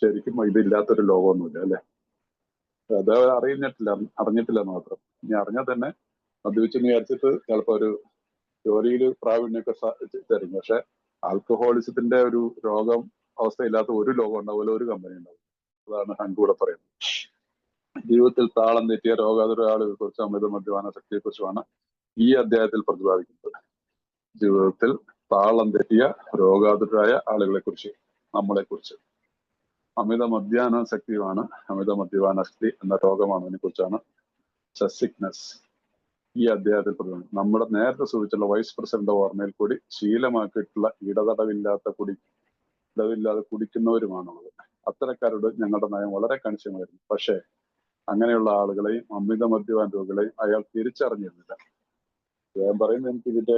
ശരിക്കും ഇതില്ലാത്തൊരു ലോകമൊന്നുമില്ല, അല്ലെ. അത് അറിഞ്ഞിട്ടില്ല മാത്രം. ഇനി അറിഞ്ഞാൽ തന്നെ മദ്യപിച്ചെന്ന് വിചാരിച്ചിട്ട് ചിലപ്പോൾ ഒരു ജോലിയിൽ പ്രാവീണ്യമൊക്കെ തരും. പക്ഷെ ആൽക്കഹോളിസത്തിന്റെ ഒരു രോഗം അവസ്ഥയില്ലാത്ത ഒരു ലോകം ഉണ്ടാവില്ല, ഒരു കമ്പനി ഉണ്ടാവും. അതാണ് ഹൻകൂടെ പറയുന്നത്. ജീവിതത്തിൽ താളം തെറ്റിയ രോഗാതുര ആളുകളെ കുറിച്ച് അമിത മദ്യപാനാസക്തിയെ കുറിച്ചുമാണ് ഈ അധ്യായത്തിൽ പ്രതിപാദിക്കുന്നത്. ജീവിതത്തിൽ താളം തെറ്റിയ രോഗാതുരായ ആളുകളെ കുറിച്ച്, നമ്മളെ കുറിച്ച്. അമിത മദ്യപാനാസക്തിയുമാണ് അമിത മദ്യപാനാസക്തി എന്ന രോഗമാണ്. അതിനെ കുറിച്ചാണ് സിക്നസ് ഈ അധ്യായത്തിൽ പ്രതിപാദിക്കുന്നത്. നമ്മുടെ നേരത്തെ സൂചിച്ചുള്ള വൈസ് പ്രസിഡന്റ് ഓർമ്മയിൽ കൂടി ശീലമാക്കിയിട്ടുള്ള ഇടതടവില്ലാത്ത ഇടവില്ലാതെ കുടിക്കുന്നവരുമാണുള്ളത്. അത്തരക്കാരോട് ഞങ്ങളുടെ നയം വളരെ കണിശമായിരുന്നു. പക്ഷേ അങ്ങനെയുള്ള ആളുകളെയും അമിത മദ്യപാന രോഗികളെയും അയാൾ തിരിച്ചറിഞ്ഞിരുന്നില്ല. ഞാൻ പറയുന്നത് എനിക്ക് ഇതിന്റെ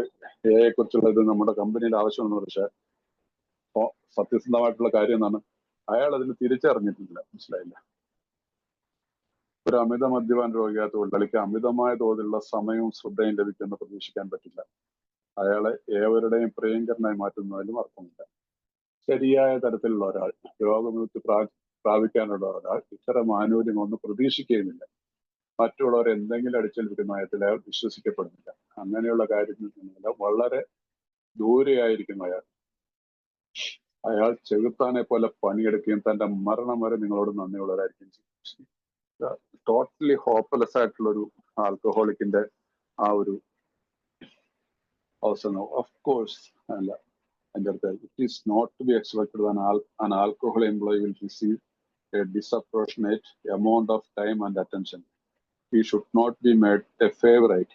എയെ കുറിച്ചുള്ള ഇത് നമ്മുടെ കമ്പനിയുടെ ആവശ്യമെന്ന്, പക്ഷെ സത്യസന്ധമായിട്ടുള്ള കാര്യം എന്നാണ്, അയാൾ അതിന് തിരിച്ചറിഞ്ഞിട്ടില്ല. മനസ്സിലായില്ല. ഒരു അമിത മദ്യപാന രോഗിയായ തൊഴിലാളിക്ക് അമിതമായ തോതിലുള്ള സമയവും ശ്രദ്ധയും ലഭിക്കുമെന്ന് പ്രതീക്ഷിക്കാൻ പറ്റില്ല. അയാളെ ഏവരുടെയും പ്രിയങ്കരനായി മാറ്റുന്നതിലും അർത്ഥമില്ല. ശരിയായ തരത്തിലുള്ള ഒരാൾ, രോഗമുക്തി പ്രാപിക്കാനുള്ള ഒരാൾ ഇത്തരം ആനുകൂല്യങ്ങളൊന്നും പ്രതീക്ഷിക്കുകയുമില്ല. മറ്റുള്ളവർ എന്തെങ്കിലും അടിച്ചേൽപ്പിക്കുന്ന കാര്യത്തിൽ അയാൾ വിശ്വസിക്കപ്പെടുന്നില്ല. അങ്ങനെയുള്ള കാര്യത്തിൽ നിന്നെല്ലാം വളരെ ദൂരെയായിരിക്കും അയാൾ. അയാൾ ചെകുത്താനെ പോലെ പണിയെടുക്കുകയും തന്റെ മരണം വരെ നിങ്ങളോട് നന്ദിയുള്ളവരായിരിക്കും ചെയ്യും. ടോട്ടലി ഹോപ്പ്ലെസ് ആയിട്ടുള്ള ഒരു ആൽക്കഹോളിക്കിന്റെ ആ ഒരു അവസരം ഓഫ് കോഴ്സ് അല്ല എൻ്റെ അടുത്ത്. It is not to be expected an alcohol employee will receive a disproportionate amount of time and attention. He should not be made a favorite.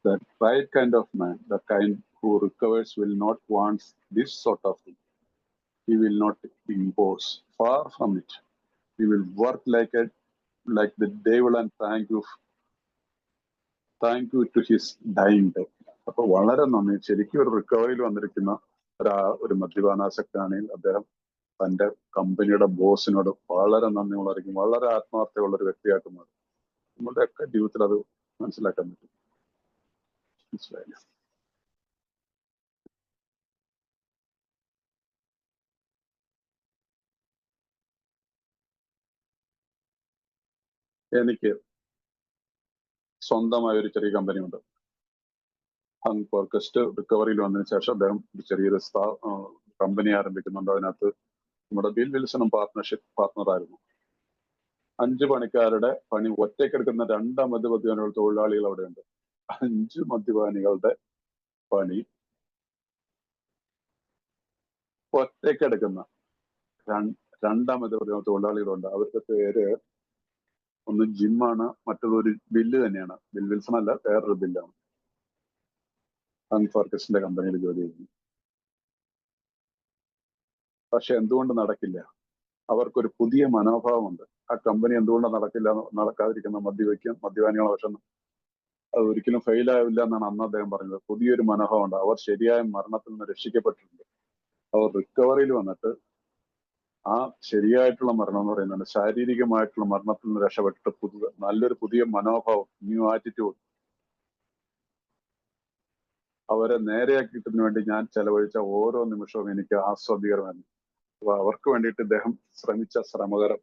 The right kind of man, the kind who recovers, will not want this sort of thing. He will not impose. Far from it. He will work like the devil and thank you to his dying day. അപ്പൊ വളരെ നന്ദി. ശരിക്കും ഒരു റിക്കവറിയിൽ വന്നിരിക്കുന്ന ഒരു മദ്യപാനാസക്തനാണെങ്കിൽ അദ്ദേഹം തന്റെ കമ്പനിയുടെ ബോസിനോട് വളരെ നന്ദി ഉള്ളതായിരിക്കും, വളരെ ആത്മാർത്ഥതയുള്ള ഒരു വ്യക്തിയായിട്ട് മാറും. നമ്മളുടെ ഒക്കെ ജീവിതത്തിൽ അത് മനസ്സിലാക്കാൻ പറ്റും. മനസ്സിലായില്ല. എനിക്ക് സ്വന്തമായ ഒരു ചെറിയ കമ്പനി ഉണ്ട്. ഹങ് ഫോർക്കസ്റ്റ് റിക്കവറിയിൽ വന്നതിന് ശേഷം അദ്ദേഹം ഒരു ചെറിയൊരു കമ്പനി ആരംഭിക്കുന്നുണ്ട്. അതിനകത്ത് നമ്മുടെ ബിൽ വിൽസണും പാർട്ട്ണറായിരുന്നു. 5 പണിക്കാരുടെ പണി ഒറ്റയ്ക്കെടുക്കുന്ന 2 മദ്യപാനികൾ തൊഴിലാളികൾ അവിടെയുണ്ട്. 5 മദ്യപാനികളുടെ പണി ഒറ്റയ്ക്കെടുക്കുന്ന 2 മദ്യപാനികൾ തൊഴിലാളികളുണ്ട്. അവരുടെ പേര് ഒന്ന് ജിമ്മാണ്, മറ്റുള്ളൊരു ബില്ല് തന്നെയാണ്. ബിൽ വിൽസൺ അല്ല, വേറൊരു ബില്ലാണ്. ഹങ് ഫോർക്കസ്റ്റിന്റെ കമ്പനിയിൽ ജോലി ചെയ്യുന്നു. പക്ഷെ എന്തുകൊണ്ട് നടക്കില്ല? അവർക്കൊരു പുതിയ മനോഭാവമുണ്ട്. ആ കമ്പനി എന്തുകൊണ്ട് നടക്കാതിരിക്കുന്ന മദ്യപാനികളെ പക്ഷെ അത് ഒരിക്കലും ഫെയിൽ ആവില്ല എന്നാണ് അന്ന് അദ്ദേഹം പറഞ്ഞത്. പുതിയൊരു മനോഭാവമുണ്ട്. അവർ ശരിയായ മരണത്തിൽ നിന്ന് രക്ഷിക്കപ്പെട്ടിട്ടുണ്ട്. അവർ റിക്കവറിയിൽ വന്നിട്ട് ആ ശരിയായിട്ടുള്ള മരണം എന്ന് പറയുന്നത് ശാരീരികമായിട്ടുള്ള മരണത്തിൽ നിന്ന് രക്ഷപ്പെട്ടിട്ട് നല്ലൊരു പുതിയ മനോഭാവം, ന്യൂ ആറ്റിറ്റ്യൂഡ് അവരെ നേരെയാക്കിയിട്ടതിനു വേണ്ടി ഞാൻ ചെലവഴിച്ച ഓരോ നിമിഷവും എനിക്ക് ആസ്വാദ്യകരമായിരുന്നു. അപ്പൊ അവർക്ക് വേണ്ടിയിട്ട് ഇദ്ദേഹം ശ്രമിച്ച ശ്രമകരം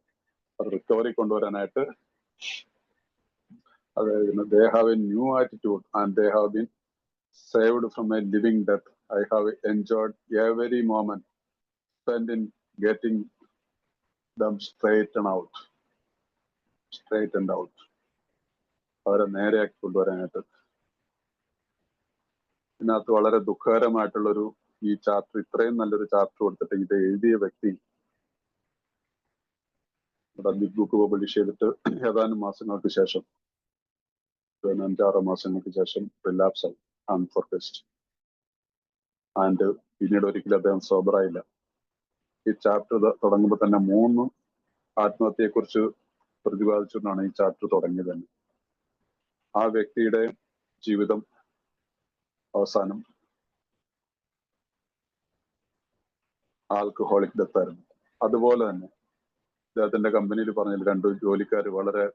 റിക്കവറി കൊണ്ടുവരാനായിട്ട്, അതായത് they have a new attitude and they have been saved from a living death. I have enjoyed every moment spent in getting them straightened out. അവരെ നേരെയാക്കി കൊണ്ടുവരാനായിട്ട്. ഇതിനകത്ത് വളരെ ദുഃഖകരമായിട്ടുള്ളൊരു ഈ ചാപ്റ്റർ, ഇത്രയും നല്ലൊരു ചാപ്റ്റർ കൊടുത്തിട്ട് ഇത് എഴുതിയ വ്യക്തി ഇവിടെ ബിഗ് ബുക്ക് പബ്ലിഷ് ചെയ്തിട്ട് ഏതാനും മാസങ്ങൾക്ക് ശേഷം, 5-6 മാസങ്ങൾക്ക് ശേഷം റിലാപ്സ് ആയി ഹങ് ഫോർക്കസ്റ്റ്. ആൻഡ് പിന്നീട് ഒരിക്കലും അദ്ദേഹം സോബറായില്ല. ഈ ചാപ്റ്റർ തുടങ്ങുമ്പോൾ തന്നെ 3 ആത്മഹത്യയെക്കുറിച്ച് പ്രതിപാദിച്ചുകൊണ്ടാണ് ഈ ചാപ്റ്റർ തുടങ്ങിയത് തന്നെ. ആ വ്യക്തിയുടെ ജീവിതം അവസാനം ആൽക്കഹോളിക് ഡെത്ത് ആയിരുന്നു. അതുപോലെ തന്നെ അദ്ദേഹത്തിന്റെ കമ്പനിയിൽ പറഞ്ഞ 2 ജോലിക്കാർ വളരെ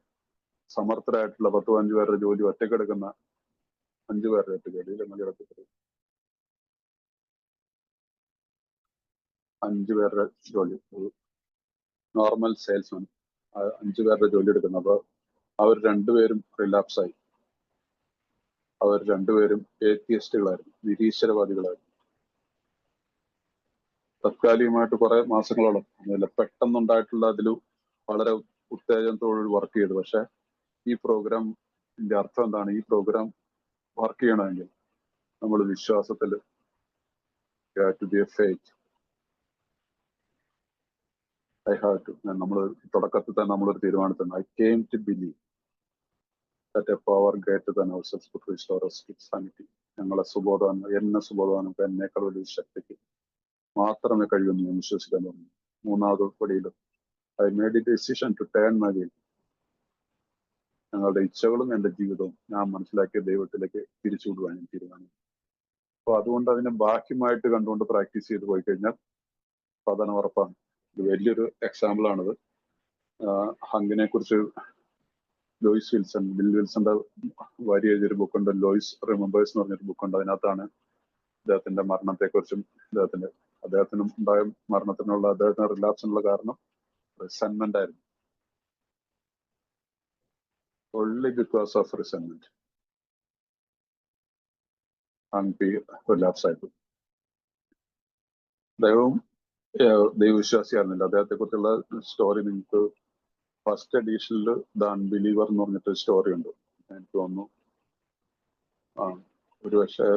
സമർത്ഥരായിട്ടുള്ള 10-15 പേരുടെ ജോലി ഒറ്റക്കെടുക്കുന്ന 5 പേരുടെ ജോലിയിൽ 5 പേരുടെ ജോലി, നോർമൽ സെയിൽസ്മാൻ 5 പേരുടെ ജോലി എടുക്കുന്നു. അപ്പൊ അവർ 2 പേരും റിലാപ്സ് ആയി. അവർ 2 പേരും ഏത്തിയസ്റ്റുകളായിരുന്നു, നിരീശ്വരവാദികളായിരുന്നു. തത്കാലികമായിട്ട് കുറെ മാസങ്ങളോളം പെട്ടെന്നുണ്ടായിട്ടുള്ള അതിൽ വളരെ ഉത്തേജനത്തോട് വർക്ക് ചെയ്തു. പക്ഷെ ഈ പ്രോഗ്രാമിന്റെ അർത്ഥം എന്താണ്? ഈ പ്രോഗ്രാം വർക്ക് ചെയ്യണമെങ്കിൽ നമ്മൾ വിശ്വാസത്തിൽ to be a faith. I have to, നമ്മൾ തുടക്കത്തിൽ തന്നെ നമ്മളൊരു തീരുമാനത്തിൽ I came to believe that a power greater than ourselves could restore us to sanity. ഞങ്ങളെ എന്നെ സുബോധവാനം എന്നേക്കാൾ വലിയ ശക്തിക്ക് മാത്രമേ കഴിയുമെന്ന് ഞാൻ വിശ്വസിക്കാൻ തുടങ്ങി. മൂന്നാമത് പടിയിൽ I made a decision to turn my will. ഞങ്ങളുടെ ഇച്ഛകളും എൻ്റെ ജീവിതവും ഞാൻ മനസ്സിലാക്കിയ ദൈവത്തിലേക്ക് തിരിച്ചുവിടുവാൻ ഞാൻ തീരുമാനിച്ചു. അപ്പൊ അതുകൊണ്ട് അതിനെ ബാഹ്യമായിട്ട് കണ്ടുകൊണ്ട് പ്രാക്ടീസ് ചെയ്ത് പോയി കഴിഞ്ഞാൽ സാധനം ഉറപ്പാണ്. ഇത് വലിയൊരു എക്സാമ്പിൾ ആണിത്. ഹങ്കിനെ കുറിച്ച് ലോയിസ് വിൽസൺ, ബിൽ വിൽസന്റെ വരി എഴുതിയൊരു ബുക്കുണ്ട്, ലോയിസ് റിമെമ്പേഴ്സ് എന്ന് പറഞ്ഞൊരു ബുക്കുണ്ട്. അതിനകത്താണ് അദ്ദേഹത്തിന്റെ മരണത്തെക്കുറിച്ചും അദ്ദേഹത്തിന് ഉണ്ടായ മരണത്തിനുള്ള അദ്ദേഹത്തിന് റിലാപ്സിനുള്ള കാരണം റിസെന്റ്മെന്റ് ആയിരുന്നു. only because of resentment ഹങ്കി റിലാപ്സ് ആയിരുന്നു. ദൈവവിശ്വാസിയായിരുന്നില്ല. അദ്ദേഹത്തെ കുറിച്ചുള്ള സ്റ്റോറി നിങ്ങൾക്ക് ഫസ്റ്റ് എഡീഷനിൽ ദ അൺബിലീവർ എന്ന് പറഞ്ഞിട്ട് സ്റ്റോറി ഉണ്ട്. എനിക്ക് തോന്നുന്നു ഒരു പക്ഷേ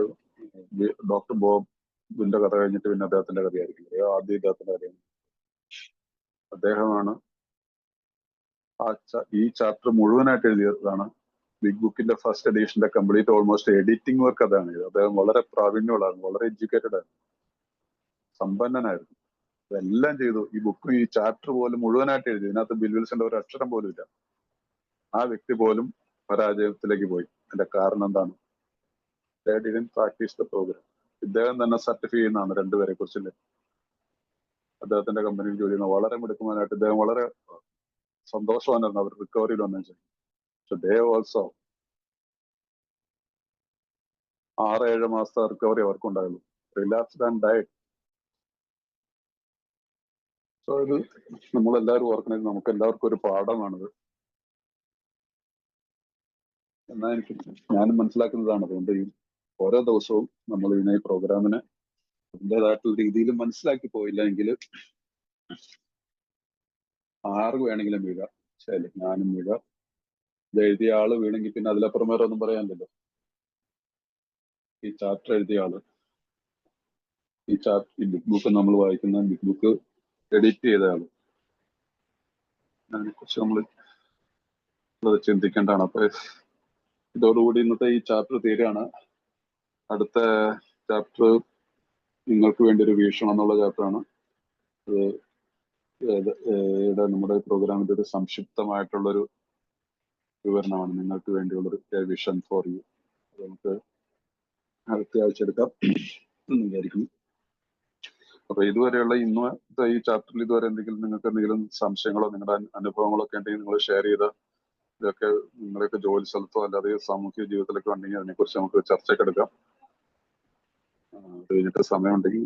ഡോക്ടർ ബോബിന്റെ കഥ കഴിഞ്ഞിട്ട് പിന്നെ അദ്ദേഹത്തിന്റെ കഥയായിരിക്കും. ആദ്യം ഇദ്ദേഹത്തിന്റെ കഥയാണ്. അദ്ദേഹമാണ് ഈ ചാപ്റ്റർ മുഴുവനായിട്ട് എഴുതിയതാണ്. ബിഗ് ബുക്കിന്റെ ഫസ്റ്റ് എഡീഷന്റെ കംപ്ലീറ്റ് ഓൾമോസ്റ്റ് എഡിറ്റിംഗ് വർക്ക് അതാണ്. അദ്ദേഹം വളരെ പ്രാവീണ്യമുള്ളായിരുന്നു, വളരെ എഡ്യൂക്കേറ്റഡ് ആയിരുന്നു, സമ്പന്നനായിരുന്നു. ഇതെല്ലാം ചെയ്തു. ഈ ബുക്ക് ഈ ചാപ്റ്റർ പോലും മുഴുവനായിട്ട് എഴുതി. ഇതിനകത്ത് ബിൽ വിൽസന്റെ ഒരു അക്ഷരം പോലും ഇല്ല. ആ വ്യക്തി പോലും പരാജയത്തിലേക്ക് പോയി. അതിന്റെ കാരണം എന്താണ്? Practise the programme. ഇദ്ദേഹം തന്നെ സർട്ടിഫൈ ചെയ്യുന്നതാണ് രണ്ടുപേരെ കുറിച്ചില്ല. അദ്ദേഹത്തിന്റെ കമ്പനിയിൽ ജോലി ചെയ്യുന്ന വളരെ മിടുക്കുവാനായിട്ട് ഇദ്ദേഹം വളരെ സന്തോഷവാനായിരുന്നു അവർ റിക്കവറിയിൽ വന്നു. പക്ഷെ ദേ ഓൾസോ 6-7 മാസത്തെ റിക്കവറി അവർക്കുണ്ടായുള്ളൂ. Relapsed and died. സോ ഇത് നമ്മളെല്ലാവരും ഓർക്കണത് നമുക്ക് എല്ലാവർക്കും ഒരു പാഠമാണിത്. എന്നാൽ ഞാനും മനസ്സിലാക്കുന്നതാണ്. അതുകൊണ്ട് ഈ ഓരോ ദിവസവും നമ്മൾ ഇതിനെ പ്രോഗ്രാമിനെ അതിൻ്റെതായിട്ടുള്ള രീതിയിൽ മനസ്സിലാക്കി പോയില്ല എങ്കിൽ ആർക്ക് വേണമെങ്കിലും വീഴാം. ശരി, ഞാനും വീഴാം. ഇത് എഴുതിയ ആള് വീണെങ്കിൽ പിന്നെ അതിലപ്പുറം വേറെ ഒന്നും പറയാനില്ലല്ലോ. ഈ ചാപ്റ്റർ എഴുതിയ ആള്, ഈ ബിഗ് ബുക്ക് നമ്മൾ വായിക്കുന്ന ബിഗ് ബുക്ക് എഡിറ്റ് ചെയ്ത ആള്, അതിനെക്കുറിച്ച് നമ്മൾ ചിന്തിക്കേണ്ടതാണ്. അപ്പൊ ഇതോടുകൂടി ഇന്നത്തെ ഈ ചാപ്റ്റർ തീരുകയാണ്. അടുത്ത ചാപ്റ്റർ നിങ്ങൾക്ക് വേണ്ടി ഒരു വീക്ഷണം എന്നുള്ള ചാപ്റ്ററാണ്. നമ്മുടെ പ്രോഗ്രാമിന്റെ ഒരു സംക്ഷിപ്തമായിട്ടുള്ളൊരു വിവരണമാണ്. നിങ്ങൾക്ക് വേണ്ടിയുള്ളൊരു വിഷൻ ഫോർ യു. നമുക്ക് അടുത്ത ആഴ്ച എടുക്കാം എന്ന് വിചാരിക്കുന്നു. അപ്പൊ ഇതുവരെയുള്ള ഇന്നത്തെ ഈ ചാപ്റ്ററിൽ ഇതുവരെ നിങ്ങൾക്ക് എന്തെങ്കിലും സംശയങ്ങളോ നിങ്ങളുടെ അനുഭവങ്ങളോ ഒക്കെ ഉണ്ടെങ്കിൽ നിങ്ങൾ ഷെയർ ചെയ്ത്, ഇതൊക്കെ നിങ്ങളൊക്കെ ജോലി സ്ഥലത്തോ അല്ലാതെ സാമൂഹിക ജീവിതത്തിലൊക്കെ ഉണ്ടെങ്കിൽ അതിനെക്കുറിച്ച് നമുക്ക് ചർച്ചയ്ക്ക് എടുക്കാം. അത് കഴിഞ്ഞിട്ട് സമയമുണ്ടെങ്കിൽ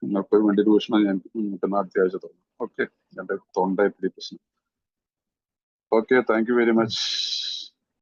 നിങ്ങൾക്ക് വേണ്ടി ഒരു വീക്ഷണം ഞാൻ നിങ്ങൾക്ക് അടുത്ത ആഴ്ച തുടങ്ങും. ഓക്കെ, എന്റെ തൊണ്ട ഇത്തിരി പ്രശ്നം. Okay, thank you very much.